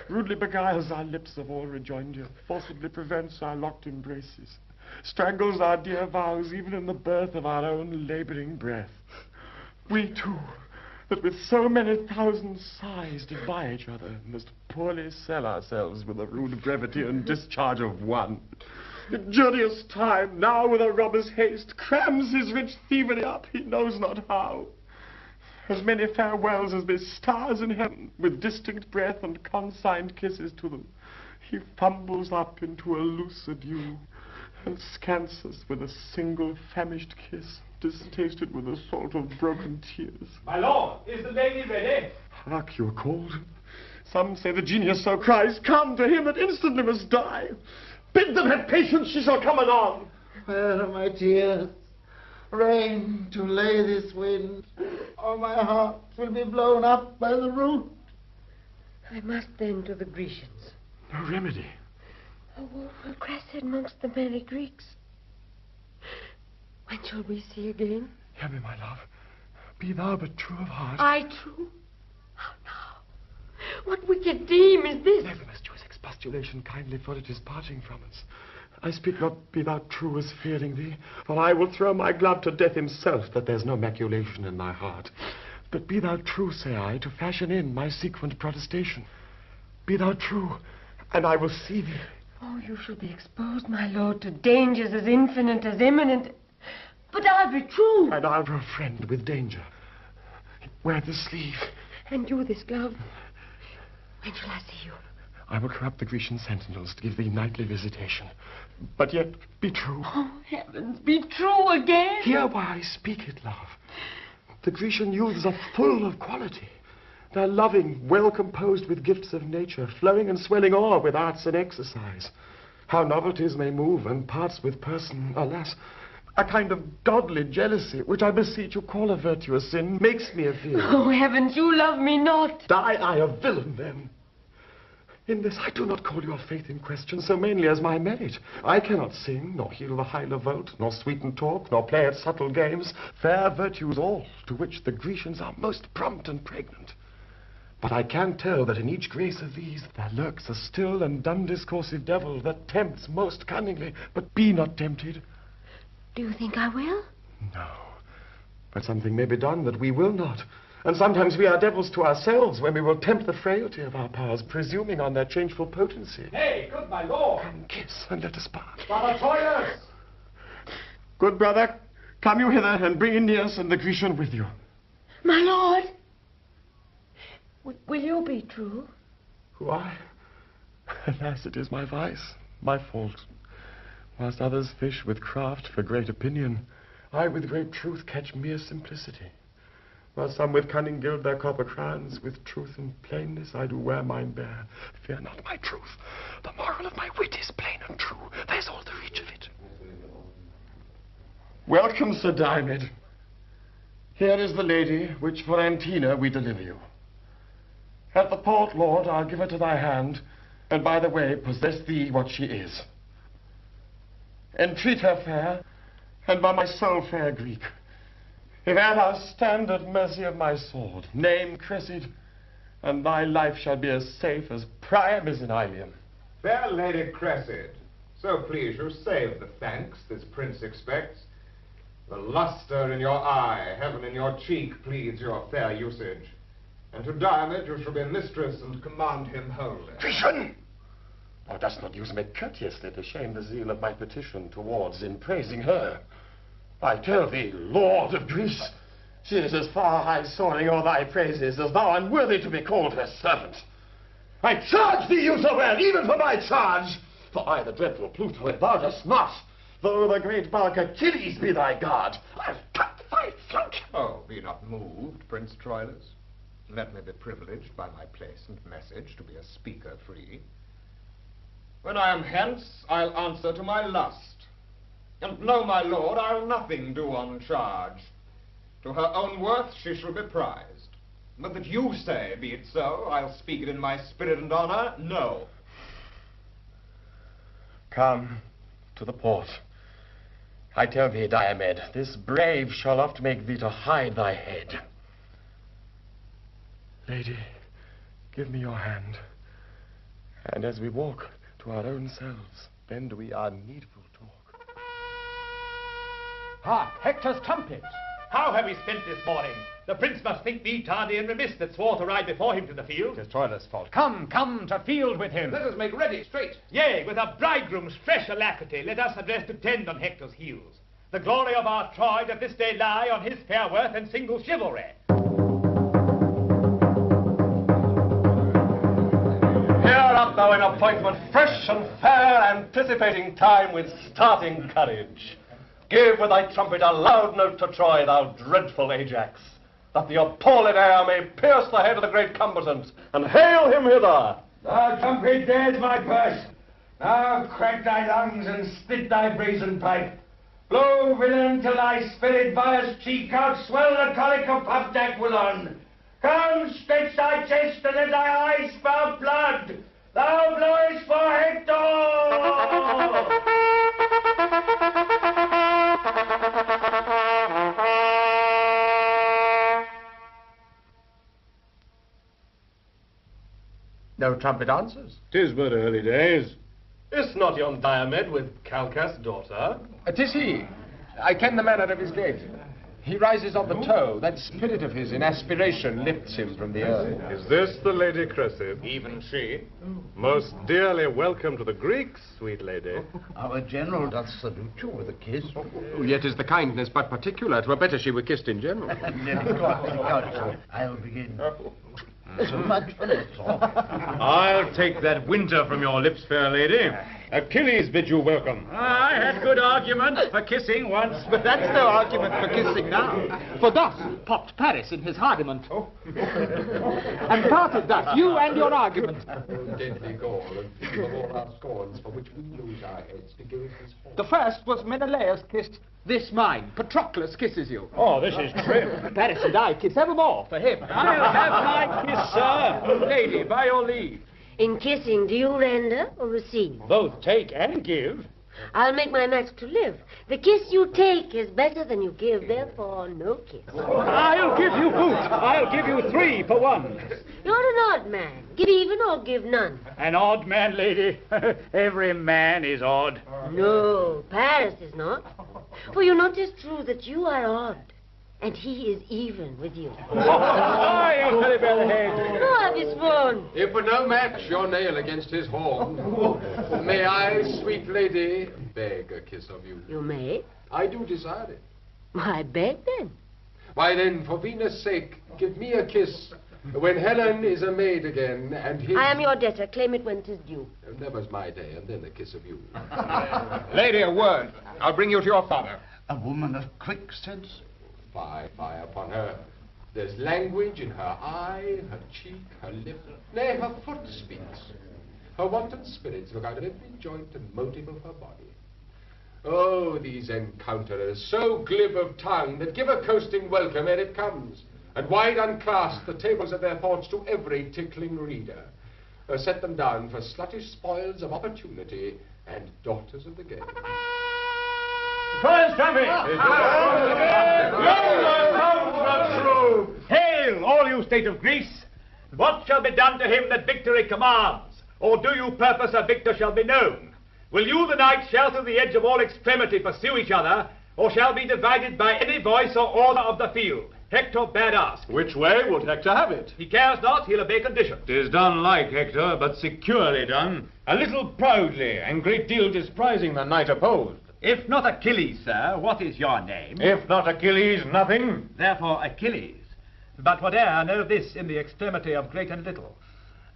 rudely beguiles our lips of all rejoinder, forcibly prevents our locked embraces, strangles our dear vows even in the birth of our own labouring breath. We two, that with so many thousand sighs did buy each other, must poorly sell ourselves with the rude brevity and discharge of one. Injurious time, now with a robber's haste, crams his rich thievery up, he knows not how. As many farewells as be stars in heaven, with distinct breath and consigned kisses to them, he fumbles up into a loose adieu, and scants us with a single famished kiss, distasted with the salt of broken tears. My lord, is the lady ready? Hark, you are called. Some say the genius so cries, come to him that instantly must die. Bid them have patience, she shall come anon. Where are my tears? Rain to lay this wind, or my heart will be blown up by the root. I must then to the Grecians. No remedy. A woeful crescent amongst the many Greeks. When shall we see again? Hear me, my love. Be thou but true of heart. I true? How now? What wicked theme is this? Never must use expostulation kindly, for it is parting from us. I speak not be thou true as fearing thee, for I will throw my glove to death himself, that there's no maculation in thy heart. But be thou true, say I, to fashion in my sequent protestation. Be thou true, and I will see thee. Oh, you shall be exposed, my lord, to dangers as infinite as imminent. But I'll be true. And I'll grow friend with danger. Wear this sleeve. And you this glove. When shall I see you? I will corrupt the Grecian sentinels to give thee nightly visitation. But yet, be true. Oh, heavens, be true again. Hear why I speak it, love. The Grecian youths are full of quality. They're loving, well composed with gifts of nature, flowing and swelling o'er with arts and exercise. How novelties may move, and parts with person, alas, a kind of godly jealousy, which I beseech you call a virtuous sin, makes me afeard. Oh, heavens, you love me not. Die I a villain, then. In this I do not call your faith in question so mainly as my merit. I cannot sing, nor heal the high lavote, nor sweeten talk, nor play at subtle games, fair virtues all, to which the Grecians are most prompt and pregnant. But I can tell that in each grace of these there lurks a still and undiscoursive devil that tempts most cunningly, but be not tempted. Do you think I will? No, but something may be done that we will not. And sometimes we are devils to ourselves when we will tempt the frailty of our powers, presuming on their changeful potency. Hey, good my lord. Come, kiss, and let us part. Brother Troilus. Good brother, come you hither, and bring Aeneas and the Grecian with you. My lord. Will you be true? Who I? Alas, it is my vice, my fault. Whilst others fish with craft for great opinion, I with great truth catch mere simplicity. While some with cunning gild their copper crowns, with truth and plainness I do wear mine bare. Fear not my truth. The moral of my wit is plain and true. There's all the reach of it. Welcome, Sir Diomed. Here is the lady, which for Antina we deliver you. At the port, Lord, I'll give her to thy hand, and by the way possess thee what she is. Entreat her fair, and by my soul, fair Greek, if e'er thou stand at mercy of my sword, name Cressida, and thy life shall be as safe as Priam is in Ilium. Fair Lady Cressida, so please you save the thanks this prince expects. The luster in your eye, heaven in your cheek, pleads your fair usage. And to Diomed you shall be mistress and command him wholly. Grecian! Thou dost not use me courteously to shame the zeal of my petition towards in praising her. I tell thee, Lord of Greece, she is as far high soaring o'er thy praises as thou unworthy to be called her servant. I charge thee use her well, even for my charge, for I, the dreadful Pluto, if thou dost not, though the great bulk Achilles be thy guard, I'll cut thy throat. Oh, be not moved, Prince Troilus. Let me be privileged by my place and message to be a speaker free. When I am hence, I'll answer to my lust. And know, my lord, I'll nothing do on charge. To her own worth she shall be prized. But that you say, be it so, I'll speak it in my spirit and honor, no. Come to the port. I tell thee, Diomed, this brave shall oft make thee to hide thy head. Lady, give me your hand, and as we walk to our own selves, bend we our needful talk. Hark, Hector's trumpet! How have we spent this morning? The prince must think me tardy and remiss that swore to ride before him to the field. 'Tis Troilus' fault. Come, come, to field with him. Let us make ready, straight. Yea, with a bridegroom's fresh alacrity, let us address to tend on Hector's heels. The glory of our Troy doth this day lie on his fair worth and single chivalry. Here art thou in appointment, fresh and fair, anticipating time with starting courage. Give with thy trumpet a loud note to Troy, thou dreadful Ajax. that the appalled air may pierce the head of the great combatant, and hail him hither. Thou trumpet, there's my purse. Now crack thy lungs and spit thy brazen pipe. Blow, villain, till thy spirit vio's cheek out, swell the colic of puffed aquilon. Come, stretch thy chest and let thy eyes spout blood. Thou blowest for Hector! No trumpet answers. 'Tis but early days. Is not yon Diomed with Calchas' daughter? 'Tis he. I ken the manner of his gait. He rises on the toe. That spirit of his in aspiration lifts him from the earth. Is this the Lady Cressida? Even she. Most dearly welcome to the Greeks, sweet lady. Our general doth salute you with a kiss. Oh, yet is the kindness but particular. 'Twere better she were kissed in general. I'll begin. So much for that talk. I'll take that winter from your lips, fair lady. Achilles bid you welcome. I had good argument for kissing once, but that's no argument for kissing now. For thus popped Paris in his argument. And parted thus, you and your argument. Deadly gall and feel of all our scorns for which we lose our heads to give his horn. The first was Menelaus kissed. This mine, Patroclus kisses you. Oh, this is trim. Paris and I kiss evermore for him. I'll have my kiss, sir. Lady, by your leave. In kissing, do you render or receive? Both take and give. I'll make my match to live. The kiss you take is better than you give, therefore no kiss. I'll give you boot. I'll give you 3 for 1. You're an odd man. Give even or give none. An odd man, lady. Every man is odd. No, Paris is not. For you notice true that you are odd, and he is even with you. I am very bad head. Who have you sworn? If for no match your nail against his horn, may I, sweet lady, beg a kiss of you? You may. I do desire it. Why, beg then. Why then, for Venus' sake, give me a kiss when Helen is a maid again, and his... I am your debtor. Claim it when 'tis due. Never's my day, and then a kiss of you. Lady, a word. I'll bring you to your father. A woman of quick sense. Fie upon her. There's language in her eye, her cheek, her lip, nay, her foot speaks. Her wanton spirits look out of every joint and motive of her body. Oh, these encounterers, so glib of tongue, that give a coasting welcome ere it comes, and wide unclasp the tables of their thoughts to every tickling reader. Set them down for sluttish spoils of opportunity and daughters of the game. Troilus trumpet! Hail, all you state of Greece! What shall be done to him that victory commands? Or do you purpose a victor shall be known? Will you, the knights, shall to the edge of all extremity pursue each other, or shall be divided by any voice or order of the field? Hector bade ask. Which way would Hector have it? He cares not, he'll obey conditions. 'Tis done like Hector, but securely done. A little proudly, and great deal despising the knight opposed. If not Achilles, sir, what is your name? If not Achilles, nothing. Therefore Achilles. But whate'er, know this in the extremity of great and little.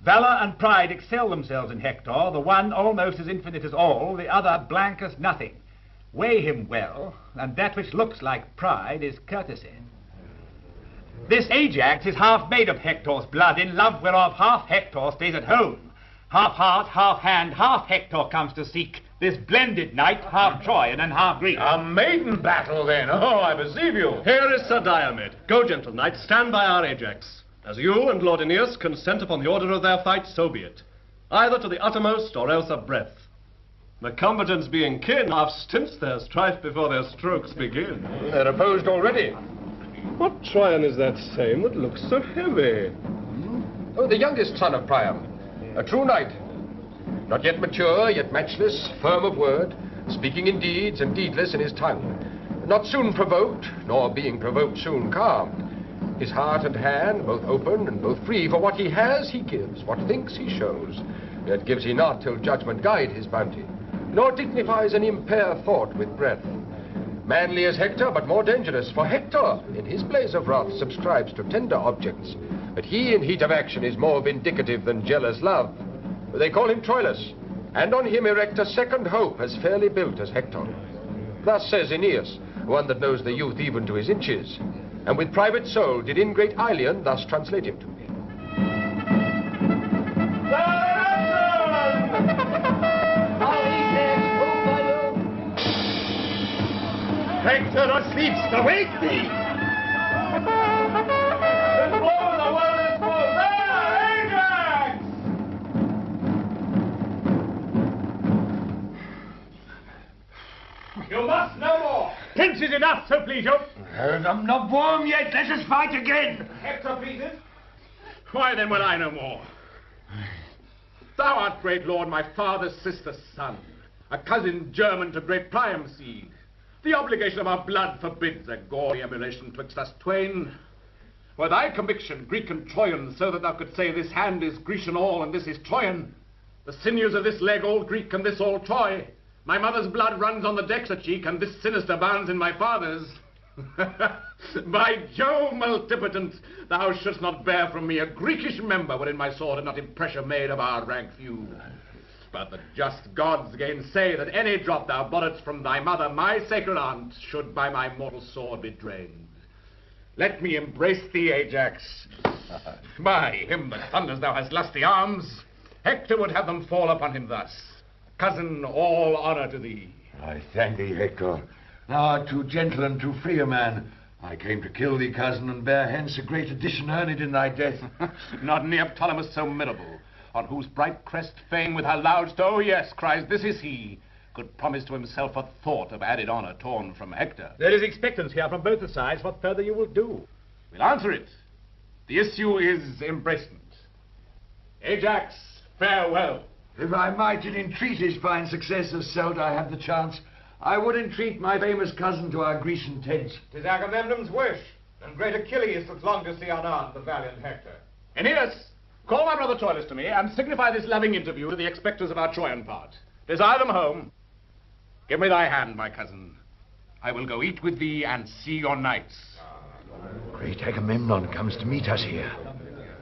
Valour and pride excel themselves in Hector, the one almost as infinite as all, the other blank as nothing. Weigh him well, and that which looks like pride is courtesy. This Ajax is half made of Hector's blood, in love whereof half Hector stays at home. Half heart, half hand, half Hector comes to seek. This blended knight, half Troyan and half Greek. A maiden battle, then. Oh, I perceive you. Here is Sir Diomed. Go, gentle knight, stand by our Ajax. As you and Lord Aeneas consent upon the order of their fight, so be it. Either to the uttermost, or else a breath. The combatants being kin, half stints their strife before their strokes begin. They're opposed already. What Troyan is that same that looks so heavy? Oh, the youngest son of Priam. A true knight. Not yet mature, yet matchless, firm of word, speaking in deeds and deedless in his tongue. Not soon provoked, nor being provoked soon calmed. His heart and hand both open and both free, for what he has he gives, what thinks he shows. Yet gives he not till judgment guide his bounty, nor dignifies an impaired thought with breath. Manly as Hector, but more dangerous, for Hector, in his blaze of wrath, subscribes to tender objects, but he in heat of action is more vindicative than jealous love. They call him Troilus, and on him erect a second hope as fairly built as Hector. Thus says Aeneas, one that knows the youth even to his inches. and with private soul did ingrate Ilion thus translate him to me. Hector, thou sleepst, awake thee! You must know more. Prince is enough, so please you. I'm not warm yet. Let us fight again. Hector pleases. Why then will I no more? Thou art, great lord, my father's sister's son, a cousin German to great Priam seed. The obligation of our blood forbids a gory emulation twixt us twain. Were thy conviction Greek and Trojan, so that thou couldst say this hand is Grecian all and this is Trojan, the sinews of this leg all Greek and this all Troy, my mother's blood runs on the dexter cheek and this sinister bounds in my father's. By Jove, multipotent, thou shouldst not bear from me a Greekish member wherein my sword had not impressure made of our rank feud. But the just gods gainsay that any drop thou borrowedst from thy mother, my sacred aunt, should by my mortal sword be drained. Let me embrace thee, Ajax. By him that thunders, thou hast lusty arms. Hector would have them fall upon him thus. Cousin, all honor to thee. I thank thee, Hector. Thou art too gentle and too free a man. I came to kill thee, cousin, and bear hence a great addition earned in thy death. Not Neoptolemus so mirable, on whose bright crest fame with her loud oh yes, cries, this is he, could promise to himself a thought of added honor torn from Hector. There is expectance here from both the sides. What further you will do? We'll answer it. The issue is embracement. Ajax, farewell. If I might in entreaties find success as seld I have the chance, I would entreat my famous cousin to our Grecian tents. 'Tis Agamemnon's wish, and great Achilles doth long to see unarmed the valiant Hector. Aeneas, call my brother Troilus to me, and signify this loving interview to the expectors of our Trojan part. Desire them home. Give me thy hand, my cousin. I will go eat with thee and see your knights. Great Agamemnon comes to meet us here.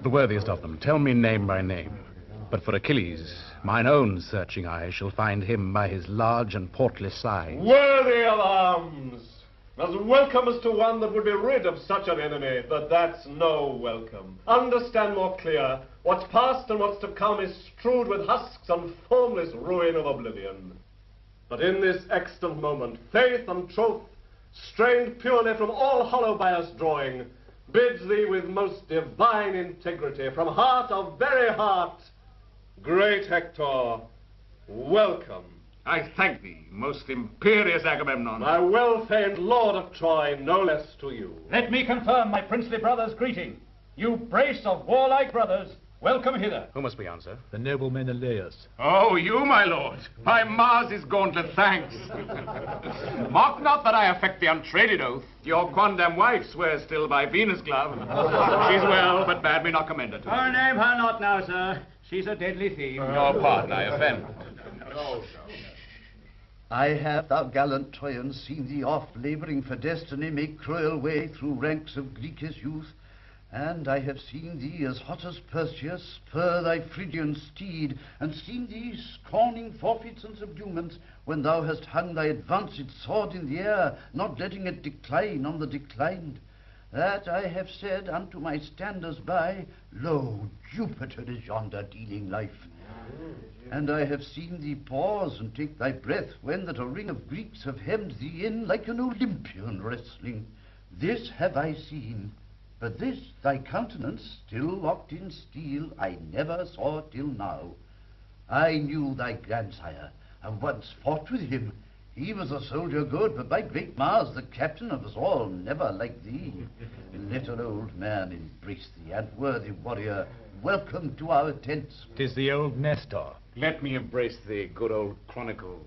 The worthiest of them, tell me name by name. But for Achilles, mine own searching eye shall find him by his large and portly side. Worthy of arms, as welcome as to one that would be rid of such an enemy, but that's no welcome. Understand more clear, what's past and what's to come is strewed with husks and formless ruin of oblivion. But in this extant moment, faith and truth, strained purely from all hollow bias drawing, bids thee with most divine integrity, from heart of very heart, great Hector, welcome. I thank thee, most imperious Agamemnon. My well-famed lord of Troy, no less to you. Let me confirm my princely brother's greeting. You brace of warlike brothers, welcome hither. Who must we answer? The noble Menelaus. Oh, you, my lord. By Mars is gauntlet thanks. Mark not that I affect the untraded oath. Your quondam wife swears still by Venus' glove. She's well, but bade me not commend her to Oh, name her not now, sir. She's a deadly thief. Your pardon, I offend. I have, thou gallant Trojan, seen thee oft labouring for destiny, make cruel way through ranks of Greekish youth, and I have seen thee as hot as Perseus spur thy Phrygian steed, and seen thee scorning forfeits and subduments when thou hast hung thy advanced sword in the air, not letting it decline on the declined. That I have said unto my standers by, lo, Jupiter is yonder dealing life. And I have seen thee pause and take thy breath when that a ring of Greeks have hemmed thee in like an Olympian wrestling. This have I seen, but this thy countenance, still locked in steel, I never saw till now. I knew thy grandsire, and once fought with him. He was a soldier good, but by great Mars, the captain of us all, never like thee. Let an old man embrace thee, and worthy warrior, welcome to our tents. 'Tis the old Nestor. Let me embrace thee, good old chronicle,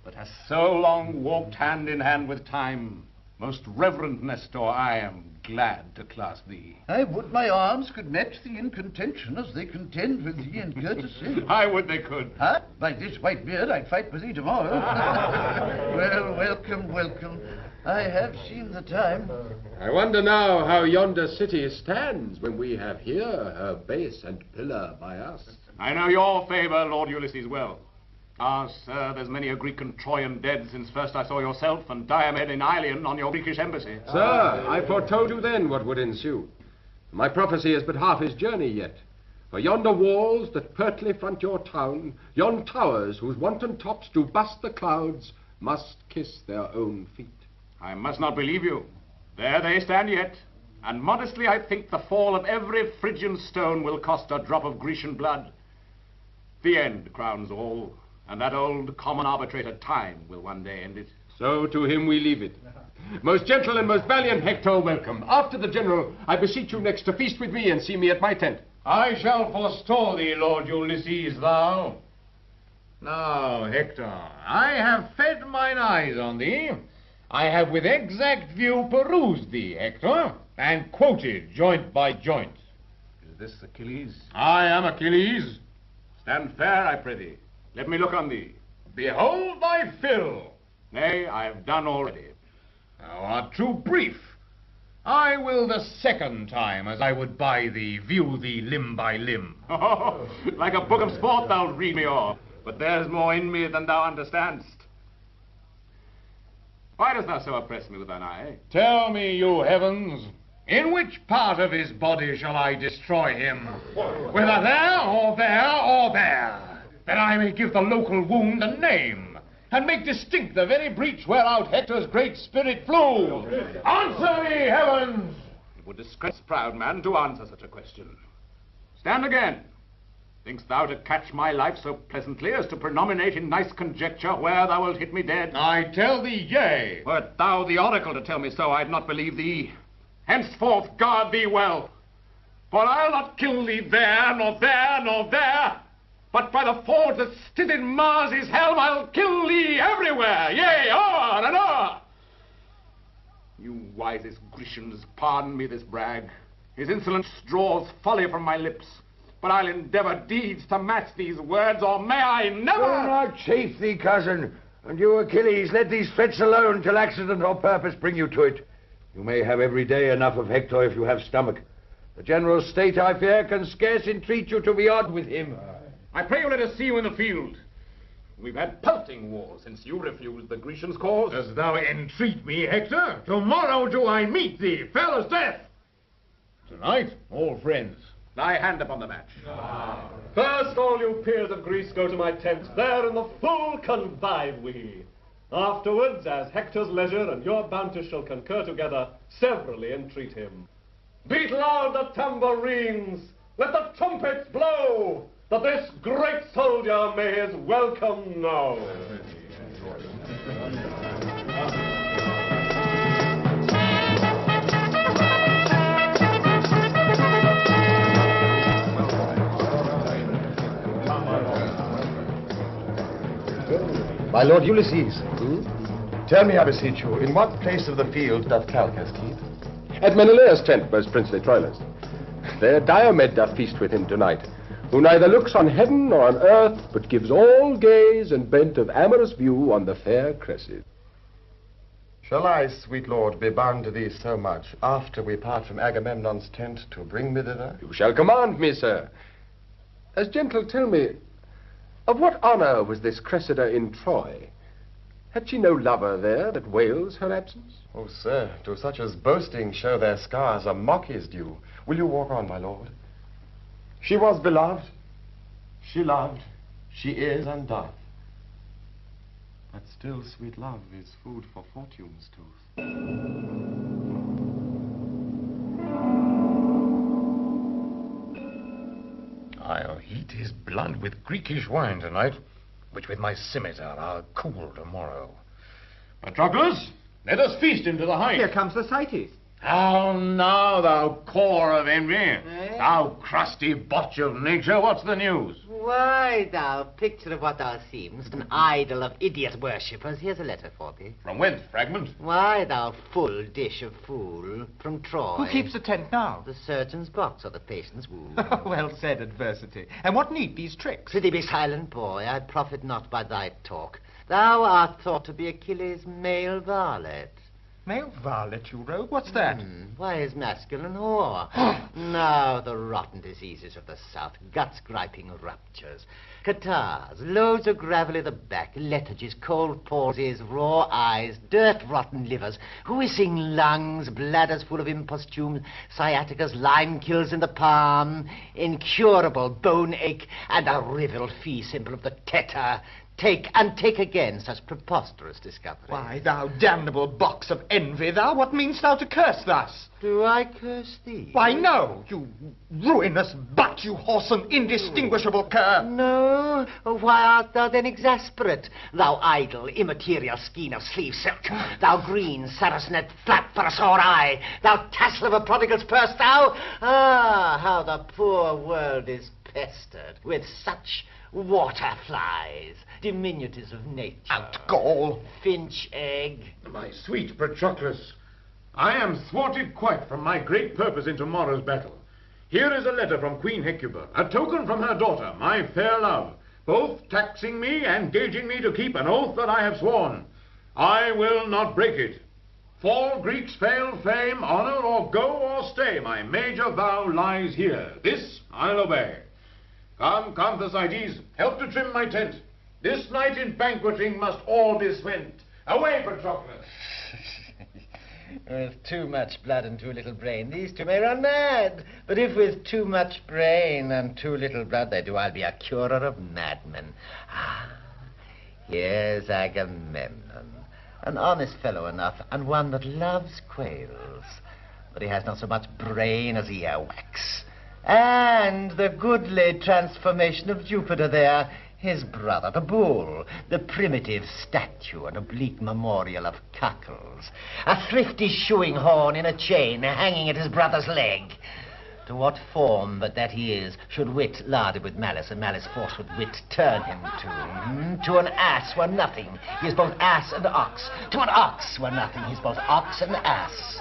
that has so long walked hand in hand with time. Most reverend Nestor, I am glad to clasp thee. I would my arms could match thee in contention as they contend with thee in courtesy. I would they could. Ah, by this white beard I'd fight with thee tomorrow. Well, welcome, welcome. I have seen the time. I wonder now how yonder city stands when we have here her base and pillar by us. I know your favor, Lord Ulysses, well. Ah, sir, there's many a Greek and Trojan dead since first I saw yourself and Diomedes in Ilion on your Greekish embassy. Sir, I foretold you then what would ensue. My prophecy is but half his journey yet. For yonder walls that pertly front your town, yon towers whose wanton tops do bust the clouds, must kiss their own feet. I must not believe you. There they stand yet, and modestly I think the fall of every Phrygian stone will cost a drop of Grecian blood. The end crowns all, and that old common arbitrator Time will one day end it. So to him we leave it. Most gentle and most valiant Hector, welcome. After the general, I beseech you next to feast with me and see me at my tent. I shall forestall thee, Lord Ulysses, thou. Now, Hector, I have fed mine eyes on thee. I have with exact view perused thee, Hector, and quoted joint by joint. Is this Achilles? I am Achilles. Stand fair, I prithee. Let me look on thee. Behold thy fill. Nay, I have done already. Thou art too brief. I will the second time, as I would by thee, view thee limb by limb. Oh, like a book of sport thou'lt read me o'er, but there's more in me than thou understandst. Why dost thou so oppress me with thine eye? Tell me, you heavens, in which part of his body shall I destroy him? Whether there, or there, or there, that I may give the local wound a name, and make distinct the very breach whereout Hector's great spirit flew. Answer me, heavens! It would disgrace a proud man to answer such a question. Stand again. Think'st thou to catch my life so pleasantly as to prenominate in nice conjecture where thou wilt hit me dead? I tell thee, yea. Wert thou the oracle to tell me so, I'd not believe thee. Henceforth guard thee well, for I'll not kill thee there, nor there, nor there, but by the forge that stood in Mars' helm, I'll kill thee everywhere, yea, o'er and o'er. You wisest Grecians, pardon me this brag. His insolence draws folly from my lips, but I'll endeavor deeds to match these words, or may I never... Do not chafe thee, cousin, and you, Achilles, let these threats alone till accident or purpose bring you to it. You may have every day enough of Hector if you have stomach. The general state, I fear, can scarce entreat you to be odd with him. I pray you let us see you in the field. We've had pelting war since you refused the Grecians' cause. Dost thou entreat me, Hector? Tomorrow do I meet thee, fell as death. Tonight, all friends. Thy hand upon the match. First, all you peers of Greece go to my tent. There in the full convive we. Afterwards, as Hector's leisure and your bounty shall concur together, severally entreat him. Beat loud the tambourines, let the trumpets blow, that this great soldier may his welcome know. My lord Ulysses, tell me, I beseech you, in what place of the field doth Calchas keep? At Menelaus' tent, most princely Troilus. There Diomedes doth feast with him tonight, who neither looks on heaven nor on earth, but gives all gaze and bent of amorous view on the fair Cressida. Shall I, sweet lord, be bound to thee so much, after we part from Agamemnon's tent, to bring me thither? You shall command me, sir. As gentle, tell me, of what honor was this Cressida in Troy? Had she no lover there that wails her absence? Oh, sir, to such as boasting show their scars, a mock is due. Will you walk on, my lord? She was beloved, she loved, she is and doth. But still sweet love is food for fortune's tooth. I'll heat his blood with Greekish wine tonight, which with my scimitar I'll cool tomorrow. Patroclus, let us feast into the height. Here comes Thersites. How now, thou core of envy? Thou crusty botch of nature, what's the news? Why, thou picture of what thou seemst, an idol of idiot worshippers, here's a letter for thee. From whence, fragment? Why, thou full dish of fool, from Troy. Who keeps the tent now? The surgeon's box or the patient's wound. Well said, adversity. And what need these tricks? Prithee be silent, boy. I profit not by thy talk. Thou art thought to be Achilles' male varlet. Male varlet, you rogue? What's that? Why is masculine whore? Now the rotten diseases of the south, guts-griping ruptures, catarrhs, loads of gravel in the back, lethargies, cold palsies, raw eyes, dirt-rotten livers, wheezing lungs, bladders full of imposthumes, sciaticas, lime kills in the palm, incurable bone ache, and a rivel fee symbol of the tetter. Take and take again such preposterous discoveries. Why, thou damnable box of envy, thou, what meanst thou to curse thus? Do I curse thee? Why, no, you ruinous butt, you whoreson, indistinguishable cur. No? Why art thou then exasperate, thou idle, immaterial skein of sleeve silk, thou green sarcenet flap for a sore eye, thou tassel of a prodigal's purse, thou? Ah, how the poor world is pestered with such water flies, diminutives of nature. Outgall! Finch egg. My sweet Patroclus, I am thwarted quite from my great purpose in tomorrow's battle. Here is a letter from Queen Hecuba, a token from her daughter, my fair love, both taxing me and gaging me to keep an oath that I have sworn. I will not break it. Fall, Greeks, fail, fame, honor, or go or stay, my major vow lies here. This I'll obey. Come, come, Thersites, help to trim my tent. This night in banqueting must all be spent. Away, Patroclus! With too much blood and too little brain, these two may run mad. But if with too much brain and too little blood they do, I'll be a curer of madmen. Ah, here's Agamemnon. An honest fellow enough, and one that loves quails. But he has not so much brain as earwax. And the goodly transformation of Jupiter there, his brother, the bull, the primitive statue, an oblique memorial of cockles, a thrifty shoeing horn in a chain hanging at his brother's leg. To what form but that he is, should wit larded with malice, and malice forced with wit turn him to? To an ass were nothing, he is both ass and ox. To an ox were nothing, he is both ox and ass.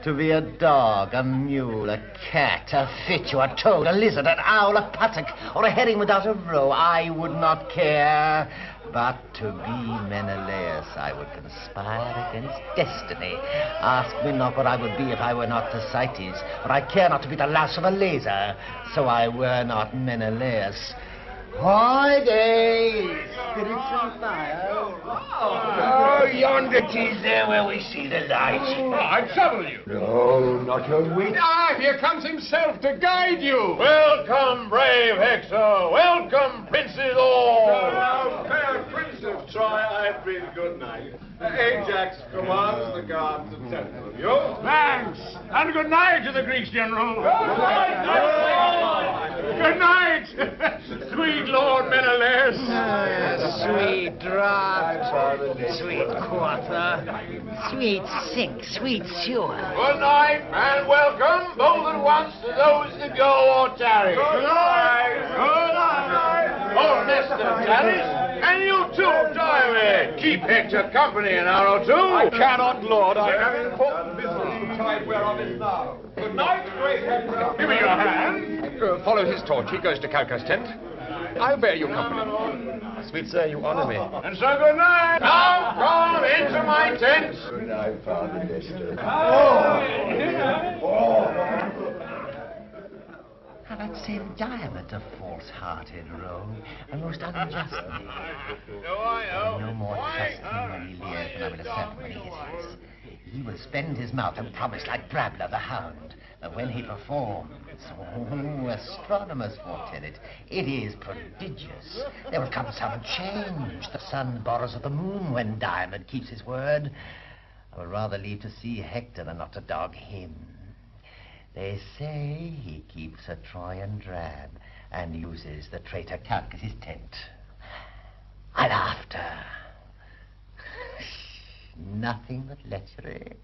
To be a dog, a mule, a cat, a fish, or a toad, a lizard, an owl, a puttock, or a herring without a roe, I would not care. But to be Menelaus, I would conspire against destiny. Ask me not what I would be if I were not Thersites, for I care not to be the louse of a laser, so I were not Menelaus. Hoy day, spirits and fire. Oh, yonder 'tis there where we see the light. I trouble you. No, not your wit. Ah, here comes himself to guide you. Welcome, brave Hector. Welcome, princes all. Now, fair prince of Troy, I bid good night. Ajax commands the guard to tend of you. Thanks, and good night to the Greeks, General. Good night. Sweet Lord Menelaus. Sweet draught, sweet quater, sweet sink, sweet sewer. Good night, and welcome, both at once, to those that go or tarry. Good night. Good night. Oh, Nestor, tarries. And you too, Diane. Keep Hector company an hour or two. I cannot, Lord. I have important business to tide whereof is now. Good night, great Hector. Give me your hand. Follow his torch. He goes to Calchas' tent. I'll bear you company. Sweet sir, you honor me. And so good night. Now come into my tent. Good night, Father Nestor. That same Diomedes, a false-hearted rogue, a most unjust man. No more trust him when he lives than I will accept when he hisses. He will spend his mouth and promise like Brabler the hound, but when he performs, astronomers foretell it, it is prodigious. There will come some change. The sun borrows of the moon when Diomedes keeps his word. I would rather leave to see Hector than not to dog him. They say he keeps a Trojan drab and uses the traitor Calchas' his tent. And after, nothing but lechery,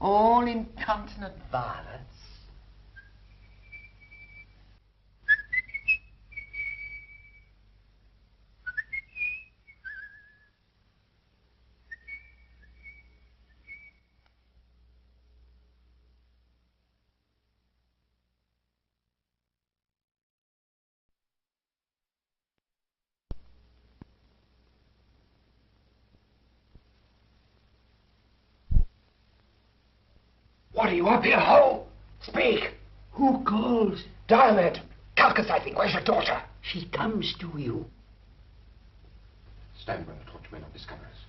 all incontinent violence. What are you up here, ho? Speak. Who calls? Diomed. Calchas, I think. Where's your daughter? She comes to you. Stand where the torch may not discover us.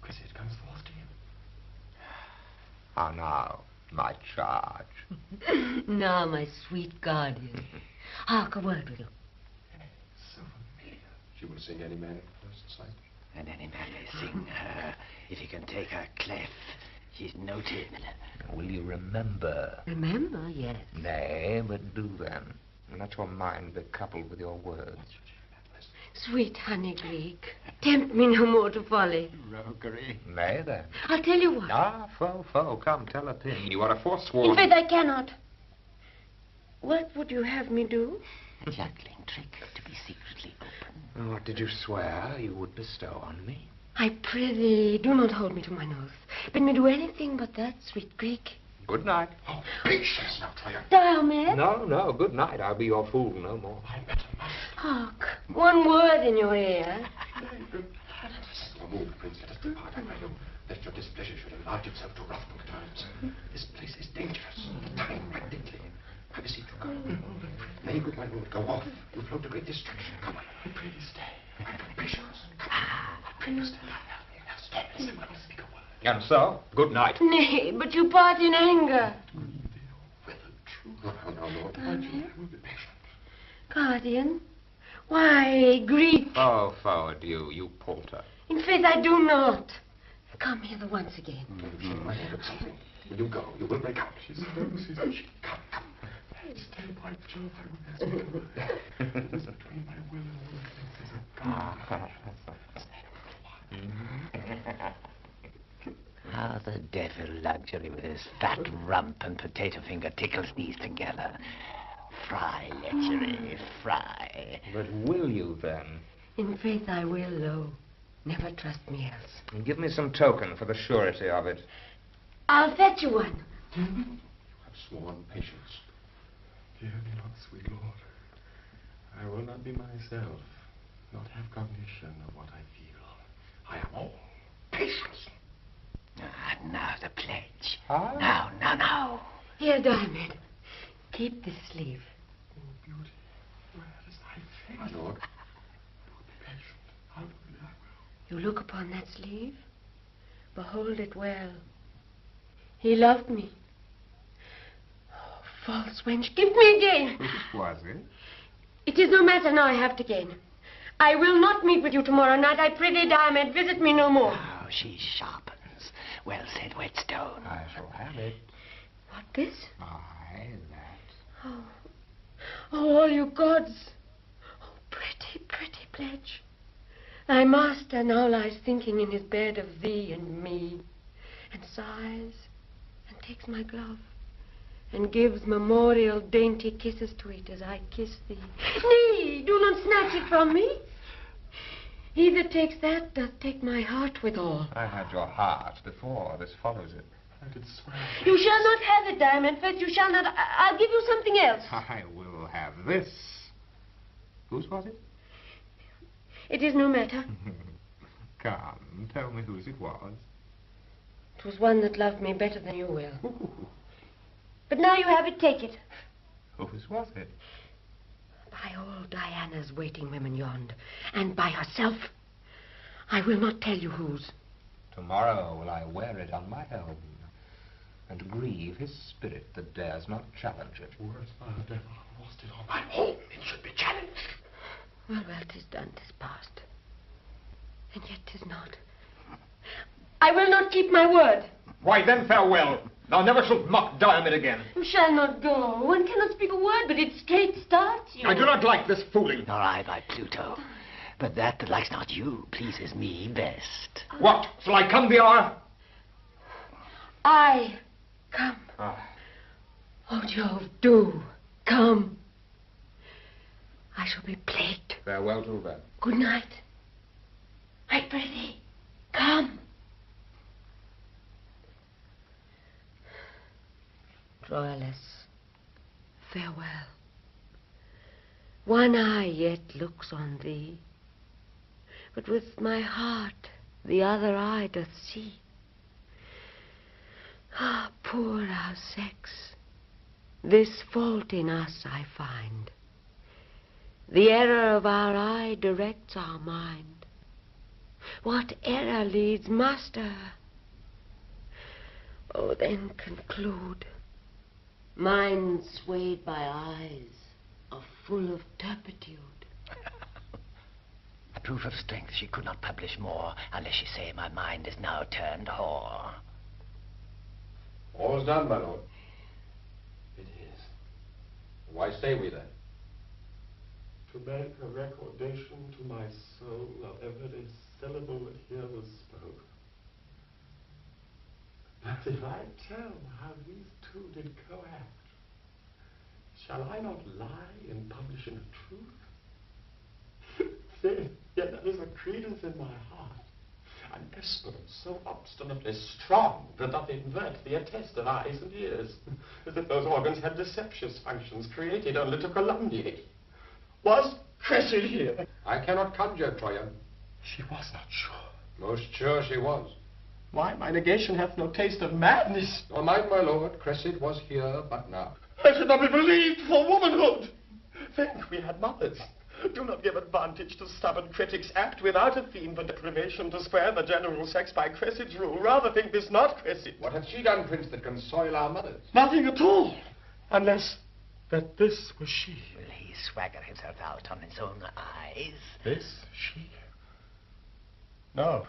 Cressida comes forth to you. How now, my charge? Now, my sweet guardian. Hark, a word with you. So familiar. She will sing any man at first sight. And any man may sing her, if he can take her clef. She's noted. Will you remember? Remember, yes. Nay, but do then. And let your mind be coupled with your words. Sweet honey Greek, tempt me no more to folly. Roguery. Nay, then. I'll tell you what. Ah, foe, come, tell a thing. You are a forsworn. In faith, I cannot. What would you have me do? A juggling trick to be secretly open. What did you swear you would bestow on me? I prithee, do not hold me to mine oath. Bid me do anything but that, sweet Greek. Good night. Oh, patience now, Priam. Diomed? No, good night. I'll be your fool no more. Hark, one word in your ear. Move, Prince, let us depart, I pray you. Lest your displeasure should enlarge itself to rough times. This place is dangerous. Time right deadly. I beseech you, go. Nay, good my lord, go off. You float to great destruction. Come on. I pray you stay. I pray patience. Come on. I pray you stay. Stop. Someone must speak a word. And so, good night. Nay, but you part in anger. Now, Lord, I will be patient. Guardian, why, Greek? Oh, forward you palter. In faith, I do not. Come hither once again. My lord, at something. Will you go? You will break out. She's come. Stay, by Jove, I will ask you. It is between my will and all things. How the devil luxury with his fat rump and potato finger tickles these together. Fry, lechery, fry. But will you, then? In faith, I will, though. Never trust me else. And give me some token for the surety of it. I'll fetch you one. You have sworn patience. Hear me not, sweet lord. I will not be myself, not have cognition of what I feel. I am all patience. Now the pledge. Ah. Now. Here, Diomed. Keep this sleeve. Oh, beauty, where is thy faith? My lord, I will be patient. I will. You look upon that sleeve. Behold it well. He loved me. Oh, false wench, give me again. Whose was it? It is no matter now, I have to gain. I will not meet with you tomorrow night. I prithee, Diomed, visit me no more. Oh, she sharpens. Well said, Whetstone. I shall have it. What, this? Aye, that. Oh, all you gods. Oh, pretty, pretty pledge. Thy master now lies thinking in his bed of thee and me, and sighs, and takes my glove, and gives memorial dainty kisses to it as I kiss thee. Nay, do not snatch it from me. He that takes that doth take my heart withal. I had your heart before. This follows it. I did swear. You shall not have it, Diamond. First, you shall not. I'll give you something else. I will have this. Whose was it? It is no matter. Come, tell me whose it was. It was one that loved me better than you will. But now you have it, take it. Whose was it? By old Diana's waiting women yond, and by herself. I will not tell you whose. Tomorrow will I wear it on my helm, and grieve his spirit that dares not challenge it. Worse by the devil, lost it on my home, it should be challenged. Well, 'tis done, 'tis past. And yet 'tis not. I will not keep my word. Why, then farewell. Thou never shalt mock Diomed again. You shall not go. One cannot speak a word, but it straight starts you. I do not like this fooling. Nor I, by Pluto. But that likes not you pleases me best. What? Shall I come the hour? I come. Oh, Jove, do come. I shall be plagued. Farewell till then. Good night. I pray thee, come. Troilus, farewell. One eye yet looks on thee, but with my heart the other eye doth see. Ah, poor our sex. This fault in us I find. The error of our eye directs our mind. What error leads master? Oh, then conclude. Minds swayed by eyes are full of turpitude. A proof of strength she could not publish more, unless she say my mind is now turned whore. All's done, my lord. It is. Why stay we then? To make a recordation to my soul of every syllable that here was spoke. But if I tell how these two did coact, shall I not lie in publishing the truth? Yet there is a credence in my heart, an esperance so obstinately strong that doth invert the attest of eyes and ears, as if those organs had deceptious functions created only to calumniate. Was Cressida here? I cannot conjure, Troyan. She was not sure. Most sure she was. Why, my negation hath no taste of madness. Nor mind, my lord, Cressida was here but now. I should not be believed for womanhood. Think we had mothers. Do not give advantage to stubborn critics apt without a theme for deprivation to square the general sex by Cressida's rule. Rather think this not Cressida. What hath she done, Prince, that can soil our mothers? Nothing at all, unless that this was she. Will he swagger himself out on his own eyes? This she? No,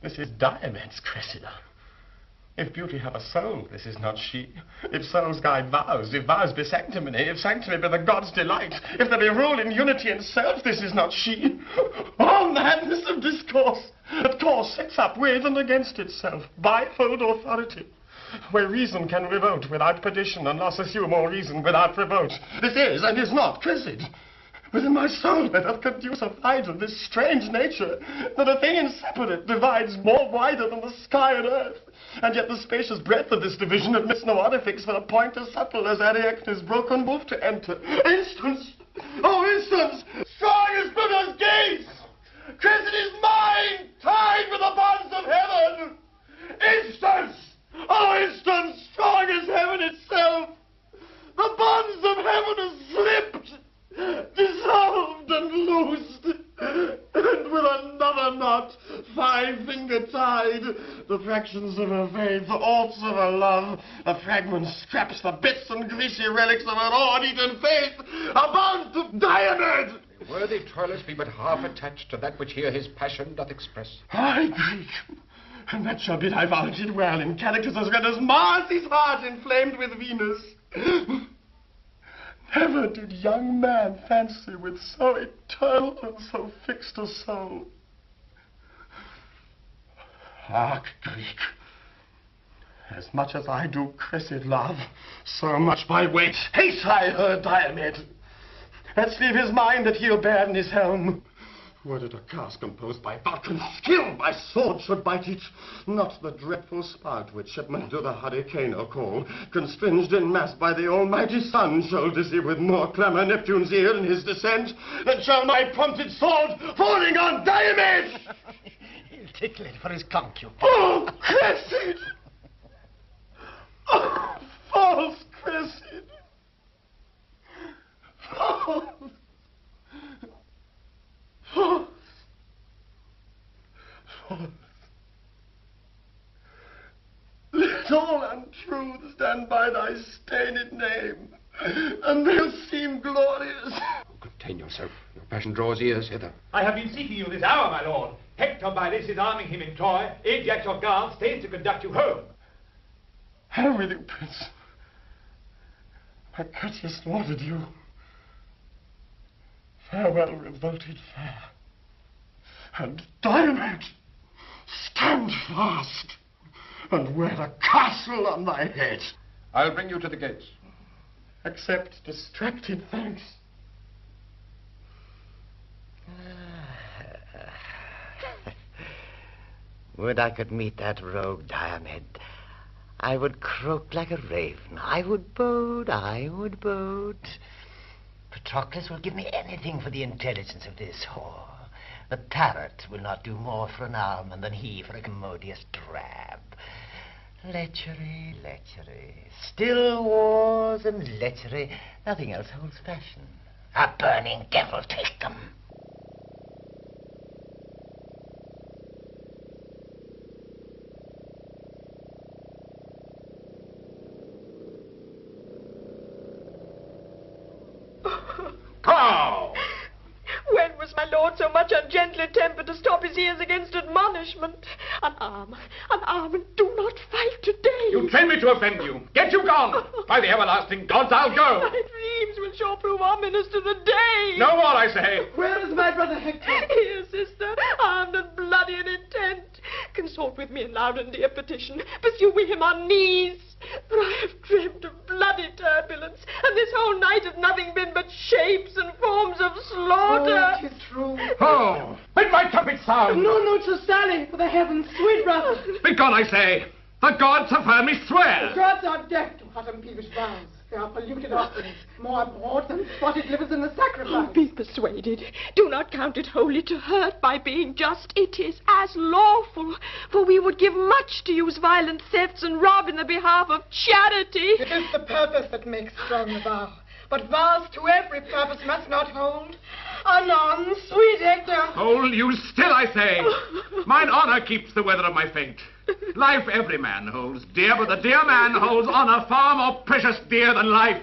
this is Diomedes, Cressida. If beauty have a soul, this is not she. If souls guide vows, if vows be sanctimony, if sanctimony be the god's delight, if there be rule in unity in self, this is not she. Oh, madness of discourse! That course sets up with and against itself, bifold authority. Where reason can revolt without perdition, and loss assume all reason without revolt. This is and is not Cressida. Within my soul there doth conduce a fight of this strange nature, that a thing inseparate divides more wider than the sky and earth, and yet the spacious breadth of this division admits no artifice for a point as subtle as Ariadne's broken wolf to enter. Instance! Oh, instance! Strong as Buddha's gaze! Cressida is mine, tied with the bonds of heaven! Instance! Oh, instance! Strong as heaven itself! The bonds of heaven have slipped! Dissolved and loosed, and with another knot, 5-finger tied, the fractions of her faith, the orts of her love, the fragments, scraps, the bits and greasy relics of her odd-eaten faith, are bound to Diomedes! The worthy Troilus be but half attached to that which here his passion doth express. Ay, Greek, and that shall be divulged well in characters as red as Mars' his heart inflamed with Venus. Never did young man fancy with so eternal and so fixed a soul. Ah, Greek, as much as I do Cressida love, so much my weight hate I her Diomed. Let's leave his mind that he'll bear in his helm. Were it a cast composed by Vulcan's skill, my sword should bite it, not the dreadful spout which shipmen to the hurricano call, constringed in mass by the almighty sun, shall deceive with more clamour Neptune's ear in his descent, than shall my prompted sword falling on Diomedes! He'll tickle it for his concubine. Oh, Cressida! Oh, false Cressida! False! False! False! Let all untruth stand by thy stained name, and they'll seem glorious. Contain yourself. Your passion draws ears hither. I have been seeking you this hour, my lord. Hector by this is arming him in Troy. Ajax your guard stays to conduct you home. Home with you, Prince. My courteous lord adieu. Farewell, revolted fair. And Diomed, stand fast, and wear a castle on thy head. I'll bring you to the gates. Accept distracted thanks. Would I could meet that rogue Diomed. I would croak like a raven. I would boat. Patroclus will give me anything for the intelligence of this whore. The parrot will not do more for an almond than he for a commodious drab. Lechery, lechery. Still wars and lechery. Nothing else holds fashion. A burning devil take them. How? When was my lord so much ungently tempered to stop his ears against admonishment? Unarm, and do not fight today. You train me to offend you. Get you gone. By the everlasting gods, I'll go. My dreams will sure prove ominous to the day. No more, I say. Where is my brother Hector? Here, sister, armed and bloody in intent. Consort with me in loud and dear petition. Pursue we him on knees. For I have dreamt of bloody turbulence, and this whole night has nothing been but shapes and forms of slaughter. Oh, 'tis true. Oh, bid my trumpet sound. No, to Sally, for the heavens, sweet brother. Begone, I say. The gods have heard me swear. The gods are deaf to hot and peevish vows. They are polluted offerings, more abhorred than spotted livers in the sacrifice. Be persuaded. Do not count it wholly to hurt by being just. It is as lawful, for we would give much to use violent thefts and rob in the behalf of charity. It is the purpose that makes strong the vow. But vows to every purpose must not hold. Anon, sweet Hector. Hold you still, I say. Mine honor keeps the weather of my fate. Life every man holds dear, but the dear man holds honor far more precious dear than life.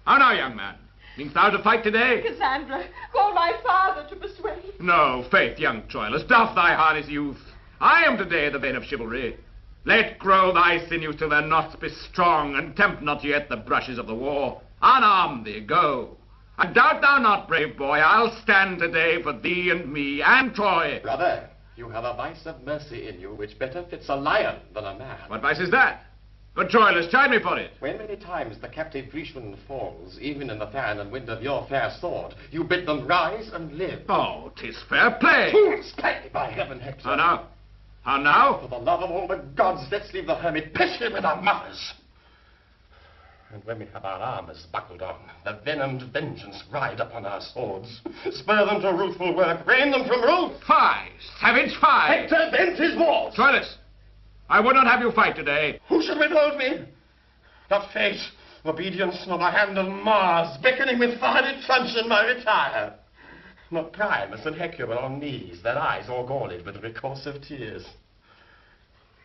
How now, young man? Meanst thou to fight today? Cassandra, call thy father to persuade. No, faith, young Troilus, doff thy harness youth. I am today the vein of chivalry. Let grow thy sinews till their knots be strong, and tempt not yet the brushes of the war. Unarm thee, go. And doubt thou not, brave boy, I'll stand today for thee and me and Troy. Brother, you have a vice of mercy in you which better fits a lion than a man. What vice is that? But Troilus, chide me for it. When many times the captive Grecian falls, even in the fan and wind of your fair sword, you bid them rise and live. Oh, 'tis fair play. Fool's play, by heaven, Hector. How now? How now? For the love of all the gods, let's leave the hermit pissing with our mothers. And when we have our armors buckled on, the venomed vengeance ride upon our swords. Spur them to ruthful work, rein them from ruth. Fie, savage, fie. Hector bent his walls. Troilus, I would not have you fight today. Who should withhold me? Not fate, obedience, nor the hand of Mars, beckoning with fiery truncheon my retire. Not Primus and Hecuba on knees, their eyes all galled with recursive tears.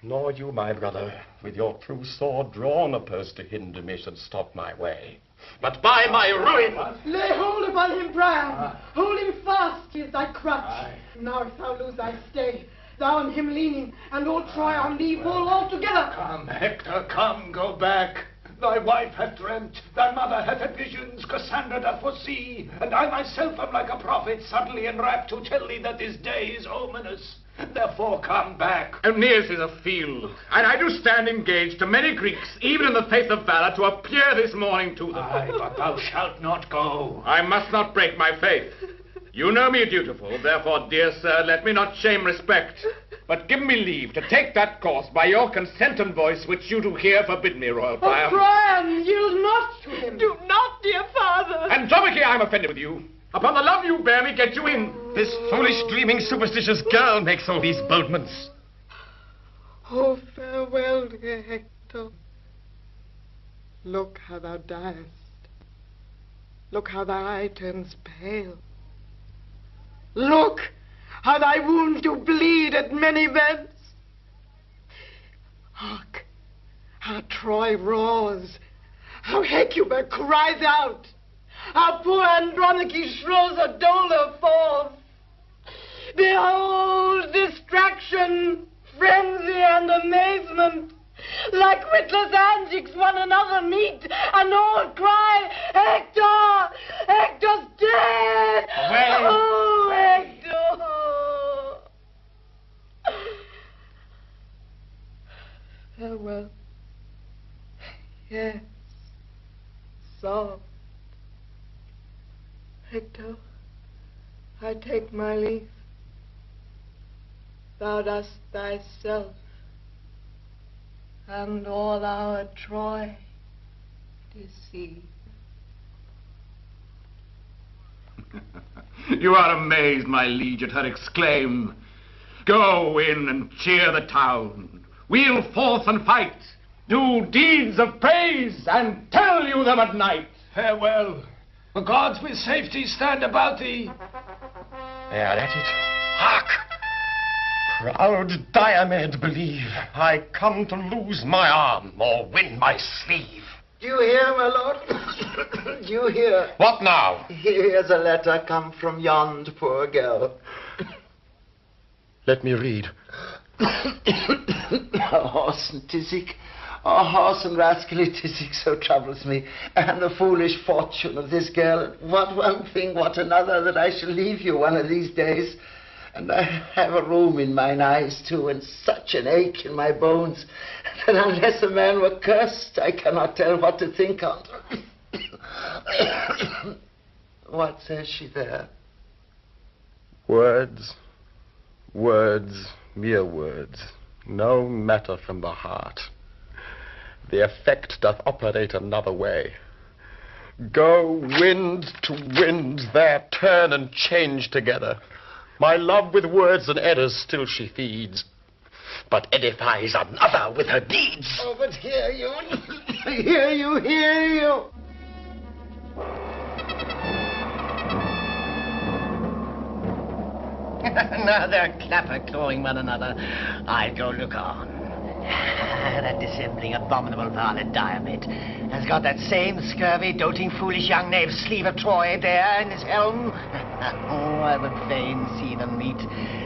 Nor you, my brother, with your true sword drawn opposed to hinder me, should stop my way. But by my ruin... Lay hold upon him, Priam. Hold him fast, he is thy crutch. Now if thou lose thy stay, thou on him leaning, and all Troy on thee fall altogether. Come, Hector, come, go back. Thy wife hath dreamt, thy mother hath had visions, Cassandra doth foresee, and I myself am like a prophet, suddenly enwrapped to tell thee that this day is ominous. Therefore come back. Aeneas is afield, and I do stand engaged to many Greeks, even in the face of valor, to appear this morning to them. Aye, but thou shalt not go. I must not break my faith. You know me dutiful, therefore, dear sir, let me not shame respect, but give me leave to take that course by your consent and voice, which you do here forbid me, royal Priam. Priam, yield not to him. Do not, dear father. Andromache, I am offended with you. Upon the love you bear me, get you in. This foolish, dreaming, superstitious girl makes all these boldments. Oh, farewell, dear Hector. Look how thou diest. Look how thy eye turns pale. Look how thy wounds do bleed at many vents. Hark, how Troy roars, how Hecuba cries out, how poor Andromache shrills a dolour falls. Behold distraction, frenzy, and amazement. Like witless antics one another meet, and all cry, Hector! Hector's dead! Away! Oh, Hector! Farewell. Yes. Soft. Hector, I take my leave. Thou dost thyself and all our Troy deceive. You are amazed, my liege, at her exclaim. Go in and cheer the town. we'll forth and fight, do deeds of praise, and tell you them at night. Farewell. The gods with safety stand about thee. They are at it. Hark! Proud Diomedes, believe I come to lose my arm or win my sleeve. Do you hear, my lord? Do you hear? What now? Here's a letter come from yond poor girl. Let me read. A horse and tisic, a horse and rascally tisic so troubles me, and the foolish fortune of this girl. What one thing, what another, that I shall leave you one of these days. And I have a rheum in mine eyes too, and such an ache in my bones, that unless a man were cursed, I cannot tell what to think of. What says she there? Words, words, mere words, no matter from the heart. The effect doth operate another way. Go wind to wind, there turn and change together. My love with words and errors still she feeds, but edifies another with her deeds. Oh, but hear you, hear you, hear you. Now they're clapper-clawing one another. I'll go look on. That dissembling, abominable varlet Diomed has got that same scurvy, doting, foolish young knave Sleeve of Troy there in his helm. Oh, I would fain see them meet.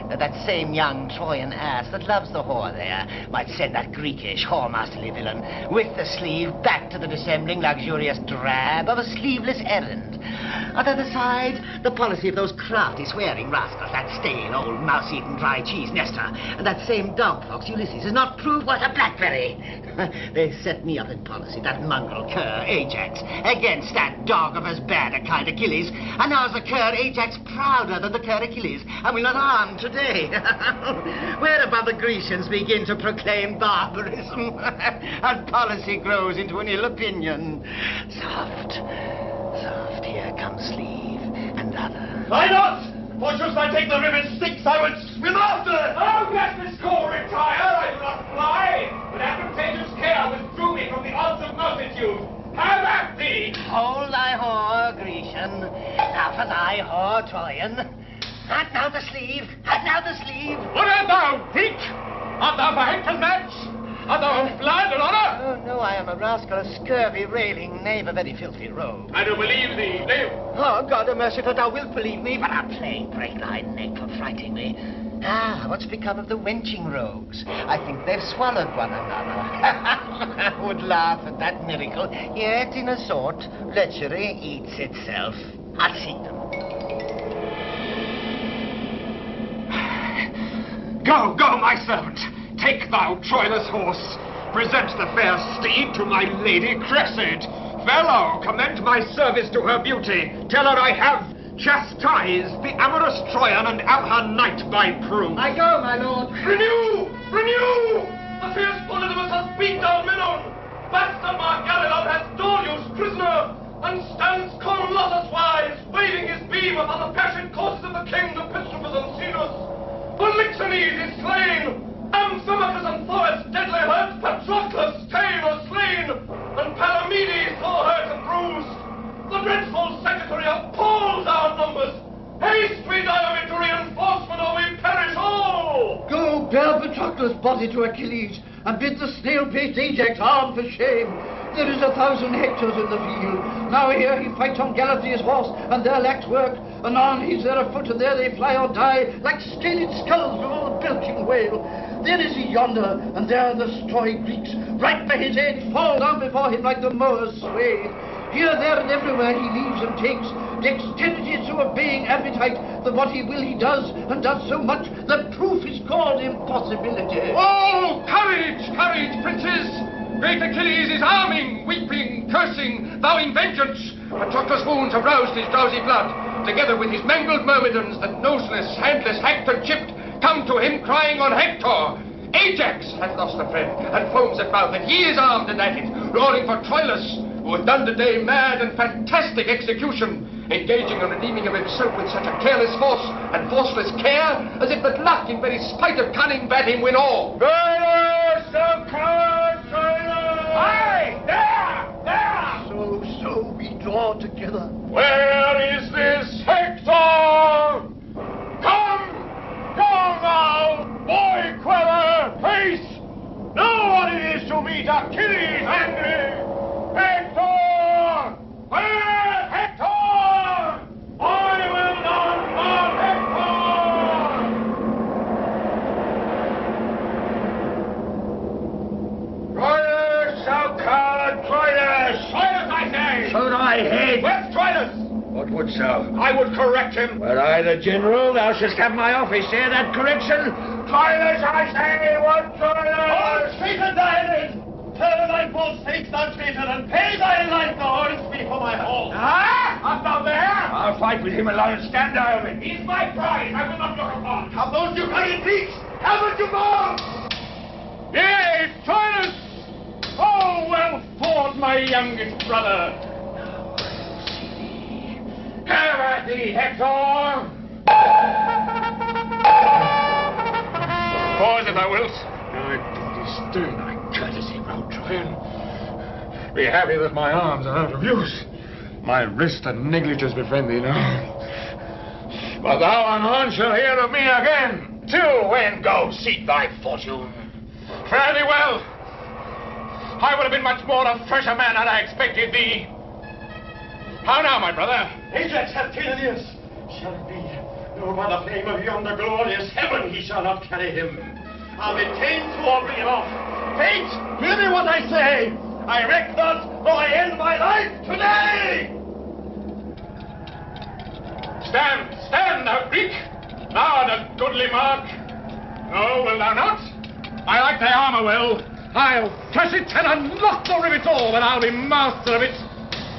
That same young Trojan ass that loves the whore there might send that Greekish, whoremasterly villain with the sleeve back to the dissembling, luxurious drab of a sleeveless errand. On the other side, the policy of those crafty, swearing rascals, that stale, old, mouse-eaten, dry cheese Nestor, and that same dog-fox Ulysses, has not proved what a blackberry. They set me up in policy, that mongrel cur Ajax, against that dog of as bad a kind Achilles, and now's the cur Ajax prouder than the cur Achilles, and will not arm today. Whereupon the Grecians begin to proclaim barbarism, and policy grows into an ill opinion. Soft, soft, here comes Sleeve, and other. Why not? For should I take the riven sticks, I would swim after it. Oh, let this call retire. I do not fly, but advantageous care withdrew me from the odds of multitude. Have at thee! Hold thy whore, Grecian. Now for thy whore, Trojan. Hat now the sleeve, hat now the sleeve. What art thou, Greek? Art thou for Hector's match? Art thou of blood and honor? Oh, no, I am a rascal, a scurvy, railing knave, a very filthy rogue. I do believe thee, knave. Oh, God, a merciful, thou wilt believe me, but a plague break thy neck for frighting me. Ah, what's become of the wenching rogues? I think they've swallowed one another. I would laugh at that miracle, yet in a sort, lechery eats itself. I'll seek them. Go, go, my servant. Take thou Troilus' horse. Present the fair steed to my lady Cressida. Fellow, commend my service to her beauty. Tell her I have chastised the amorous Trojan and am her knight by proof. I go, my lord. Renew! Renew! The fierce Polydamas has beat down Menon. Bastard Margareton has Dorius prisoner, and stands Colossus-wise, waving his beam upon the passionate courses of the kings of Patroclus and Cyrus. Polixenes is slain. Amphimachus and Thoas deadly hurt, Patroclus ta'en or slain, and Palamedes sore hurt and bruised. The dreadful secretary appalls our numbers. Haste, we Diomed, to reinforcement, or we perish all! Go, bear Patroclus' body to Achilles, and bid the snail-paced Ajax arm for shame. There is 1,000 Hectors in the field. Now here he fights on Galatea's horse, and there lacks work. Anon he's there afoot, and there they fly or die, like scaled skulls before the belching whale. There is he yonder, and there the strawy Greeks, right by his head, fall down before him like the mowers swayed. Here, there, and everywhere he leaves and takes. Dexterity is so obeying appetite, that what he will he does, and does so much, that proof is called impossibility. Oh, courage, courage, princes! Great Achilles is arming, weeping, cursing, vowing vengeance. Patroclus' wounds have roused his drowsy blood. Together with his mangled myrmidons, that noseless, handless, hacked-and-chipped, come to him crying on Hector. Ajax hath lost a friend, and foams at mouth, and he is armed and at it, roaring for Troilus, who had done today mad and fantastic execution, engaging and redeeming of himself with such a careless force and forceless care, as if that luck in very spite of cunning bade him win all. Troilus! thou coward, Troilus! Aye! There! So we draw together. Where is this Hector? Come now, boy queller, haste! Know what it is to meet Achilles angry! Hector! Where Hector? I will not harm Hector! Troilus, thou coward, Troilus! Troilus, I say! So thy head! Where's Troilus? What wouldst thou? I would correct him. Were I the general, thou shouldst have my office. Hear that correction? Troilus, I say, what Troilus? All traitor, Diane! Turn thy false face, thou traitor, and pay thy life the horse fee for my hall. Ah! Art thou there? I'll fight with him alone. Stand down. He's my prize. I will not look upon. Have those you carry peaks? Haven't you both? Yea, Troilus! Oh, well fought, my youngest brother. Have at thee, Hector! Pause if thou wilt. I do disturb thy courtesy, proud Troyan. Be happy that my arms are out of use. My wrist and negligence befriend thee now. But thou anon shalt hear of me again. Till when go seek thy fortune. Fare thee well. I would have been much more a fresher man had I expected thee. How now, my brother? Ajax hath taken us. Shall it be? No, by the flame of yonder glorious heaven, he shall not carry him. I'll be tamed to or bring him off. Fate, hear me what I say. I wreck thus, though I end my life today. Stand, thou Greek. Now the goodly mark. No, will thou not? I like thy armor well. I'll press it and unlock the rivets all, and I'll be master of it.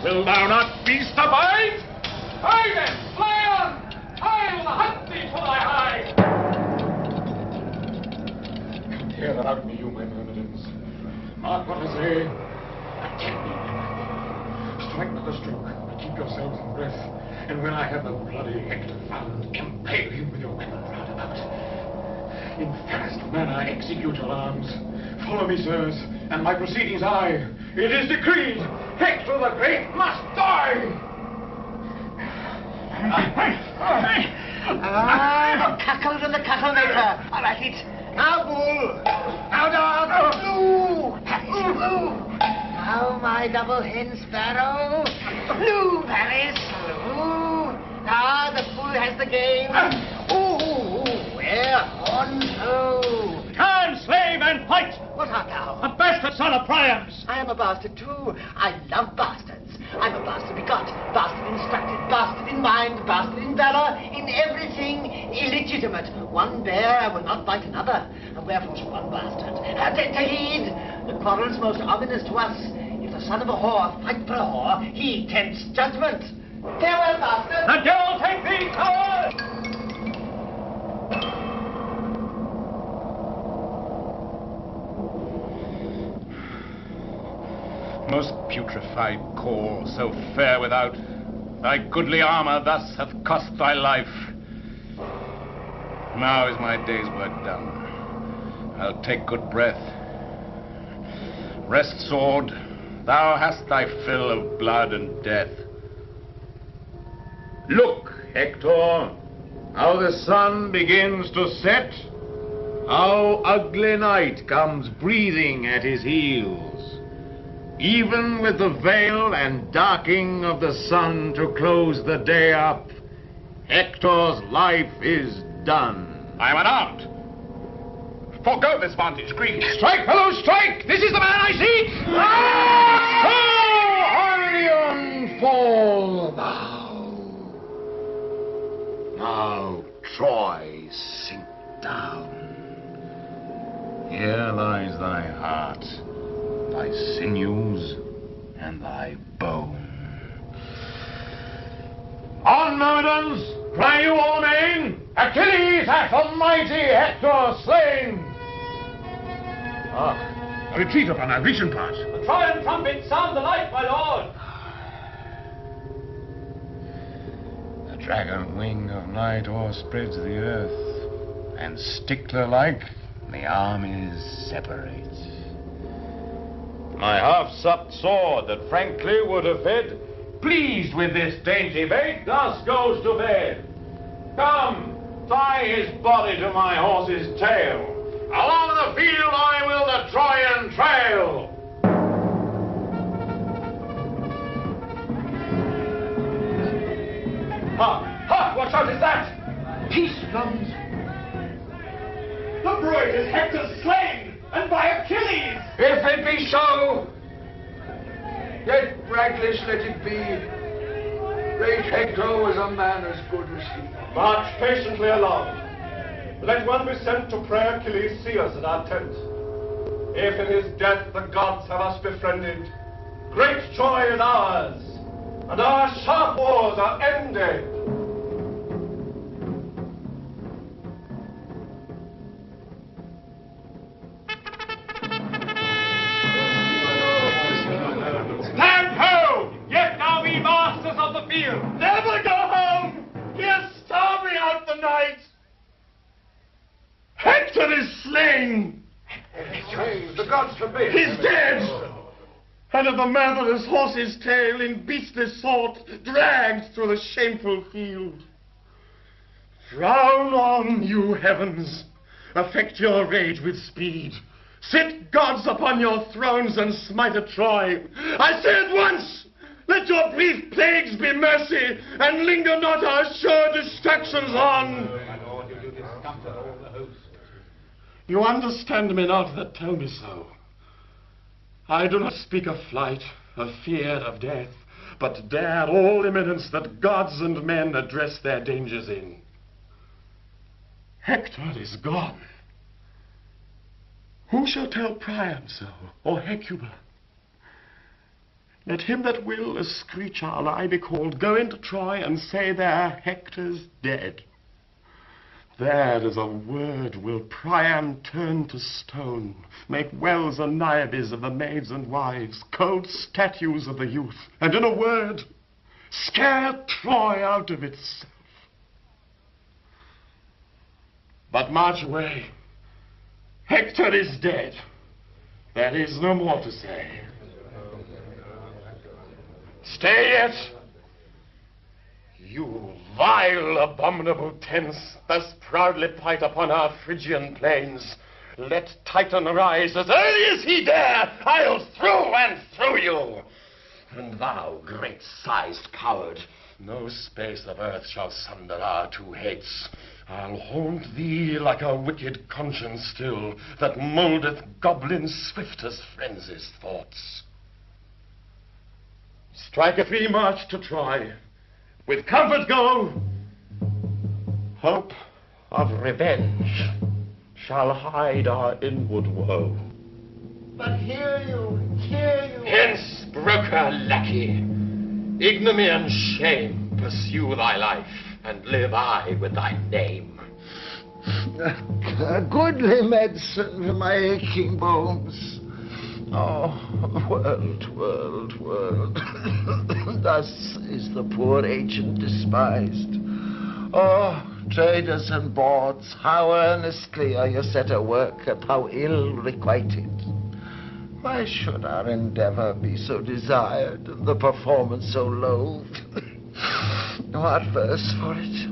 Will thou not beast abide? Hie then, fly on! I will hunt thee for thy hide! Come here without me, you my myrmidons. Mark what I say. Attend me, men. Strike not the stroke, but keep yourselves in breath. And when I have the bloody Hector found, impale him with your weapon round about. In fairest manner execute your arms. Follow me, sirs, and my proceedings I. It is decreed, Hector the Great must die! Cackle to the cattle maker. I like it. Now, bull. Now, dog. Blue. Now, my double hen sparrow. Blue, Paris. Blue. Now, the bull has the game. Ooh, where on to? Turn, slave, and fight! What art thou? A bastard son of Priam's! I am a bastard too. I love bastards. I'm a bastard begot, bastard instructed, bastard in mind, bastard in valor, in everything illegitimate. One bear I will not bite another, and wherefore should one bastard? Take heed! The quarrel's most ominous to us. If the son of a whore fight for a whore, he tempts judgment. Farewell, bastard! The devil take thee, coward! Most putrefied core, so fair without, thy goodly armor thus hath cost thy life. Now is my day's work done. I'll take good breath. Rest, sword, thou hast thy fill of blood and death. Look, Hector, how the sun begins to set. How ugly night comes breathing at his heels. Even with the veil and darking of the sun to close the day up, Hector's life is done. I am unarmed. Forgo this vantage, Greek. Strike, fellows, strike! This is the man I seek! Ilion, fall thou. Now, Troy, sink down. Here lies thy heart, thy sinews, and thy bone. On, myrmidons! Cry you all amain! Achilles hath the mighty Hector slain! Hark! A retreat upon our Grecian part. The Trojan trumpet sound the light, my lord! The dragon wing of night o'erspreads the earth, and stickler-like and the armies separate. My half-supped sword that frankly would have fed, pleased with this dainty bait, thus goes to bed. Come, tie his body to my horse's tail. Along the field I will the Trojan trail. Ha! Ha! What shot is that? Peace, nuns. The Bruid is Hector slain, and by Achilles! If it be so, yet bragless let it be. Great Hector was a man as good as he. March patiently along. Let one be sent to pray Achilles see us at our tent. If in his death the gods have us befriended, great joy is ours, and our sharp wars are ended. Stand ho! Yet now be masters of the field. Never go home! He is starving out the night! Hector is slain! The gods forbid! He's dead! And of the murderous horse's tail in beastly sort dragged through the shameful field. Frown on, you heavens! Affect your rage with speed. Sit gods upon your thrones and smite at Troy. I say at once! Let your brief plagues be mercy, and linger not our sure destructions on. You understand me not that tell me so. I do not speak of flight, of fear, of death, but dare all imminence that gods and men address their dangers in. Hector is gone. Who shall tell Priam so, or Hecuba? Let him that will, as screech owl I be called, go into Troy and say there Hector's dead. There as a word will Priam turn to stone, make wells and Niobes of the maids and wives, cold statues of the youth, and in a word, scare Troy out of itself. But march away. Hector is dead. There is no more to say. Stay yet. You vile, abominable tents, thus proudly fight upon our Phrygian plains. Let Titan rise as early as he dare. I'll through and through you. And thou, great-sized coward, no space of earth shall sunder our two heads. I'll haunt thee like a wicked conscience still, that mouldeth goblins swift as frenzy's thoughts. Striketh we march to Troy. With comfort go. Hope of revenge shall hide our inward woe. But hear you, hear you. Hence, broker lackey, ignominy and shame pursue thy life, and live I with thy name. A goodly medicine for my aching bones. Oh, world, world, world. Thus is the poor ancient despised. Oh, traders and bawds, how earnestly are you set at work, and how ill requited. Why should our endeavour be so desired, and the performance so loathed? What verse for it?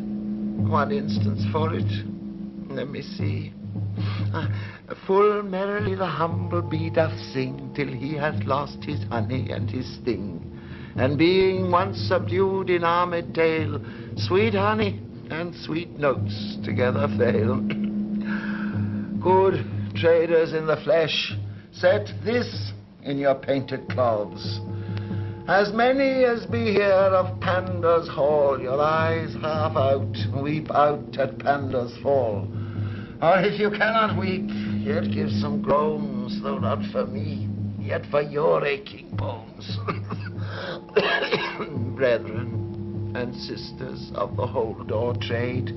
What instance for it? Let me see. Full merrily the humble bee doth sing, till he hath lost his honey and his sting. And being once subdued in armed tale, sweet honey and sweet notes together fail. Good traders in the flesh, set this in your painted cloths. As many as be here of Pandar's hall, your eyes half out, weep out at Pandar's fall. Or if you cannot weep, yet give some groans, though not for me, yet for your aching bones. Brethren and sisters of the hold or trade,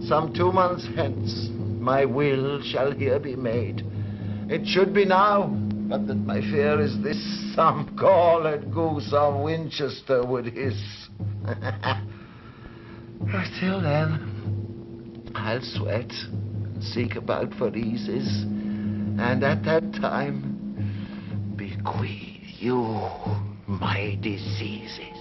some 2 months hence my will shall here be made. It should be now, but that my fear is this, some galled goose of Winchester would hiss. Till then, I'll sweat, seek about for eases, and at that time bequeath you my diseases.